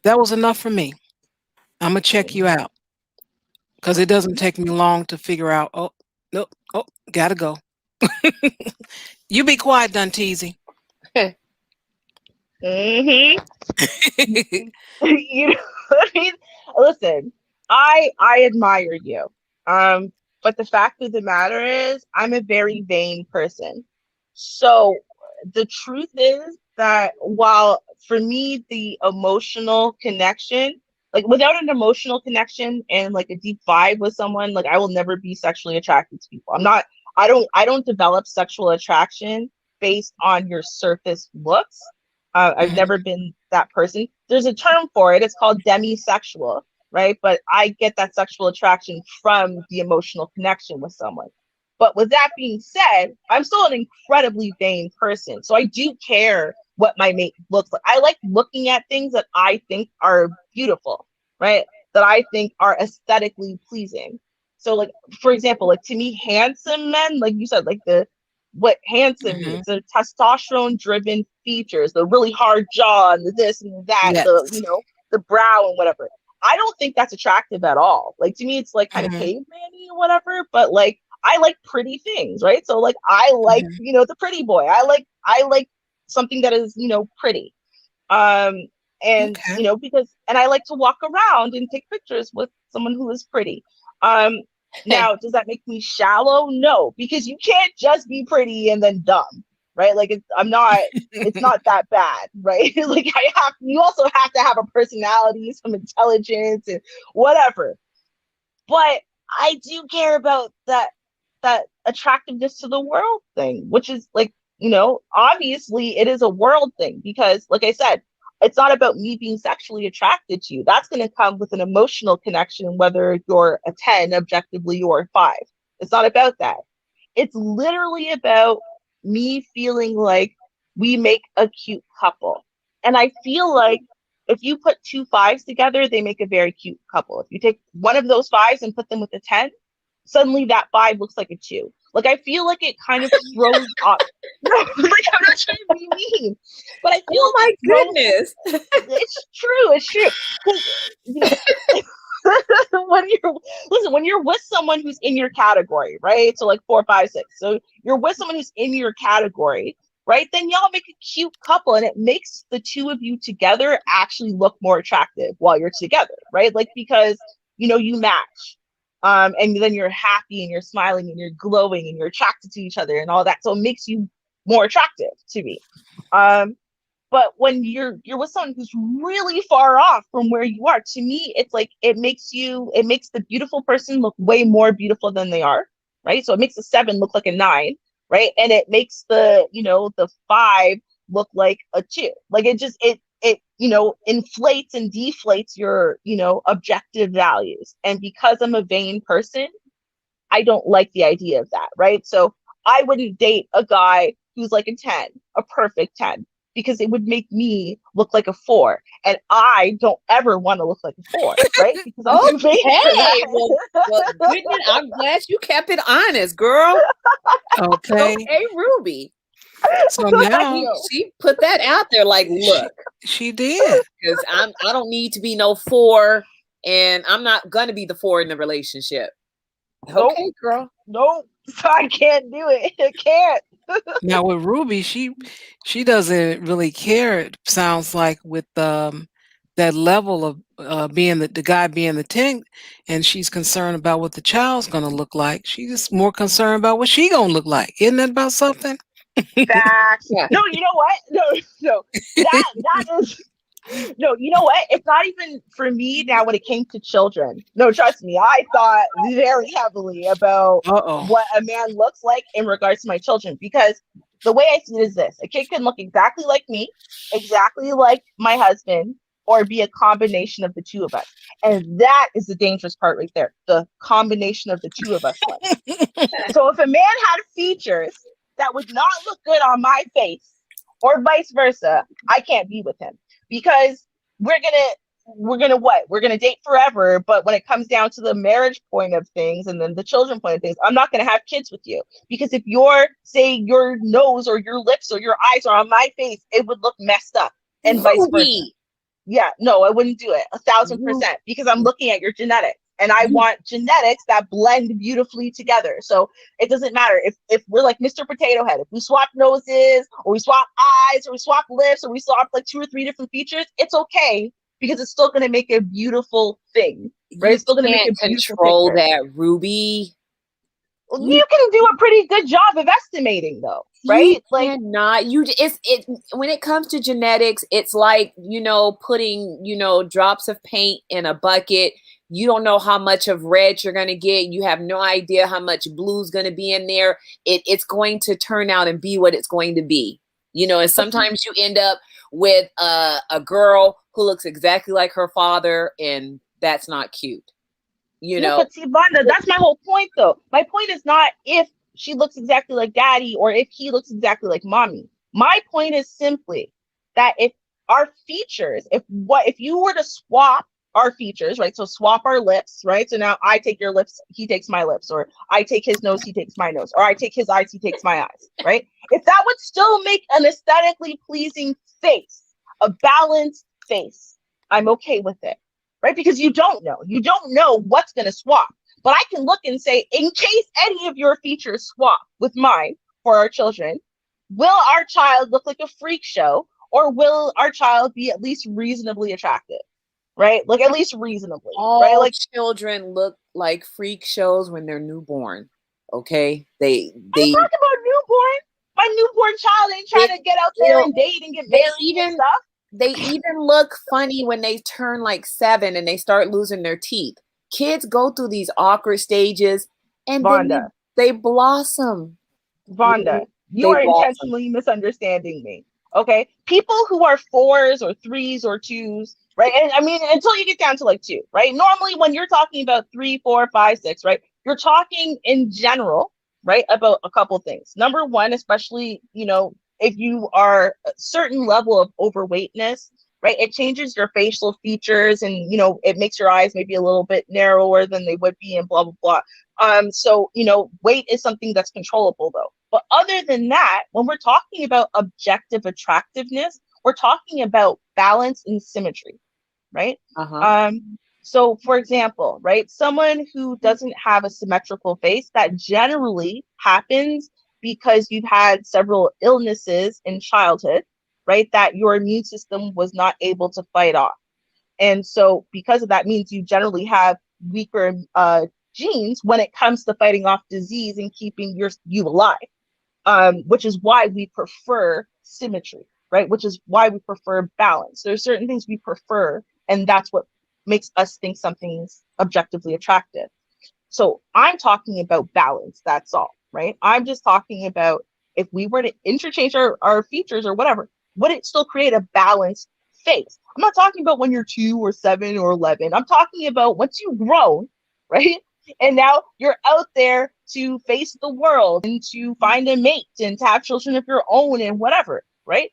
that was enough for me. I'm gonna check you out because it doesn't take me long to figure out. Oh, nope. Oh, gotta go. You be quiet, Dunteezy.
You know what I mean? Listen, I admire you. But the fact of the matter is, I'm a very vain person. So the truth is that while for me the emotional connection like without an emotional connection and like a deep vibe with someone, like I will never be sexually attracted to people. I don't develop sexual attraction based on your surface looks. I've
Mhm.
never been that person. There's a term for it. It's called demisexual, right? But I get that sexual attraction from the emotional connection with someone. But with that being said, I'm still an incredibly vain person. So I do care what my mate looks like. I like looking at things that I think are beautiful, right? That I think are aesthetically pleasing. So like, for example, like to me, handsome men, like you said, like what handsome
Mhm.
means, the testosterone driven features, the really hard jaw and the this and that,
Yes.
the brow and whatever. I don't think that's attractive at all. Like to me, it's like kind of
Mhm.
caveman-y or whatever, but like I like pretty things, right? So like I like,
Mhm.
the pretty boy. I like something that is, pretty. Um and
Okay.
because and I like to walk around and take pictures with someone who is pretty. Um Now, does that make me shallow? No, because you can't just be pretty and then dumb, right? Like it's not that bad, right? Like you also have to have a personality, some intelligence and whatever. But I do care about that attractiveness to the world thing, which is like, obviously it is a world thing because like I said, it's not about me being sexually attracted to you. That's going to come with an emotional connection, whether you're a 10 objectively or a 5. It's not about that. It's literally about me feeling like we make a cute couple. And I feel like if you put two fives together, they make a very cute couple. If you take one of those fives and put them with a 10, suddenly that 5 looks like a 2. Like I feel like it kind of throws off. No, like I'm not trying to be mean, but I feel
Oh
like
my
it throws.
goodness.
It's true. It's true. Because when you're with someone who's in your category, right? So like 4, 5, 6. So you're with someone who's in your category, right? Then y'all make a cute couple, and it makes the two of you together actually look more attractive while you're together, right? Like because you match. And then you're happy and you're smiling and you're glowing and you're attracted to each other and all that. So it makes you more attractive to me. But when you're with someone who's really far off from where you are, to me, it's like it makes the beautiful person look way more beautiful than they are, right? So it makes a 7 look like a 9, right? And it makes the 5 look like a 2. Like it inflates and deflates your objective values. And because I'm a vain person, I don't like the idea of that, right? So I wouldn't date a guy who's like a 10, a perfect 10, because it would make me look like a 4. And I don't ever want to look like a 4, right? Because I'm too vain for
Okay.
that.
Well, goodness, I'm glad you kept it honest, girl.
Okay.
Okay, Ruby.
So now
She put that out there like, look,
she did.
because I don't need to be no 4, and I'm not gonna be the 4 in the relationship.
Nope.
Okay, girl.
Nope. So I can't do it. I can't.
Now with Ruby, she doesn't really care. It sounds like with that level of being the guy being the 10, and she's concerned about what the child's gonna look like. She's just more concerned about what she gonna look like. Isn't that about something?
Facts.
Yeah.
No, you know what? No. That is no, you know what? It's not even for me now when it came to children. No, trust me, I thought very heavily about
Uh-oh.
what a man looks like in regards to my children because the way I see it is this: a kid can look exactly like me, exactly like my husband, or be a combination of the two of us. And that is the dangerous part right there, the combination of the two of us one. So if a man had features that would not look good on my face, or vice versa, I can't be with him because we're gonna date forever. But when it comes down to the marriage point of things and then the children point of things, I'm not gonna have kids with you because if your nose or your lips or your eyes are on my face, it would look messed up, and vice versa.
Ruby.
Yeah, no, I wouldn't do it 1,000% because I'm looking at your genetics and I want genetics that blend beautifully together. So it doesn't matter if we're like Mr. Potato Head, if we swap noses or we swap eyes or we swap lips or we swap like 2 or 3 different features, it's okay because it's still going to make a beautiful thing, right? It's still going to make a beautiful
control
picture.
that, Ruby.
You can do a pretty good job of estimating though.
You
right? Like,
cannot. When it comes to genetics, it's like, putting, drops of paint in a bucket. You don't know how much of red you're going to get. You have no idea how much blue's going to be in there. It's going to turn out and be what it's going to be. And sometimes you end up with a girl who looks exactly like her father, and that's not cute.
But see, Vonda, that's my whole point, though. My point is not if she looks exactly like daddy or if he looks exactly like mommy. My point is simply that if our features, if you were to swap our features, right? So swap our lips, right? So now I take your lips, he takes my lips, or I take his nose, he takes my nose, or I take his eyes, he takes my eyes, right? If that would still make an aesthetically pleasing face, a balanced face, I'm okay with it. Right? Because you don't know what's going to swap. But I can look and say, in case any of your features swap with mine for our children, will our child look like a freak show, or will our child be at least reasonably attractive? Right? Like, at least reasonably.
All
right? Like,
children look like freak shows when they're newborn. Okay? They
I'm talking about newborn. My newborn child ain't trying to get out there and date and get married and stuff.
They even look funny when they turn like 7 and they start losing their teeth. Kids go through these awkward stages, and
Vonda,
then they blossom.
Vonda, you are intentionally misunderstanding me. Okay? People who are 4s or 3s or 2s, right? And I mean, until you get down to like 2, right? Normally, when you're talking about 3, 4, 5, 6, right? You're talking in general, right? About a couple things. Number one, especially, if you are a certain level of overweightness, right, it changes your facial features, and it makes your eyes maybe a little bit narrower than they would be, and blah blah blah. So weight is something that's controllable, though. But other than that, when we're talking about objective attractiveness, we're talking about balance and symmetry, right? So for example, right, someone who doesn't have a symmetrical face, that generally happens because you've had several illnesses in childhood, right, that your immune system was not able to fight off. And so because of that means you generally have weaker genes when it comes to fighting off disease and keeping you alive, which is why we prefer symmetry, right? Which is why we prefer balance. There's certain things we prefer, and that's what makes us think something's objectively attractive. So I'm talking about balance, that's all. Right? I'm just talking about if we were to interchange our features or whatever, would it still create a balanced face? I'm not talking about when you're 2 or 7 or 11. I'm talking about once you've grown, right? And now you're out there to face the world and to find a mate and to have children of your own and whatever, right?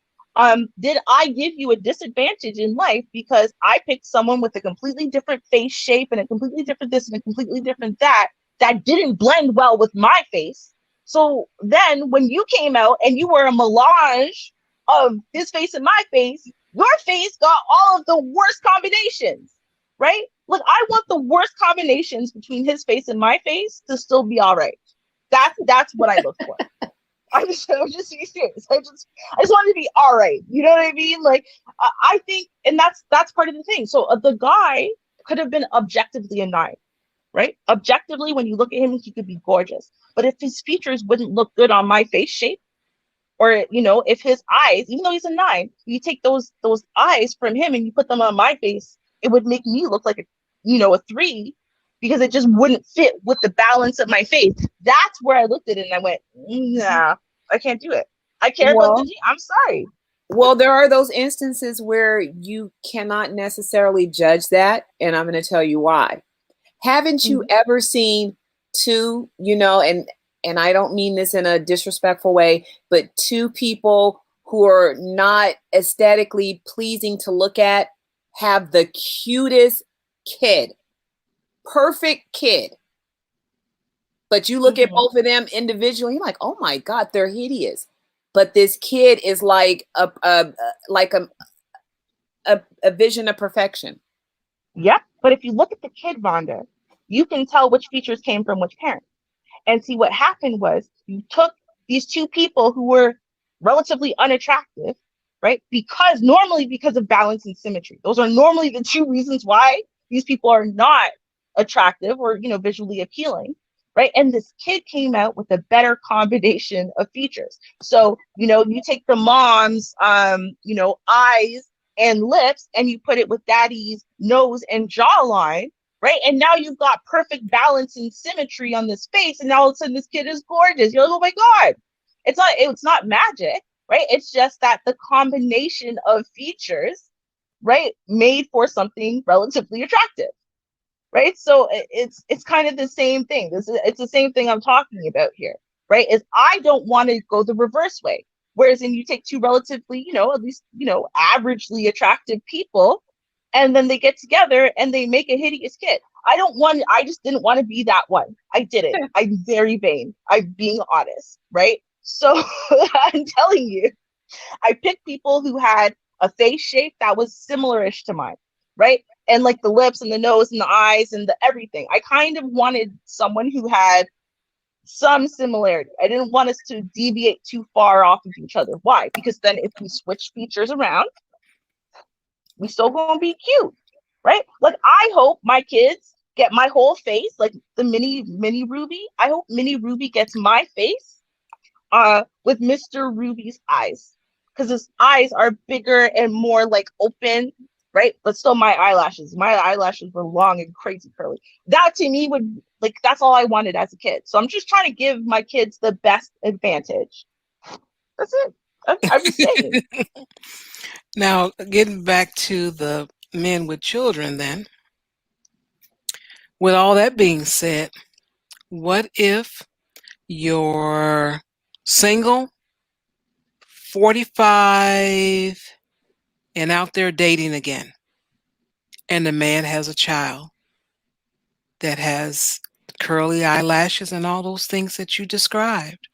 Did I give you a disadvantage in life because I picked someone with a completely different face shape and a completely different this and a completely different that didn't blend well with my face? So then when you came out and you were a melange of his face and my face, your face got all of the worst combinations, right? Look, I want the worst combinations between his face and my face to still be all right. That's what I look for. I'm just being serious. I just want to be all right. You know what I mean? Like, I think, and that's part of the thing. So the guy could have been objectively a 9, right? Objectively, when you look at him, he could be gorgeous. But if his features wouldn't look good on my face shape, or if his eyes, even though he's a 9, you take those eyes from him and you put them on my face, it would make me look like a 3, because it just wouldn't fit with the balance of my face. That's where I looked at it and I went, nah, I can't do it. I care about the I'm sorry.
Well, there are those instances where you cannot necessarily judge that, and I'm going to tell you why. Haven't you ever seen two, and I don't mean this in a disrespectful way, but 2 people who are not aesthetically pleasing to look at have the cutest kid, perfect kid. But you look at both of them individually, you're like, oh my God, they're hideous. But this kid is like a vision of perfection.
Yep. But if you look at the kid, Vonda, you can tell which features came from which parent. And see, what happened was you took these 2 people who were relatively unattractive, right? Because of balance and symmetry. Those are normally the 2 reasons why these people are not attractive or, visually appealing. right? And this kid came out with a better combination of features. So, you take the mom's, eyes and lips and you put it with daddy's nose and jawline, right? And now you've got perfect balance and symmetry on this face. And now all of a sudden this kid is gorgeous. You're like, oh my God. It's not magic, right? It's just that the combination of features, right, made for something relatively attractive. Right. So it's kind of the same thing. It's the same thing I'm talking about here. Right. Is I don't want to go the reverse way. Whereas when you take two relatively, at least, averagely attractive people, and then they get together and they make a hideous kid. I just didn't want to be that one. I didn't. I'm very vain. I'm being honest. Right. So I'm telling you, I picked people who had a face shape that was similar-ish to mine. Right. And like the lips and the nose and the eyes and the everything. I kind of wanted someone who had some similarity. I didn't want us to deviate too far off of each other. Why? Because then if we switch features around, we still gonna be cute, right? Like I hope my kids get my whole face, like the mini Ruby. I hope mini Ruby gets my face with Mr. Ruby's eyes, because his eyes are bigger and more like open, right? But still my eyelashes were long and crazy curly. That to me would, like, that's all I wanted as a kid. So I'm just trying to give my kids the best advantage. That's it. I'm just saying.
Now, getting back to the men with children then, with all that being said, what if you're single, 45, and out there dating again, and the man has a child that has curly eyelashes and all those things that you described?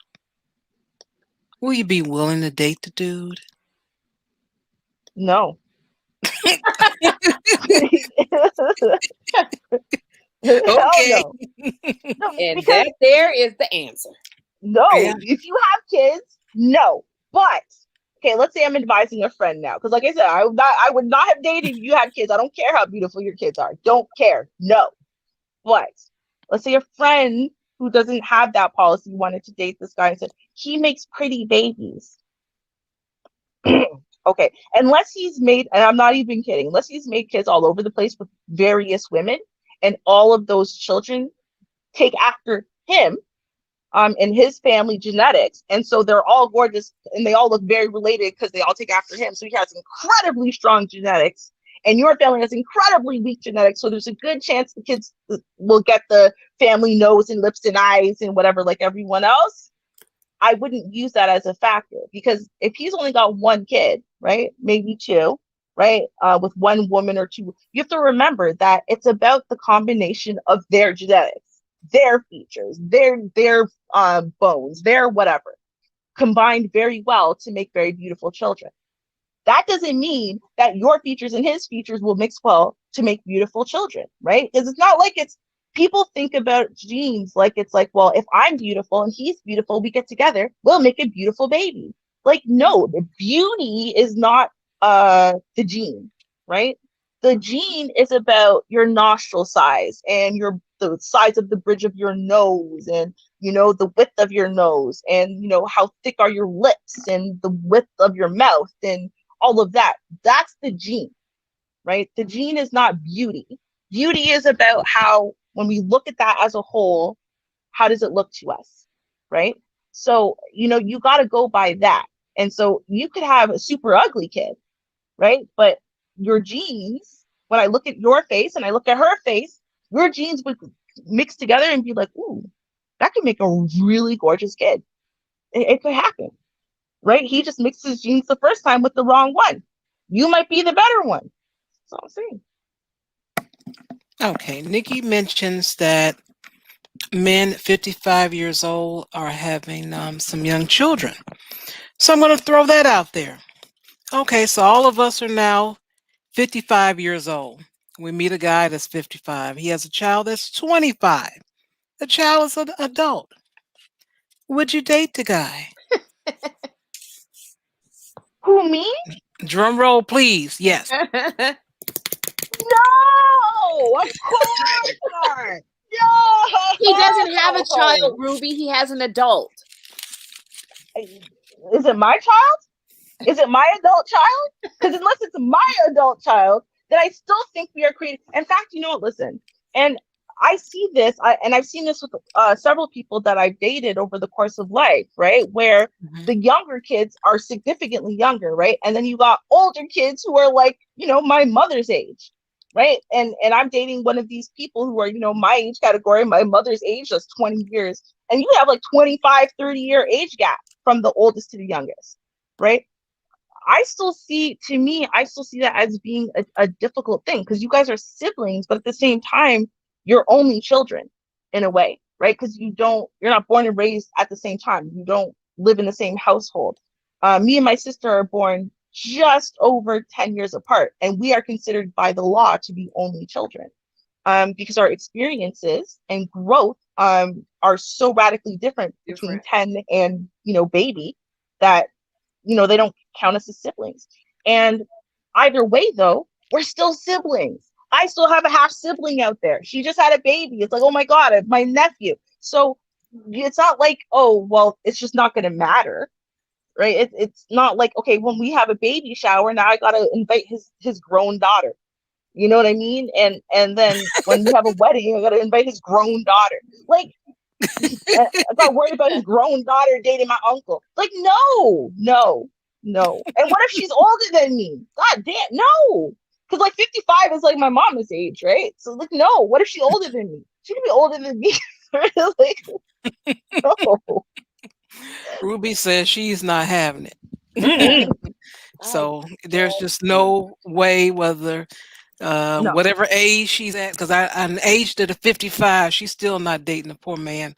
Will you be willing to date the dude?
No.
Okay.
Hell no. No,
And
because
that there is the answer.
no,
Yeah.
if you have kids, no. But okay, let's say I'm advising a friend now, because like I said, I would not have dated if you had kids. I don't care how beautiful your kids are. Don't care. No. But let's say a friend who doesn't have that policy wanted to date this guy and said he makes pretty babies. Okay, unless he's made, and I'm not even kidding, unless he's made kids all over the place with various women, and all of those children take after him, and his family genetics, and so they're all gorgeous and they all look very related because they all take after him. So he has incredibly strong genetics, and your family has incredibly weak genetics. So there's a good chance the kids will get the family nose and lips and eyes and whatever, like everyone else. I wouldn't use that as a factor, because if he's only got one kid, right, maybe two, right, with one woman or two, you have to remember that it's about the combination of their genetics, their features, their bones, their whatever, combined very well to make very beautiful children. That doesn't mean that your features and his features will mix well to make beautiful children, right? Because it's not like it's, people think about genes like it's like, well, if I'm beautiful and he's beautiful, we get together, we'll make a beautiful baby. Like, no, the beauty is not the gene, right? The gene is about your nostril size and the size of the bridge of your nose, and the width of your nose, and how thick are your lips, and the width of your mouth, and all of that. That's the gene, right? The gene is not beauty. Beauty is about how, when we look at that as a whole, how does it look to us, right? So, you got to go by that. And so you could have a super ugly kid, right? But your genes, when I look at your face and I look at her face, your genes would mix together and be like, ooh, that could make a really gorgeous kid. It could happen, right? He just mixed his genes the first time with the wrong one. You might be the better one. That's all I'm saying.
Okay, Nikki mentions that men 55 years old are having some young children. So I'm going to throw that out there. Okay, so all of us are now 55 years old. We meet a guy that's 55. He has a child that's 25. The child is an adult. Would you date the guy?
Who, me?
Drum roll, please. Yes.
No, of course not.
He doesn't have a child, Ruby. He has an adult.
Is it my child? Is it my adult child? Because unless it's my adult child, then I still think we are creating. In fact, you know what? Listen, and I see this, and I've seen this with several people that I've dated over the course of life, right? Where the younger kids are significantly younger, right? And then you got older kids who are like, you know, my mother's age, right? And I'm dating one of these people who are, you know, my age category, my mother's age, that's 20 years. And you have like 25, 30-year age gap from the oldest to the youngest, right? I still see that as being a difficult thing because you guys are siblings, but at the same time, you're only children in a way, right? Because you're not born and raised at the same time. You don't live in the same household. Me and my sister are born just over 10 years apart, and we are considered by the law to be only children because our experiences and growth are so radically different between 10 and, you know, baby that, you know, they don't count us as siblings. And either way, though, we're still siblings. I still have a half sibling out there. She just had a baby. It's like, oh my God, my nephew. So it's not like, oh, well, it's just not going to matter, right? It's not like, okay, when we have a baby shower, now I got to invite his grown daughter. You know what I mean? And then when we have a wedding, I got to invite his grown daughter. Like, I got worried about his grown daughter dating my uncle. Like, no. And what if she's older than me? God damn, no. Because like 55 is like my mama's age, right? So like, no. What if she's older than me? She could be older than me. Like, no.
Ruby says she's not having it. So there's just no way whether whatever age she's at, because I'm aged at 55, she's still not dating a poor man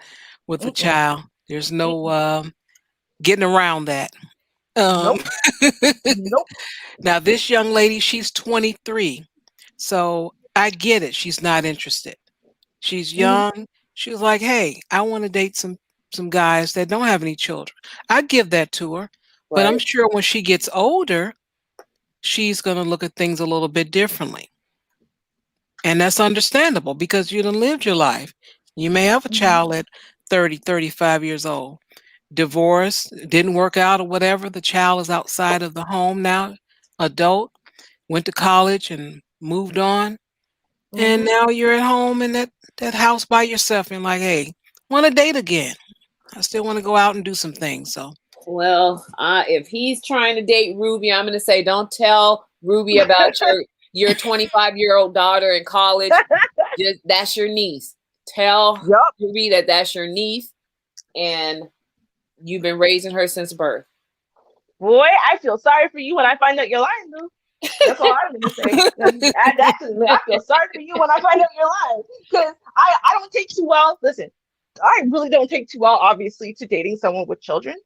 with a child. There's no getting around that.
Nope.
Now this young lady, she's 23, so I get it. She's not interested. She's young. She was like, "Hey, I want to date some guys that don't have any children." I give that to her, but I'm sure when she gets older, she's going to look at things a little bit differently. And that's understandable because you done lived your life. You may have a child at 30, 35 years old. Divorce, didn't work out or whatever. The child is outside of the home now, adult, went to college and moved on. And now you're at home in that house by yourself and like, hey, want to date again. I still want to go out and do some things. So,
well, if he's trying to date Ruby, I'm going to say, don't tell Ruby about your 25-year-old daughter in college. That's your niece. Tell Ruby that that's your niece, and you've been raising her since birth.
Boy, I feel sorry for you when I find out you're lying, though. That's all I'm going to say. I feel sorry for you when I find out you're lying. Because I don't take too well. Listen, I really don't take too well, obviously, to dating someone with children.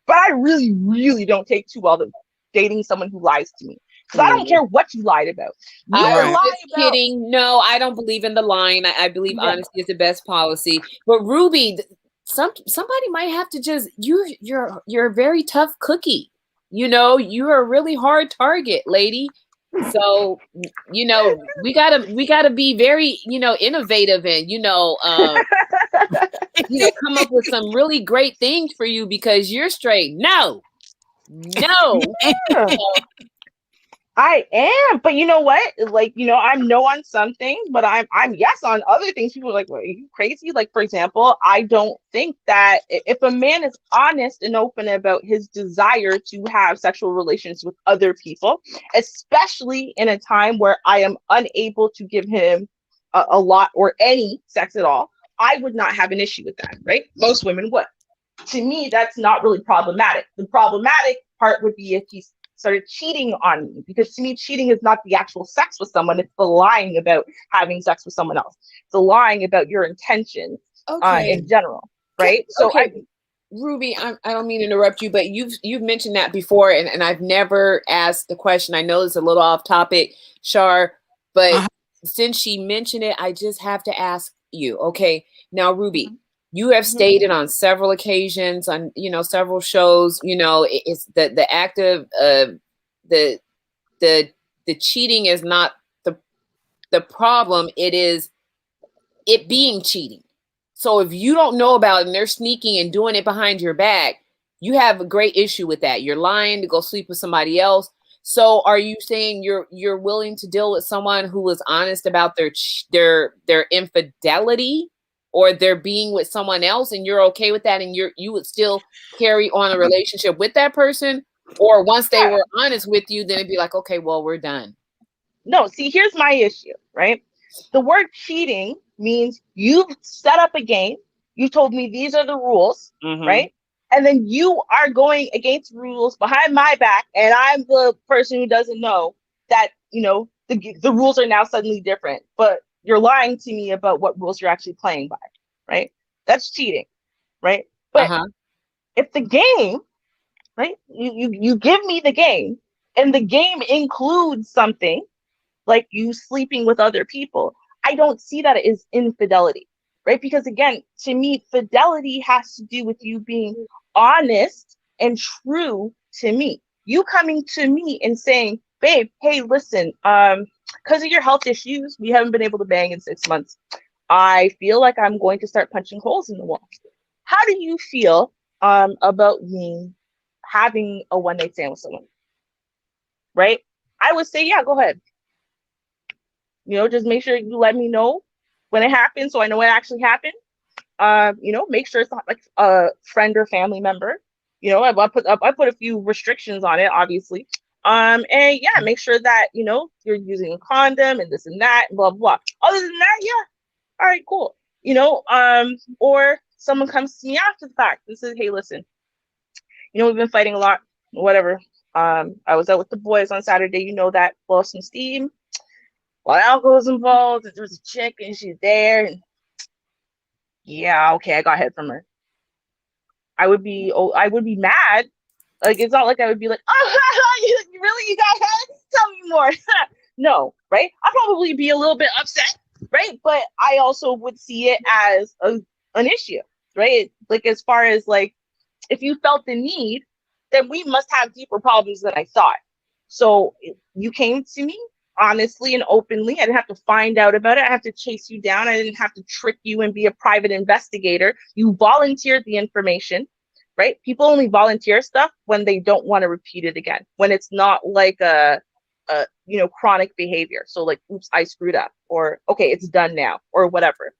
But I really, really don't take too well to dating someone who lies to me. Because I don't care what you lied about.
I'm just kidding. No, I don't believe in the lying. I believe honesty is the best policy. But Ruby, somebody might have to just you're a very tough cookie. You know, you're a really hard target, lady. So, you know, we gotta be very, you know, innovative and, come up with some really great things for you because you're straight. No.
I am, but you know what? Like, you know, I'm no on some things, but I'm yes on other things. People are like, well, are you crazy? Like, for example, I don't think that if a man is honest and open about his desire to have sexual relations with other people, especially in a time where I am unable to give him a lot or any sex at all, I would not have an issue with that, right? Most women would. To me, that's not really problematic. The problematic part would be if he's started cheating on me, because to me, cheating is not the actual sex with someone, it's the lying about having sex with someone else. It's the lying about your intentions in general, right?
Ruby, I don't mean to interrupt you, but you've mentioned that before, and I've never asked the question. I know it's a little off topic, Char, but since she mentioned it, I just have to ask you. Okay, now Ruby, you have stated on several occasions on, several shows, it's the act of the cheating is not the problem. It is it being cheating. So if you don't know about it and they're sneaking and doing it behind your back, you have a great issue with that. You're lying to go sleep with somebody else. So are you saying you're willing to deal with someone who is honest about their infidelity or their being with someone else, and you're okay with that, and you would still carry on a relationship with that person? Or once they were honest with you, then it'd be like, okay, well, we're done.
No, see, here's my issue, right? The word cheating means you've set up a game. You told me these are the rules, right? And then you are going against rules behind my back, and I'm the person who doesn't know that, the rules are now suddenly different, but you're lying to me about what rules you're actually playing by, right? That's cheating, right? But if the game, right, you give me the game, and the game includes something like you sleeping with other people, I don't see that as infidelity, right? Because again, to me, fidelity has to do with you being honest and true to me. You coming to me and saying, babe, hey, listen, because of your health issues, we haven't been able to bang in 6 months. I feel like I'm going to start punching holes in the wall. How do you feel about me having a one-night stand with someone? Right? I would say, yeah, go ahead. Just make sure you let me know when it happens so I know what actually happened. Make sure it's not like a friend or family member. I put a few restrictions on it, obviously. And yeah, make sure that, you're using a condom and this and that, blah, blah. Other than that, yeah. All right, cool. Or someone comes to me after the fact and says, hey, listen, we've been fighting a lot, whatever. I was out with the boys on Saturday, that, blow some steam. Well, alcohol's involved, there was a chick and she's there, and yeah, okay, I got head from her. I would be mad. Like, it's not like I would be like, oh, you got head? Tell me more. No, right? I'll probably be a little bit upset, right? But I also would see it as an issue, right? Like, as far as like, if you felt the need, then we must have deeper problems than I thought. So you came to me honestly and openly. I didn't have to find out about it. I have to chase you down. I didn't have to trick you and be a private investigator. You volunteered the information, right? People only volunteer stuff when they don't want to repeat it again, when it's not like a chronic behavior. So like, oops, I screwed up, or okay, it's done now, or whatever.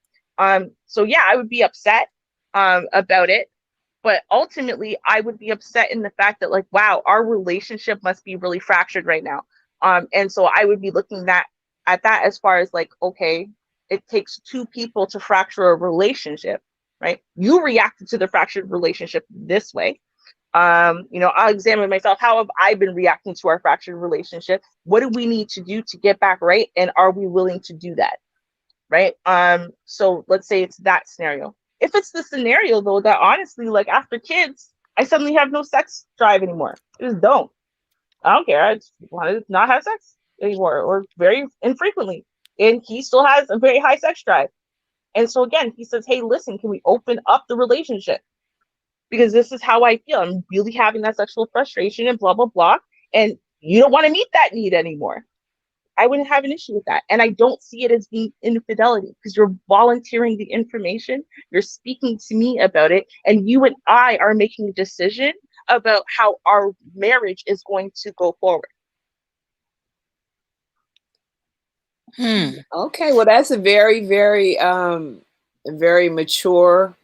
So yeah, I would be upset about it. But ultimately, I would be upset in the fact that, like, wow, our relationship must be really fractured right now. And so I would be looking at that as far as like, okay, it takes two people to fracture a relationship, right? You reacted to the fractured relationship this way. I'll examine myself. How have I been reacting to our fractured relationship? What do we need to do to get back right? And are we willing to do that? Right? So let's say it's that scenario. If it's the scenario, though, that honestly, like after kids, I suddenly have no sex drive anymore. I just don't. I don't care. I just want to not have sex anymore, or very infrequently. And he still has a very high sex drive. And so again, he says, hey, listen, can we open up the relationship? Because this is how I feel. I'm really having that sexual frustration and blah, blah, blah. And you don't want to meet that need anymore. I wouldn't have an issue with that. And I don't see it as being infidelity, because you're volunteering the information, you're speaking to me about it, and you and I are making a decision about how our marriage is going to go forward.
Okay, well, that's a very, very, very mature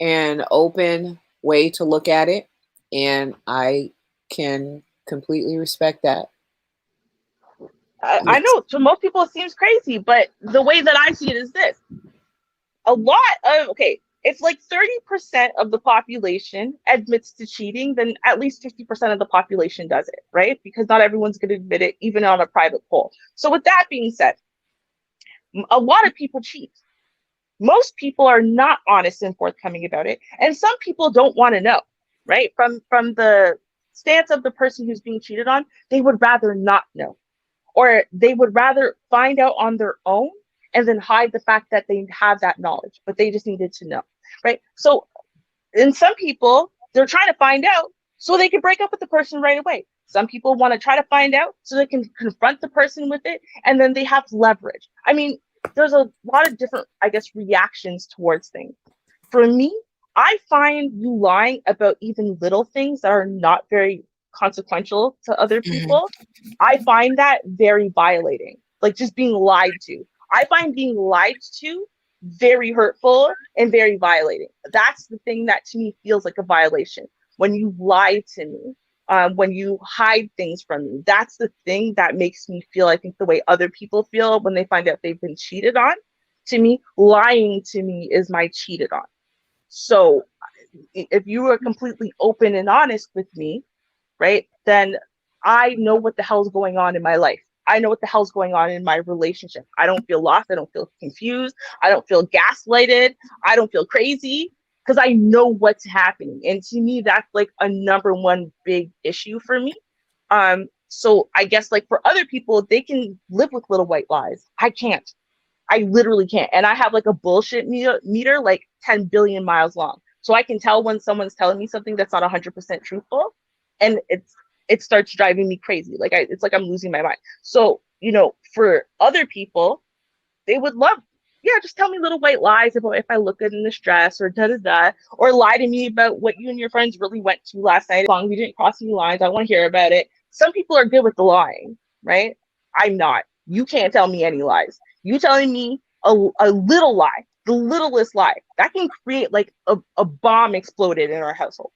and open way to look at it, and I can completely respect that.
I know to most people it seems crazy, but the way that I see it is this. If like 30% of the population admits to cheating, then at least 50% of the population does it, right? Because not everyone's going to admit it, even on a private poll. So with that being said, a lot of people cheat. Most people are not honest and forthcoming about it. And some people don't want to know, right? From the stance of the person who's being cheated on, they would rather not know. Or they would rather find out on their own and then hide the fact that they have that knowledge, but they just needed to know, right? So in some people, they're trying to find out so they can break up with the person right away. Some people want to try to find out so they can confront the person with it, and then they have leverage. I mean, there's a lot of different, I guess, reactions towards things. For me, I find you lying about even little things that are not very consequential to other people. I find that very violating. Like just being lied to. I find being lied to very hurtful and very violating. That's the thing that to me feels like a violation. When you lie to me, when you hide things from me, that's the thing that makes me feel, I think, the way other people feel when they find out they've been cheated on. To me, lying to me is my cheated on. So if you were completely open and honest with me, right, then I know what the hell's going on in my life. I know what the hell's going on in my relationship. I don't feel lost. I don't feel confused. I don't feel gaslighted. I don't feel crazy because I know what's happening. And to me, that's like a number one big issue for me. So I guess like for other people, they can live with little white lies. I can't. I literally can't. And I have like a bullshit meter like 10 billion miles long. So I can tell when someone's telling me something that's not 100% truthful. And it starts driving me crazy. Like it's like I'm losing my mind. So, for other people, they would love, yeah, just tell me little white lies about if I look good in this dress or da da da, or lie to me about what you and your friends really went to last night. As long as you didn't cross any lines, I want to hear about it. Some people are good with the lying, right? I'm not. You can't tell me any lies. You telling me a little lie, the littlest lie, that can create like a bomb exploded in our household.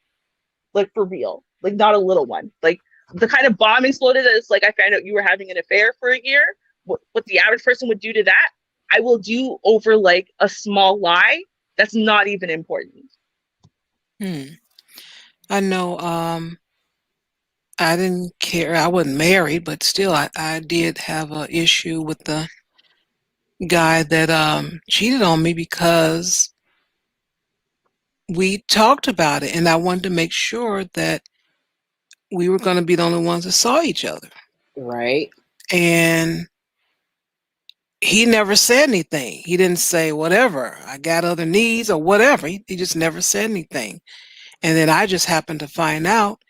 Like for real, like not a little one, like the kind of bomb exploded is like I found out you were having an affair for a year. What the average person would do to that, I will do over like a small lie that's not even important.
I know I didn't care. I wasn't married, but still I did have an issue with the guy that cheated on me because we talked about it and I wanted to make sure that we were going to be the only ones that saw each other.
Right.
And he never said anything. He didn't say whatever, I got other needs or whatever. He just never said anything. And then I just happened to find out.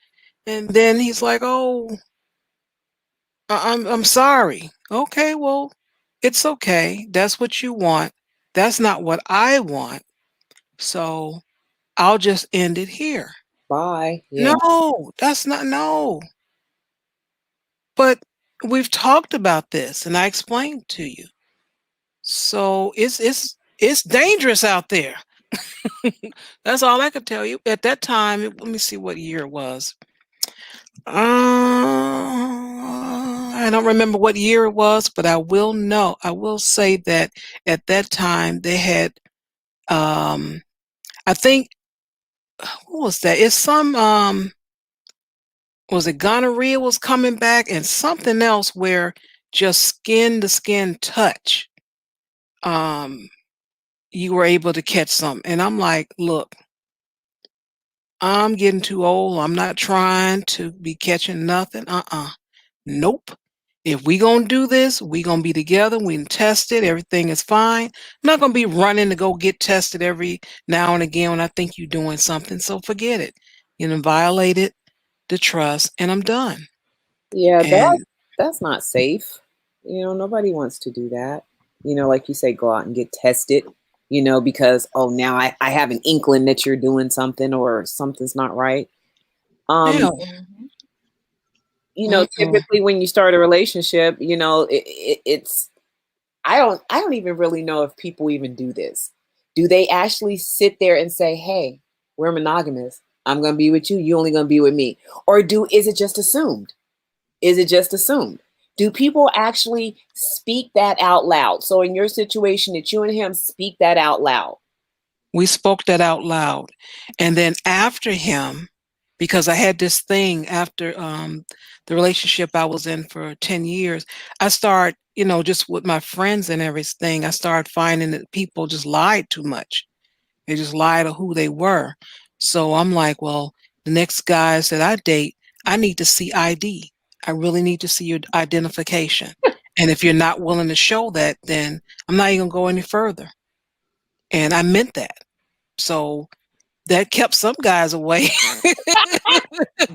And then he's like, "Oh, I'm sorry." Okay, well, it's okay. That's what you want. That's not what I want. So I'll just end it here.
Bye. Yeah.
No, that's not no. But we've talked about this and I explained to you. So it's dangerous out there. That's all I could tell you. At that time, let me see what year it was. I don't remember what year it was, but I will say that at that time they had I think what was that? It's some was it gonorrhea was coming back and something else where just skin to skin touch you were able to catch some. And I'm like, look, I'm getting too old. I'm not trying to be catching nothing. Nope. If we gonna do this, we gonna be together. We can test it. Everything is fine. I'm not gonna be running to go get tested every now and again when I think you're doing something. So forget it. You know, violated the trust, and I'm done.
Yeah,
And
that's not safe. Nobody wants to do that. Like you say, go out and get tested, because now I have an inkling that you're doing something or something's not right.
hell,
Typically when you start a relationship, it's I don't even really know if people even do this. Do they actually sit there and say, "Hey, we're monogamous. I'm going to be with you. You only going to be with me." Or is it just assumed? Is it just assumed? Do people actually speak that out loud? So in your situation, that you and him speak that out loud?
we spoke that out loud. And then after him, because I had this thing after the relationship I was in for 10 years, I started, just with my friends and everything, I started finding that people just lied too much. They just lied to who they were. So I'm like, well, the next guys that I date, I need to see ID. I really need to see your identification. And if you're not willing to show that, then I'm not even going to go any further. And I meant that. So that kept some guys away.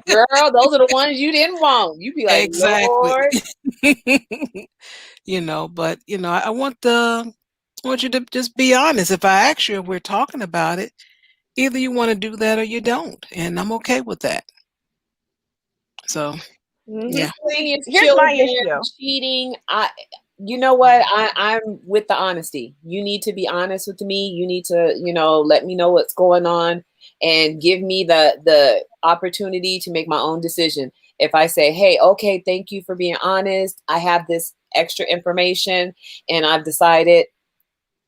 Girl, those are the ones you didn't want. You be like,
Exactly.
Lord.
But I want you to just be honest. If I ask you if we're talking about it, either you want to do that or you don't, and I'm okay with that. So, yeah.
Miscellaneous
Here's my
children,
issue.
cheating. You know what? I'm with the honesty. You need to be honest with me. You need to, let me know what's going on and give me the opportunity to make my own decision. If I say, hey, okay, thank you for being honest. I have this extra information and I've decided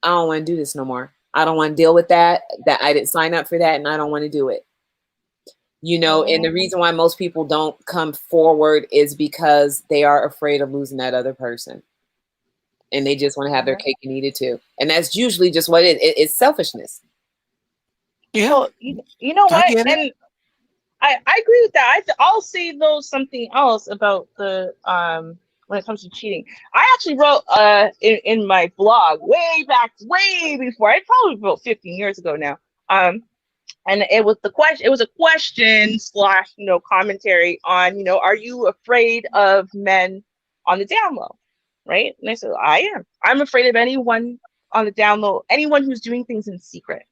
I don't want to do this no more. I don't want to deal with that I didn't sign up for that and I don't want to do it. And the reason why most people don't come forward is because they are afraid of losing that other person. And they just want to have their cake and eat it too. And that's usually just what it's selfishness.
Yeah.
So, you know what? And I agree with that. I'll say though something else about the when it comes to cheating. I actually wrote in my blog way before. I probably wrote 15 years ago now. And it was the question. It was a question / commentary on are you afraid of men on the down low, right? And I said I am. I'm afraid of anyone on the down low, anyone who's doing things in secret.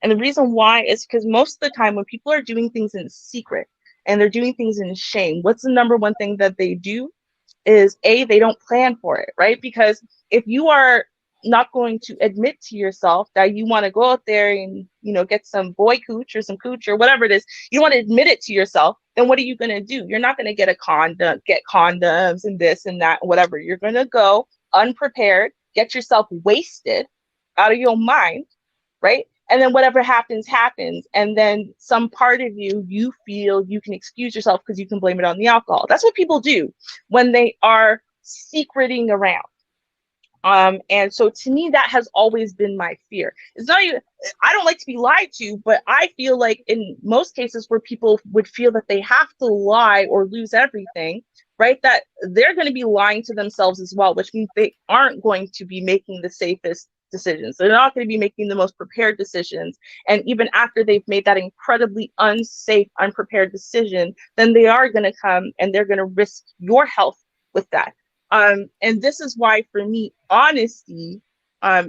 And the reason why is because most of the time when people are doing things in secret and they're doing things in shame, what's the number one thing that they do is they don't plan for it, right? Because if you are not going to admit to yourself that you want to go out there and get some boy cooch or some cooch or whatever it is, you want to admit it to yourself, then what are you going to do? You're not going to get get condoms and this and that, whatever. You're going to go unprepared, get yourself wasted out of your mind, right? And then whatever happens, happens. And then some part of you feel you can excuse yourself because you can blame it on the alcohol. That's what people do when they are secreting around. And so to me, that has always been my fear. It's not even, I don't like to be lied to, but I feel like in most cases where people would feel that they have to lie or lose everything, right, that they're going to be lying to themselves as well, which means they aren't going to be making the safest decisions. They're not going to be making the most prepared decisions. And even after they've made that incredibly unsafe, unprepared decision, then they are going to come and they're going to risk your health with that. And this is why, for me, honesty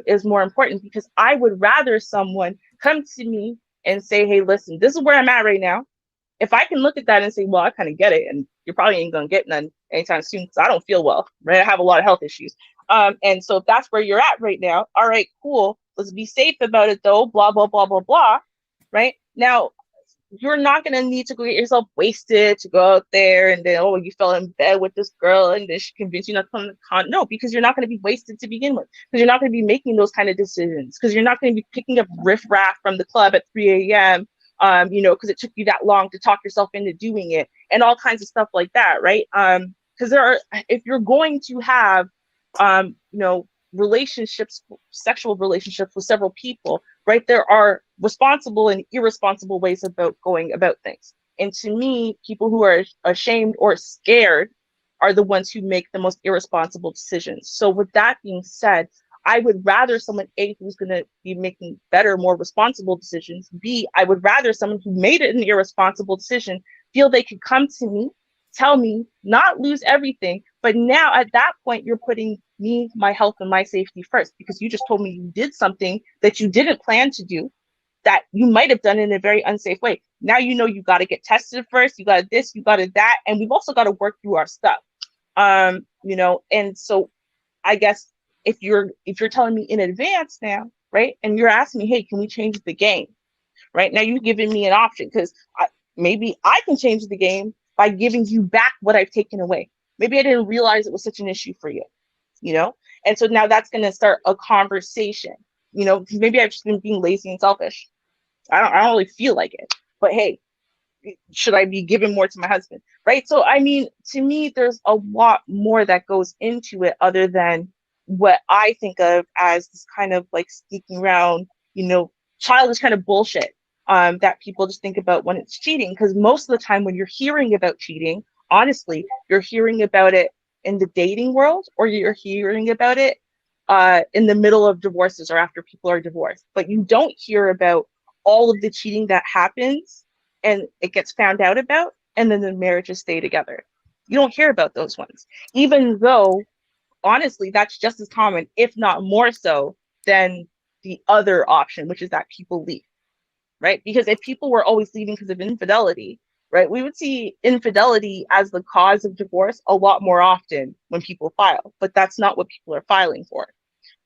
is more important, because I would rather someone come to me and say, hey, listen, this is where I'm at right now. If I can look at that and say, well, I kind of get it, and you probably ain't going to get none anytime soon because I don't feel well, right? I have a lot of health issues. And so if that's where you're at right now, all right, cool. Let's be safe about it, though, blah, blah, blah, blah, blah, right? Now, you're not going to need to go get yourself wasted to go out there and then, you fell in bed with this girl and then she convinced you not to come to the con. No, because you're not going to be wasted to begin with, because you're not going to be making those kind of decisions, because you're not going to be picking up riffraff from the club at 3 a.m., because it took you that long to talk yourself into doing it and all kinds of stuff like that, right? Because if you're going to have, relationships, sexual relationships with several people, right, there are responsible and irresponsible ways about going about things. And to me, people who are ashamed or scared are the ones who make the most irresponsible decisions. So with that being said, I would rather someone, A, who's going to be making better, more responsible decisions. B, I would rather someone who made it an irresponsible decision feel they could come to me, tell me, not lose everything. But now at that point, you're putting me, my health, and my safety first, because you just told me you did something that you didn't plan to do, that you might have done in a very unsafe way. Now you got to get tested first. You got this, you got that, and we've also got to work through our stuff. And so I guess if you're telling me in advance now, right, and you're asking me, hey, can we change the game? Right now, you're giving me an option, because maybe I can change the game by giving you back what I've taken away. Maybe I didn't realize it was such an issue for you, and so now that's going to start a conversation. Maybe I've just been being lazy and selfish. I don't really feel like it, but hey, should I be giving more to my husband, right? So I mean, to me, there's a lot more that goes into it other than what I think of as this kind of like sneaking around, childish kind of bullshit that people just think about when it's cheating. Because most of the time when you're hearing about cheating, honestly, you're hearing about it in the dating world, or you're hearing about it in the middle of divorces or after people are divorced. But you don't hear about all of the cheating that happens and it gets found out about, and then the marriages stay together. You don't hear about those ones, even though honestly that's just as common, if not more so, than the other option, which is that people leave, right? Because if people were always leaving because of infidelity, right, we would see infidelity as the cause of divorce a lot more often when people file, but that's not what people are filing for,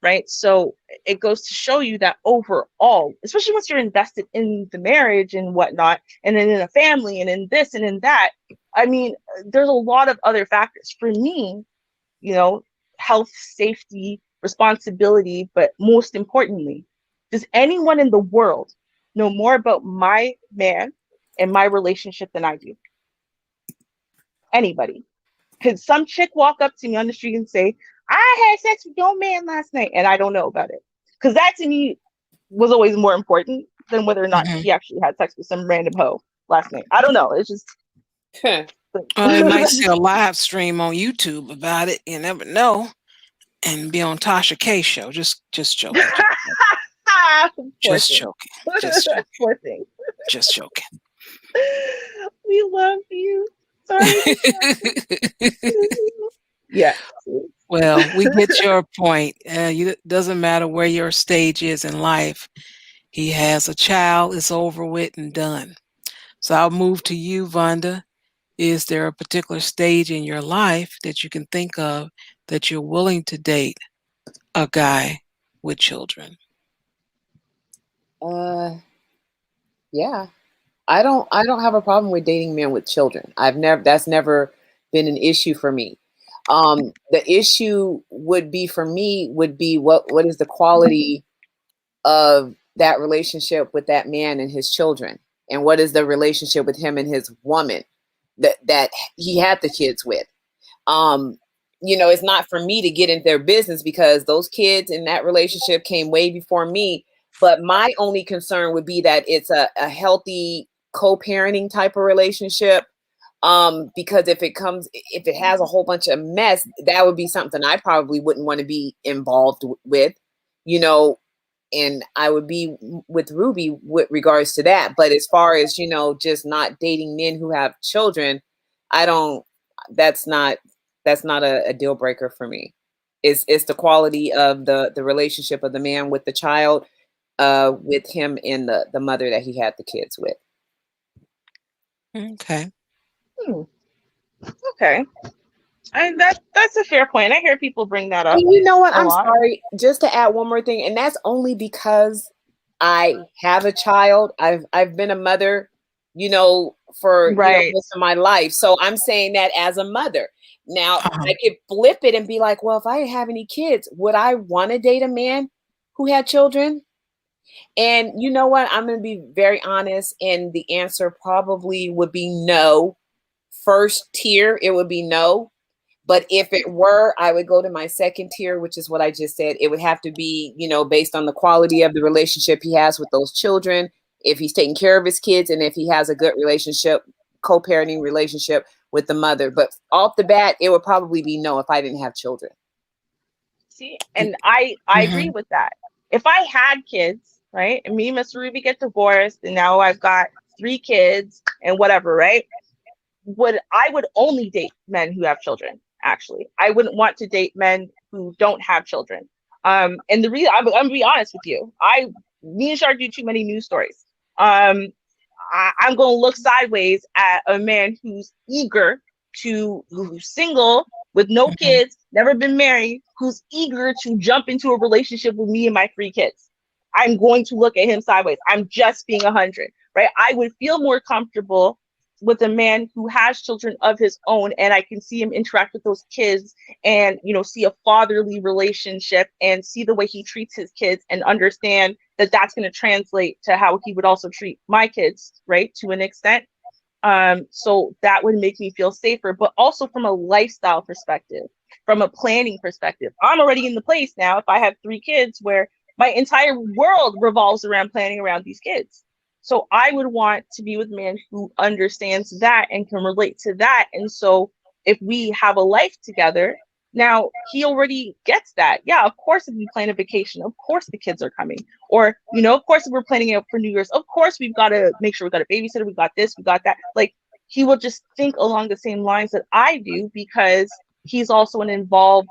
right? So it goes to show you that overall, especially once you're invested in the marriage and whatnot, and then in a family and in this and in that, I mean, there's a lot of other factors. For me, you know, health, safety, responsibility, but most importantly, does anyone in the world know more about my man and my relationship than I do? Anybody? Could some chick walk up to me on the street and say, I had sex with your man last night and I don't know about it? Because that to me was always more important than whether or not he actually had sex with some random hoe last night. I don't know. It's just
They might see a live stream on YouTube about it. You never know. And be on Tasha K show. Just joking. Just joking. Just joking.
Poor thing.
Just joking.
We love you. Sorry. Yeah.
Well, we get your point. It doesn't matter where your stage is in life. He has a child, it's over with and done. So I'll move to you, Vonda. Is there a particular stage in your life that you can think of that you're willing to date a guy with children?
Yeah. I don't have a problem with dating men with children. That's never been an issue for me. The issue would be for me what is the quality of that relationship with that man and his children, and what is the relationship with him and his woman that he had the kids with. It's not for me to get into their business because those kids in that relationship came way before me. But my only concern would be that it's a healthy co-parenting type of relationship. Because if it has a whole bunch of mess, that would be something I probably wouldn't want to be involved with, and I would be with Ruby with regards to that. But as far as, just not dating men who have children, that's not a deal breaker for me. It's the quality of the relationship of the man with the child, with him and the mother that he had the kids with.
Okay.
Okay. And that's a fair point. I hear people bring that up.
You know what? I'm sorry. Just to add one more thing, and that's only because I have a child. I've been a mother, for most of my life. So I'm saying that as a mother. Now I could flip it and be like, well, if I didn't have any kids, would I want to date a man who had children? And you know what? I'm going to be very honest, and the answer probably would be no. First tier, it would be no. But if it were, I would go to my second tier, which is what I just said. It would have to be, based on the quality of the relationship he has with those children, if he's taking care of his kids, and if he has a good relationship, co-parenting relationship with the mother. But off the bat, it would probably be no if I didn't have children.
See, and I agree with that. If I had kids, right, and me and Miss Ruby get divorced, and now I've got 3 kids and whatever, right? I would only date men who have children. Actually, I wouldn't want to date men who don't have children. And the reason I'm gonna be honest with you, me and Shar do too many news stories. I'm gonna look sideways at a man who's who's single with no kids, never been married, who's eager to jump into a relationship with me and my 3 kids. I'm going to look at him sideways. I'm just being 100, right? I would feel more comfortable with a man who has children of his own, and I can see him interact with those kids and, see a fatherly relationship and see the way he treats his kids and understand that that's going to translate to how he would also treat my kids, right? To an extent. So that would make me feel safer, but also from a lifestyle perspective, from a planning perspective, I'm already in the place now. If I have 3 kids where my entire world revolves around planning around these kids. So I would want to be with a man who understands that and can relate to that. And so if we have a life together, Now he already gets that. Yeah, of course, if we plan a vacation, of course the kids are coming. Or, of course, if we're planning it for New Year's, of course we've got to make sure we got a babysitter, we got this, we got that. Like, he will just think along the same lines that I do, because he's also an involved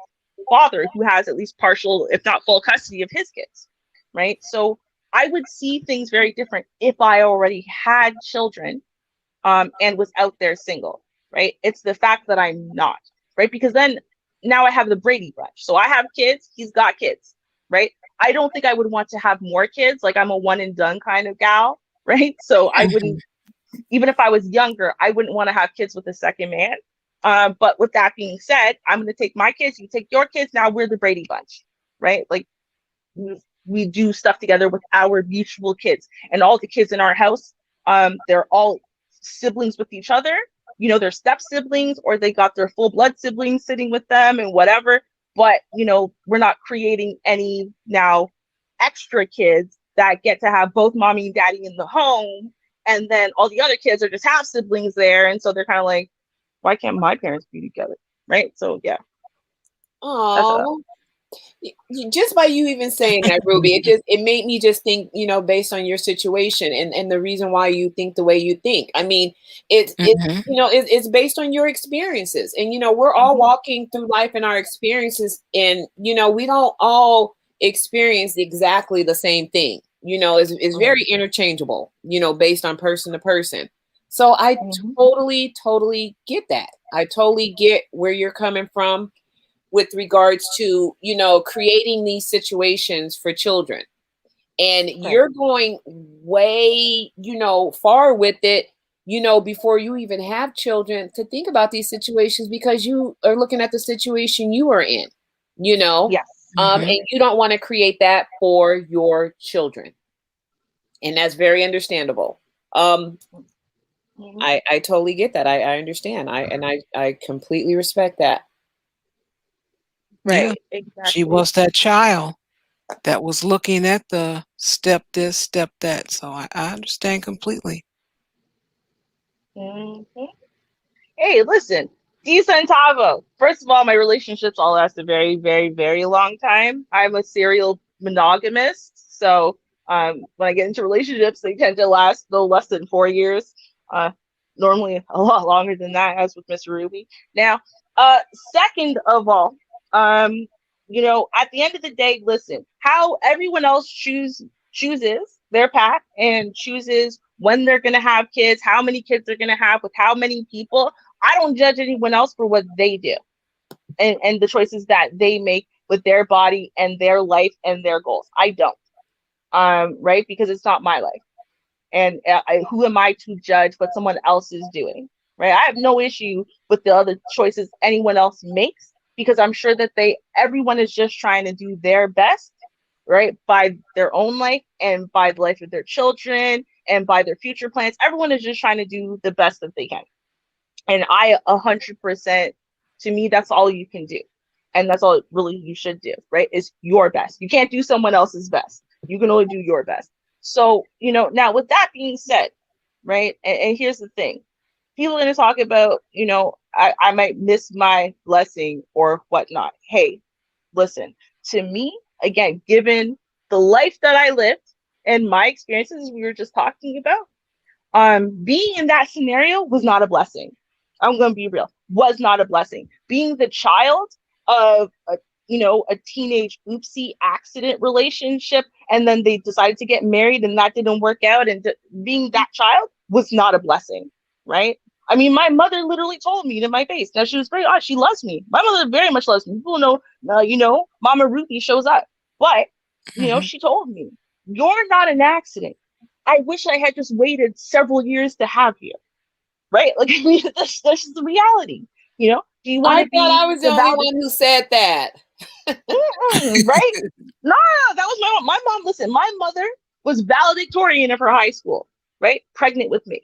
father who has at least partial, if not full custody of his kids. Right. So I would see things very different if I already had children, and was out there single. Right. It's the fact that I'm not. Right. Because then now I have the Brady Bunch. So I have kids, he's got kids. Right. I don't think I would want to have more kids. Like, I'm a one and done kind of gal. Right. So I wouldn't, even if I was younger, I wouldn't want to have kids with a second man. But with that being said, I'm going to take my kids, you take your kids. Now we're the Brady Bunch. Right. Like, we do stuff together with our mutual kids, and all the kids in our house, they're all siblings with each other. They're step siblings, or they got their full blood siblings sitting with them and whatever. But, we're not creating any now extra kids that get to have both mommy and daddy in the home. And then all the other kids are just half siblings there. And so they're kind of like, why can't my parents be together? Right. So, yeah.
Oh, just by you even saying that, Ruby, it made me just think, based on your situation and the reason why you think the way you think. I mean, it's based on your experiences, and we're all walking through life in our experiences, and we don't all experience exactly the same thing. It's very interchangeable, based on person to person. So I totally get that. I totally get where you're coming from with regards to, creating these situations for children. And you're going way, far with it, before you even have children, to think about these situations, because you are looking at the situation you are in,
Yes.
And you don't want to create that for your children. And that's very understandable. I totally get that. I understand. I completely respect that.
Right.
Yeah.
Exactly.
She was that child that was looking at the step this, step that. So I understand completely.
Hey, listen, Centavo. First of all, my relationships all last a very, very, very long time. I'm a serial monogamist. So when I get into relationships, they tend to last no less than 4 years. Normally a lot longer than that, as with Miss Ruby. Now, second of all, at the end of the day, listen, how everyone else chooses their path and chooses when they're going to have kids, how many kids they're going to have with how many people. I don't judge anyone else for what they do and the choices that they make with their body and their life and their goals. I don't. Right? Because it's not my life. And who am I to judge what someone else is doing? Right? I have no issue with the other choices anyone else makes, because I'm sure that everyone is just trying to do their best, right, by their own life and by the life of their children and by their future plans. Everyone is just trying to do the best that they can. And 100%, to me, that's all you can do. And that's all really you should do, right, is your best. You can't do someone else's best. You can only do your best. So, now with that being said, right, and here's the thing. People are going to talk about, I might miss my blessing or whatnot. Hey, listen, to me, again, given the life that I lived and my experiences we were just talking about, being in that scenario was not a blessing. I'm going to be real, was not a blessing. Being the child of a teenage oopsie accident relationship, and then they decided to get married and that didn't work out, and being that child was not a blessing, right? I mean, my mother literally told me to my face. Now, she was very odd. She loves me. My mother very much loves me. People know, Mama Ruthie shows up. But, she told me, you're not an accident. I wish I had just waited several years to have you. Right? Like, I mean, that's just the reality. Do you want to be?
I was the only one who said that.
Right? No, that was my mom. Listen, my mother was valedictorian of her high school, right? Pregnant with me.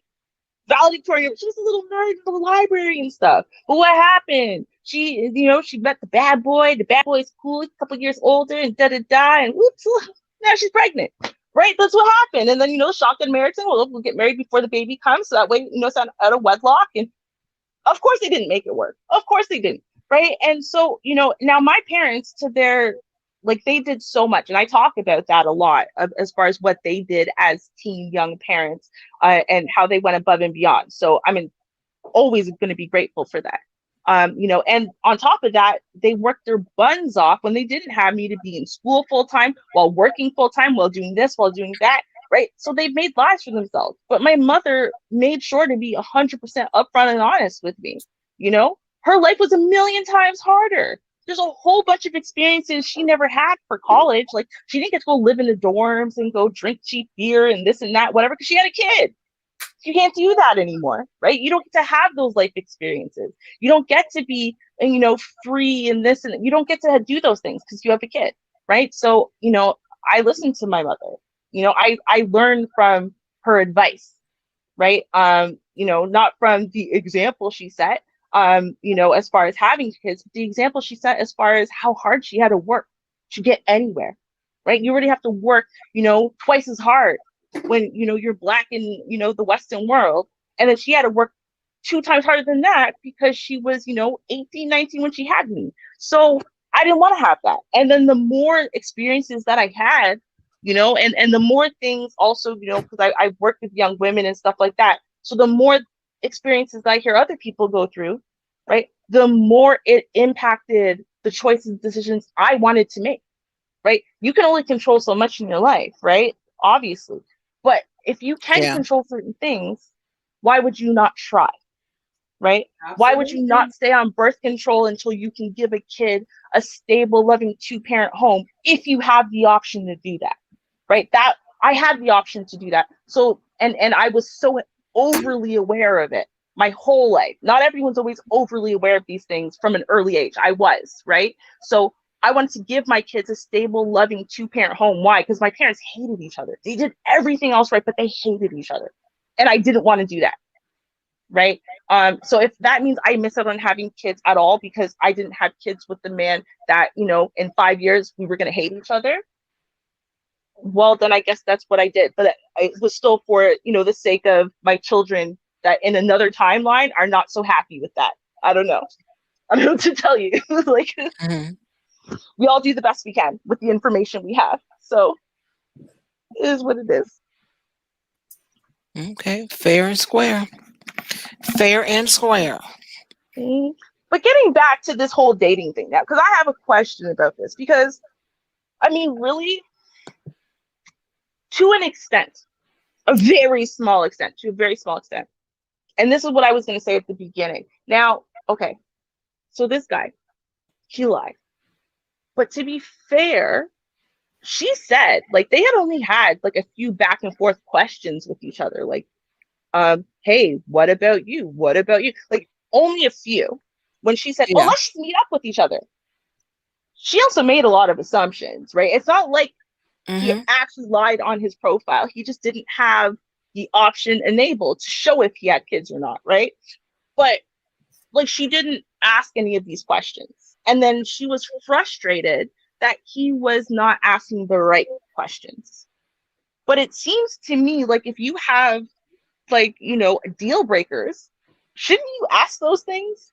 Valedictorian. She was a little nerd in the library and stuff. But what happened? She met the bad boy. The bad boy's cool. He's a couple years older and and whoops, now she's pregnant. Right? That's what happened. And then, shocked and married, we'll get married before the baby comes. So that way, it's out of wedlock. And of course they didn't make it work. Of course they didn't. right? And so, now my parents, to their, like, they did so much, and I talk about that a lot, as far as what they did as teen young parents, and how they went above and beyond. So I'm always going to be grateful for that. And on top of that, they worked their buns off when they didn't have me, to be in school full time, while working full time, while doing this, while doing that, right? So they've made lives for themselves. But my mother made sure to be 100% upfront and honest with me. Her life was a million times harder. There's a whole bunch of experiences she never had for college. Like, she didn't get to go live in the dorms and go drink cheap beer and this and that, whatever, because she had a kid. You can't do that anymore, right? You don't get to have those life experiences. You don't get to be, free and this, and you don't get to do those things because you have a kid, right? So, I listened to my mother. I learned from her advice, right? Not from the example she set, as far as having kids, but the example she set as far as how hard she had to work to get anywhere, right? You already have to work, twice as hard when, you're Black in, the Western world. And then she had to work 2 times harder than that because she was, 18, 19 when she had me. So I didn't want to have that. And then the more experiences that I had, and the more things also, because I've worked with young women and stuff like that. So the more experiences that I hear other people go through, right, the more it impacted the choices and decisions I wanted to make, right? You can only control so much in your life, right? Obviously. But if you can
Yeah.
control certain things, why would you not try? Right? Why would you not stay on birth control until you can give a kid a stable, loving 2-parent home if you have the option to do that? Right? That I had the option to do that. So, and I was so overly aware of it my whole life. Not everyone's always overly aware of these things from an early age. I was, right? So I wanted to give my kids a stable, loving 2-parent home. Why? Because my parents hated each other. They did everything else right, but they hated each other. And I didn't want to do that. Right. So if that means I miss out on having kids at all because I didn't have kids with the man that, in 5 years we were going to hate each other, well, then I guess that's what I did. But it was still for, the sake of my children that in another timeline are not so happy with that. I don't know. I don't know what to tell you. Like, we all do the best we can with the information we have. So it is what it is.
Okay. Fair and square. Fair and square.
But getting back to this whole dating thing now, because I have a question about this, because really, to an extent, a very small extent, and this is what I was going to say at the beginning. Now, okay, so this guy, he lied. But to be fair, she said, like, they had only had like a few back and forth questions with each other. Like, hey, what about you? What about you? Like, only a few. When she said, oh,
Yeah.
let's meet up with each other, she also made a lot of assumptions, right? It's not like he actually lied on his profile. He just didn't have the option enabled to show if he had kids or not, right? But like, she didn't ask any of these questions. And then she was frustrated that he was not asking the right questions. But it seems to me like if you have, like, deal breakers, shouldn't you ask those things?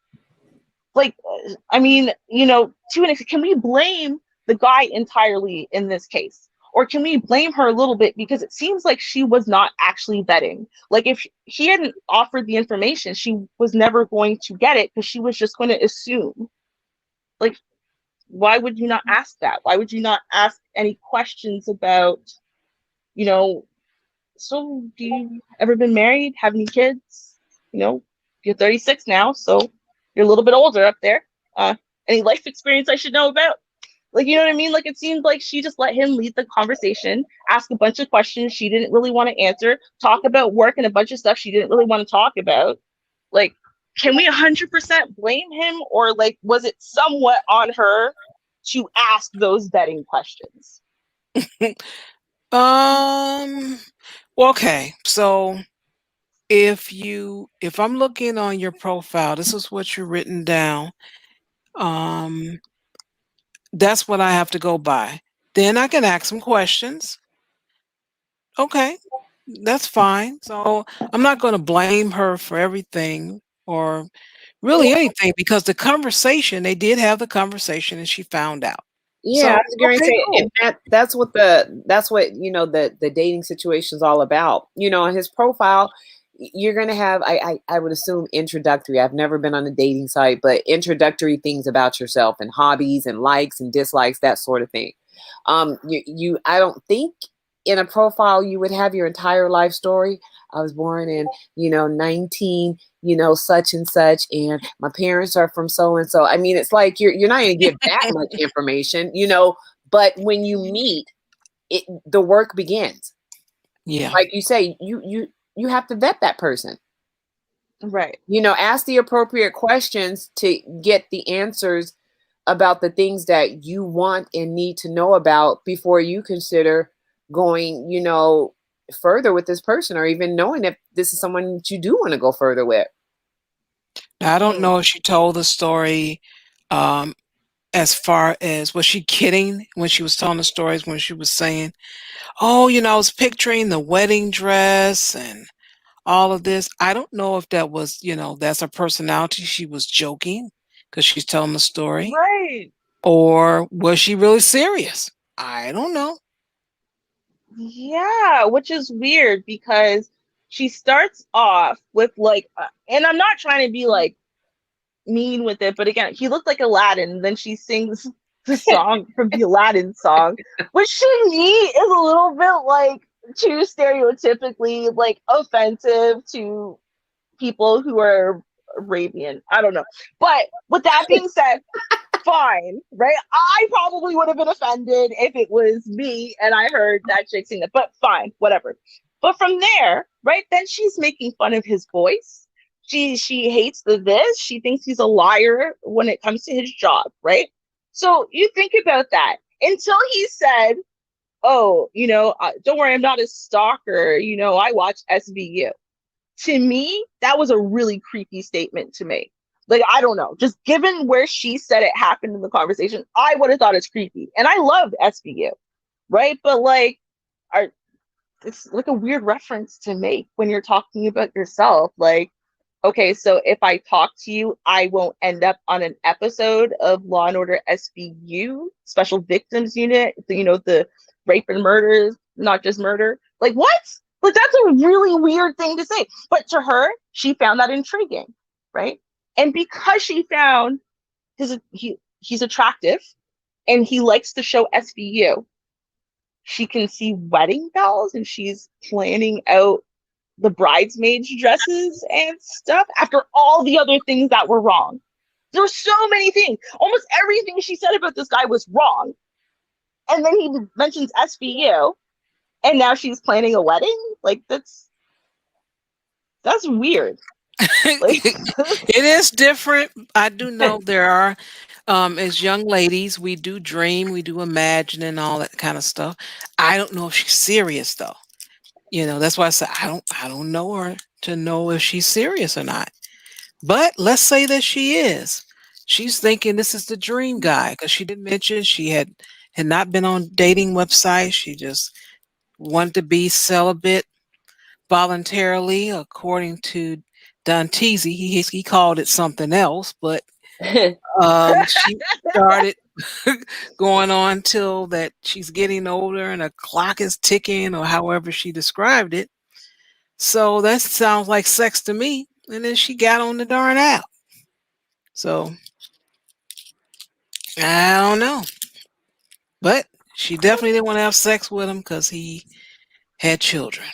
Like, to an extent, can we blame the guy entirely in this case? Or can we blame her a little bit because it seems like she was not actually vetting? Like, if he hadn't offered the information, she was never going to get it because she was just going to assume. Like, why would you not ask that? Why would you not ask any questions about, so do you ever been married? Have any kids? You're 36 now, so you're a little bit older up there. Any life experience I should know about? Like, you know what I mean? Like, it seemed like she just let him lead the conversation, ask a bunch of questions she didn't really want to answer, talk about work and a bunch of stuff she didn't really want to talk about. Like, can we 100% blame him? Or, like, was it somewhat on her to ask those vetting questions?
Okay. So if I'm looking on your profile, this is what you're written down. That's what I have to go by. Then I can ask some questions. Okay, that's fine. So I'm not going to blame her for everything or really anything, because the conversation, they did have the conversation and she found out.
Yeah,
So,
I was going to
okay,
say,
cool.
and that's what the dating situation is all about. On his profile, you're going to have, I would assume, introductory. I've never been on a dating site, but introductory things about yourself and hobbies and likes and dislikes, that sort of thing. I don't think in a profile you would have your entire life story. I was born in 19 such and such, and my parents are from so and so. I mean, it's like you're not going to give that much information, but when you meet, the work begins.
Yeah.
Like you say, you have to vet that person.
Right.
Ask the appropriate questions to get the answers about the things that you want and need to know about before you consider going, further with this person, or even knowing if this is someone that you do want to go further with.
Now, I don't know if she told the story as far as, was she kidding when she was telling the stories, when she was saying, oh, I was picturing the wedding dress and all of this. I don't know if that was, that's her personality. She was joking because she's telling the story.
Right.
Or was she really serious? I don't know.
Yeah, which is weird because she starts off with like, and I'm not trying to be like mean with it, but again, he looked like Aladdin. Then she sings the song from the Aladdin song, which to me is a little bit like too stereotypically like offensive to people who are Arabian. I don't know. But with that being said, fine, right? I probably would have been offended if it was me and I heard that chick sing that, but fine, whatever. But from there, right, then she's making fun of his voice. She hates this. She thinks he's a liar when it comes to his job, right? So you think about that until he said, oh, don't worry, I'm not a stalker. I watch SVU. To me, that was a really creepy statement to make. Like, I don't know, just given where she said it happened in the conversation, I would have thought it's creepy. And I love SVU, right? But like, it's like a weird reference to make when you're talking about yourself. Like, okay, so if I talk to you, I won't end up on an episode of Law and Order SVU, Special Victims Unit, the rape and murders, not just murder. Like, what? Like, that's a really weird thing to say. But to her, she found that intriguing, right? And because she found he's attractive and he likes the show SVU, she can see wedding bells and she's planning out the bridesmaids' dresses and stuff after all the other things that were wrong. There were so many things. Almost everything she said about this guy was wrong. And then he mentions SVU, and now she's planning a wedding? Like, that's weird. Like,
it is different. I do know there are, as young ladies, we do dream, we do imagine and all that kind of stuff. I don't know if she's serious though. That's why I said I don't know her to know if she's serious or not. But let's say that she is. She's thinking this is the dream guy, because she did mention she had not been on dating websites. She just wanted to be celibate voluntarily, according to Don Teasy. He called it something else, but she started going on till that she's getting older and a clock is ticking, or however she described it. So that sounds like sex to me. And then she got on the darn app. So I don't know. But she definitely didn't want to have sex with him because he had children.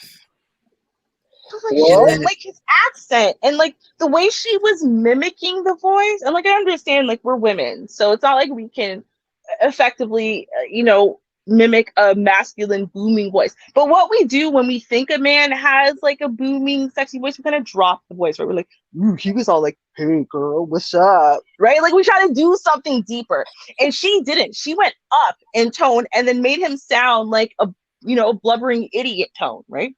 like his accent and like the way she was mimicking the voice. And like, I understand, like, we're women, so it's not like we can effectively, mimic a masculine booming voice. But what we do when we think a man has like a booming, sexy voice, we kind of drop the voice, right? We're like, ooh, he was all like, hey girl, what's up? Right? Like, we try to do something deeper. And she didn't. She went up in tone and then made him sound like a blubbering idiot tone, right?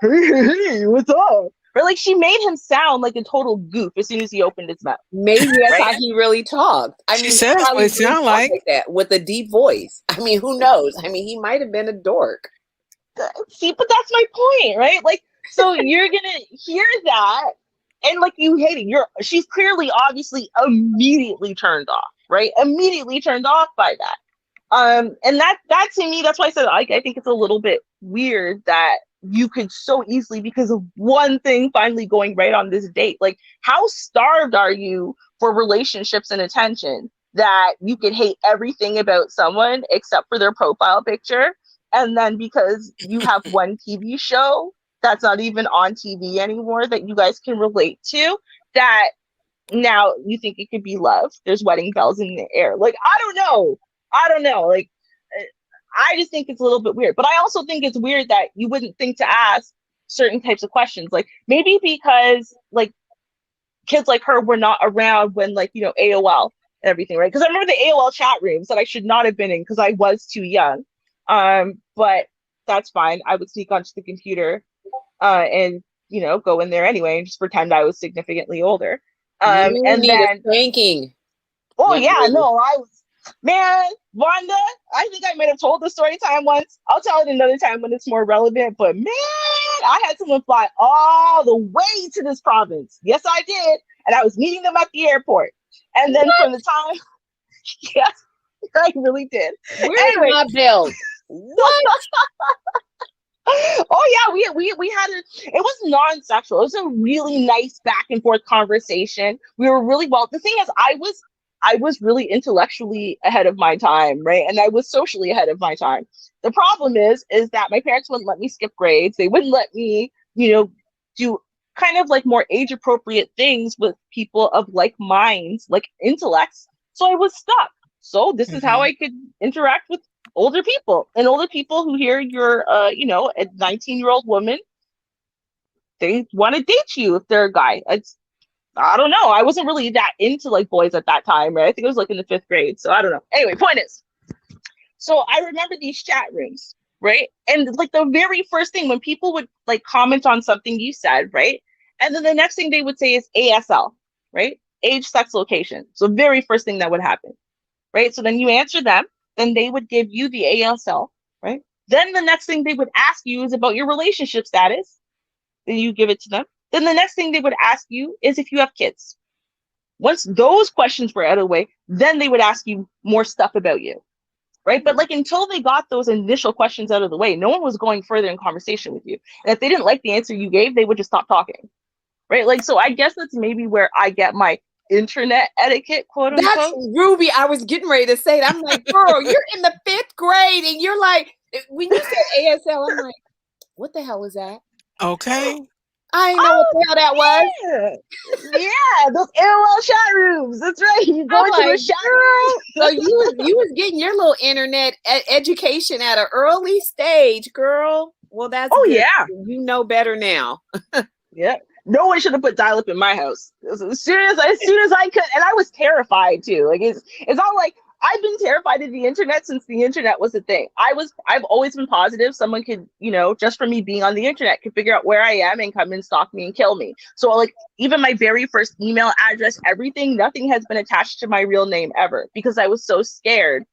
Hey, what's up? Or like, she made him sound like a total goof as soon as he opened his mouth.
Maybe that's how he really talked. I mean,
She said that's what it sounded like
that with a deep voice. I mean, who knows? I mean, he might have been a dork.
See, but that's my point, right? Like, so you're gonna hear that and like you hate it. She's clearly, obviously, immediately turned off, right? Immediately turned off by that. And that to me, that's why I said I think it's a little bit weird that you could so easily, because of one thing finally going right on this date. Like, how starved are you for relationships and attention that you could hate everything about someone except for their profile picture? And then because you have one TV show that's not even on TV anymore that you guys can relate to, that now you think it could be love. There's wedding bells in the air. Like, I don't know. Like, I just think it's a little bit weird. But I also think it's weird that you wouldn't think to ask certain types of questions. Like, maybe because, like, kids like her were not around when, like, you know, AOL and everything, right? Because I remember the AOL chat rooms that I should not have been in because I was too young. But that's fine. I would sneak onto the computer and, you know, go in there anyway and just pretend I was significantly older. And
need
then
a spanking.
oh yeah, no, I was, man, Wanda, I think I might have told the story time once. I'll tell it another time when it's more relevant. But man, I had someone fly all the way to this province. Yes, I did. And I was meeting them at the airport. And then from the time, yes, I really did.
Where's my belt? What?
Oh yeah, we had it was non-sexual. It was a really nice back and forth conversation. We were really well. The thing is, I was really intellectually ahead of my time, right? And I was socially ahead of my time. The problem is that my parents wouldn't let me skip grades. They wouldn't let me, you know, do kind of like more age appropriate things with people of like minds, like intellects. So I was stuck. So this is how I could interact with older people, and older people who hear you're, you know, a 19-year-old woman, they want to date you if they're a guy. I don't know. I wasn't really that into like boys at that time, right? I think it was like in the 5th grade. So I don't know. Anyway, point is, so I remember these chat rooms, right? And like the very first thing when people would like comment on something you said, right? And then the next thing they would say is ASL, right? Age, sex, location. So very first thing that would happen, right? So then you answer them, then they would give you the ASL, right? Then the next thing they would ask you is about your relationship status. Then you give it to them. Then the next thing they would ask you is if you have kids. Once those questions were out of the way, then they would ask you more stuff about you, right? But like until they got those initial questions out of the way, no one was going further in conversation with you. And if they didn't like the answer you gave, they would just stop talking, right? Like, so I guess that's maybe where I get my internet etiquette, quote unquote.
That's Ruby. I was getting ready to say it. I'm like, girl, you're in the 5th grade, and you're like, when you said ASL, I'm like, what the hell is that?
Okay.
I didn't know what the hell that was.
Yeah, those AOL chat rooms. That's right. You go into those chat rooms.
So you was getting your little internet education at an early stage, girl. Well, that's good.
Yeah.
You know better now.
Yeah. No one should have put dial-up in my house. As soon as I could, and I was terrified too. Like it's not like I've been terrified of the internet since the internet was a thing. I've always been positive someone could, you know, just from me being on the internet, could figure out where I am and come and stalk me and kill me. So like even my very first email address, everything, nothing has been attached to my real name ever, because I was so scared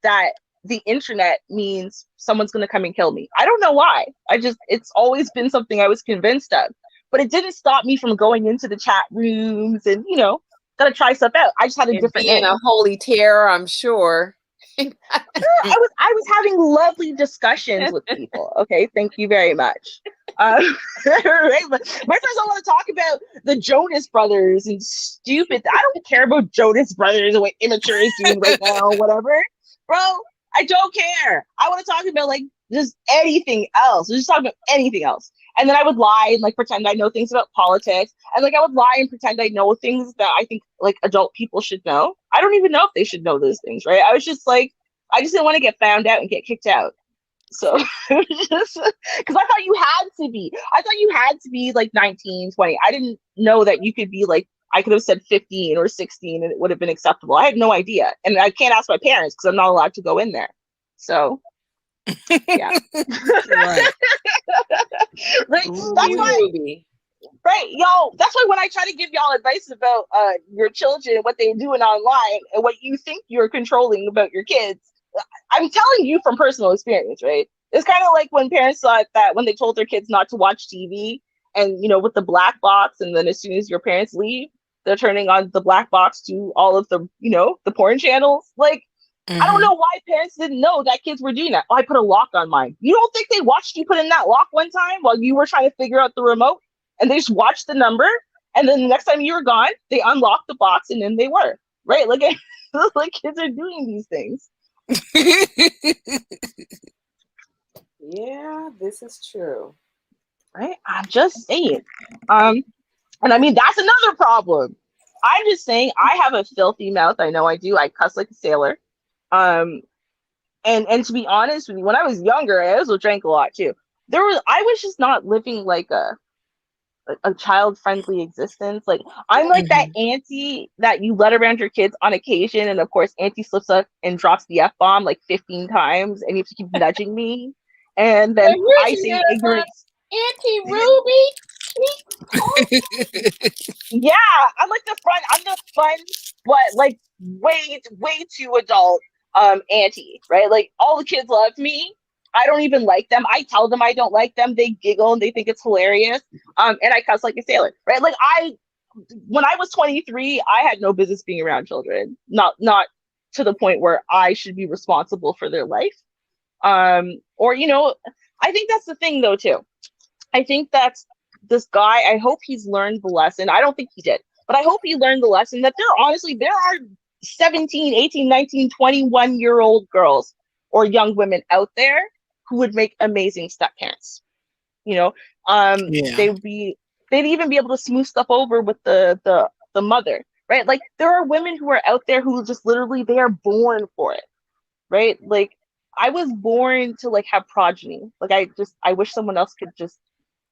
that the internet means someone's going to come and kill me. I don't know why. It's always been something I was convinced of. But it didn't stop me from going into the chat rooms and, you know, gotta try stuff out. I just had a different name.
A holy terror, I'm sure.
I was having lovely discussions with people. Okay, thank you very much. Right? But my friends don't want to talk about the Jonas Brothers and stupid. I don't care about Jonas Brothers and what Immature is doing right now or whatever, bro. I don't care. I want to talk about like just anything else. Just talk about anything else. And then I would lie and like pretend I know things about politics. And like I would lie and pretend I know things that I think like adult people should know. I don't even know if they should know those things, right? I was just like, I just didn't want to get found out and get kicked out. So because I thought you had to be like 19, 20. I didn't know that you could be like, I could have said 15 or 16 and it would have been acceptable. I had no idea. And I can't ask my parents because I'm not allowed to go in there. So yeah.
Right.
Right. That's why, right, yo, that's why when I try to give y'all advice about your children and what they're doing online and what you think you're controlling about your kids, I'm telling you from personal experience, right? It's kind of like when parents thought that when they told their kids not to watch TV and with the black box, and then as soon as your parents leave, they're turning on the black box to all of the the porn channels. Like, I don't know why parents didn't know that kids were doing that. Oh, I put a lock on mine. You don't think they watched you put in that lock one time while you were trying to figure out the remote, and they just watched the number, and then the next time you were gone, they unlocked the box, and then they were right. Like, like kids are doing these things.
Yeah, this is true.
Right? I'm just saying. And I mean, that's another problem. I'm just saying, I have a filthy mouth. I know I do. I cuss like a sailor. And to be honest with you, when I was younger, I also drank a lot too. I was just not living like a child-friendly existence. Like, I'm like that auntie that you let around your kids on occasion, and of course, auntie slips up and drops the F-bomb like 15 times, and you have to keep nudging me. And then I say ignorant.
Auntie Ruby.
Yeah, I'm the fun, but like way too adult auntie, right? Like, all the kids love me. I don't even like them. I tell them I don't like them. They giggle and they think it's hilarious. And I cuss like a sailor, right? Like, when I was 23, I had no business being around children. Not to the point where I should be responsible for their life. Or I think that's the thing though too. I think that's this guy. I hope he's learned the lesson. I don't think he did, but I hope he learned the lesson that there are 17, 18, 19, 21-year-old girls or young women out there who would make amazing step parents. They'd even be able to smooth stuff over with the mother, right? Like, there are women who are out there who just literally, they are born for it, right? Like, I was born to like have progeny. Like, I wish someone else could just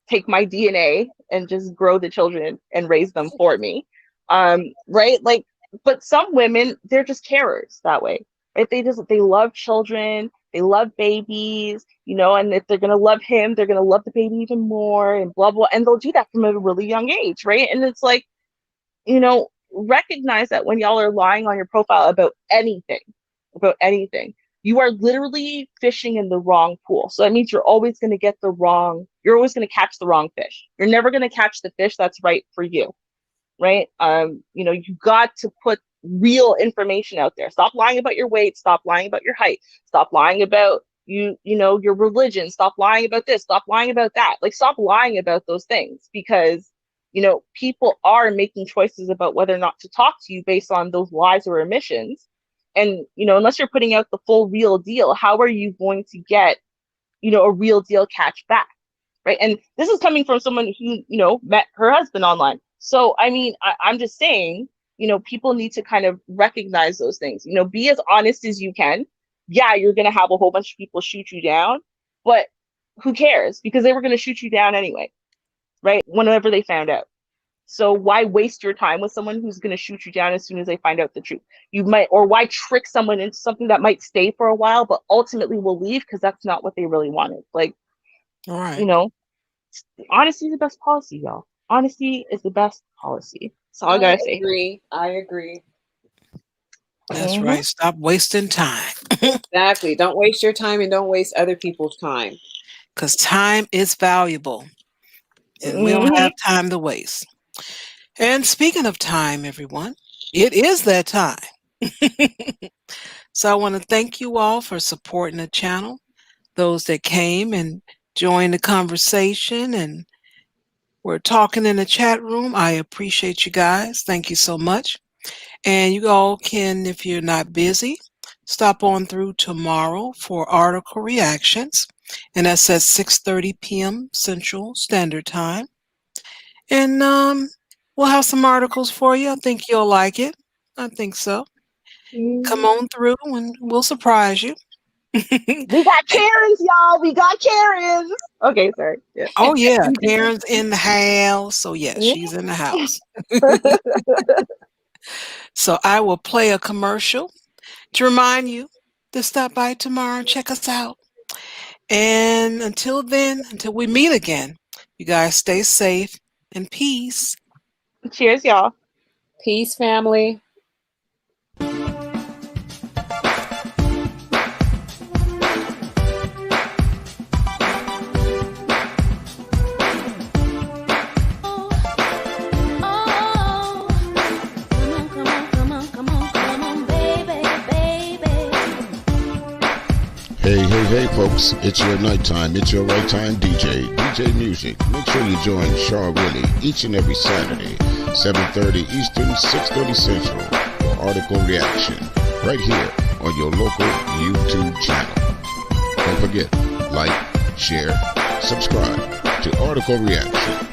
take my DNA and just grow the children and raise them for me. Right? Like, but some women, they're just carers that way, right? They love children, they love babies, and if they're gonna love him, they're gonna love the baby even more, and blah blah, and they'll do that from a really young age, right? And it's like, recognize that when y'all are lying on your profile about anything, you are literally fishing in the wrong pool. So that means you're always going to catch the wrong fish. You're never going to catch the fish that's right for you, right? You got to put real information out there. Stop lying about your weight. Stop lying about your height. Stop lying about your religion. Stop lying about this. Stop lying about that. Like, stop lying about those things, because people are making choices about whether or not to talk to you based on those lies or omissions. And, unless you're putting out the full real deal, how are you going to get, a real deal catch back? Right. And this is coming from someone who, met her husband online. So, I mean, I'm just saying, people need to kind of recognize those things, be as honest as you can. Yeah, you're going to have a whole bunch of people shoot you down, but who cares? Because they were going to shoot you down anyway. Right. Whenever they found out. So why waste your time with someone who's going to shoot you down as soon as they find out the truth? Or why trick someone into something that might stay for a while, but ultimately will leave because that's not what they really wanted. Like,
all right.
Honesty is the best policy, y'all. Honesty is the best policy. That's all I gotta say.
I agree.
That's right. Stop wasting time.
Exactly. Don't waste your time, and don't waste other people's time.
Because time is valuable. And we don't have time to waste. And speaking of time, everyone, it is that time. So I want to thank you all for supporting the channel, those that came and joined the conversation and were talking in the chat room. I appreciate you guys. Thank you so much. And you all can, if you're not busy, stop on through tomorrow for article reactions. And that's at 6:30 p.m. Central Standard Time. And we'll have some articles for you. I think you'll like it. I think so. Come on through and we'll surprise you.
We got Karens, y'all. We got Karens. Okay, sorry. Yeah.
Oh, yeah. Karen's in the house. So, yes, she's in the house. So I will play a commercial to remind you to stop by tomorrow and check us out. And until then, until we meet again, you guys stay safe and peace.
Cheers, y'all.
Peace, family.
Hey, folks, it's your nighttime, it's your right time DJ Music. Make sure you join Char Willie each and every Saturday, 7:30 Eastern, 6:30 Central, for Article Reaction, right here on your local YouTube channel. Don't forget, like, share, subscribe to Article Reaction.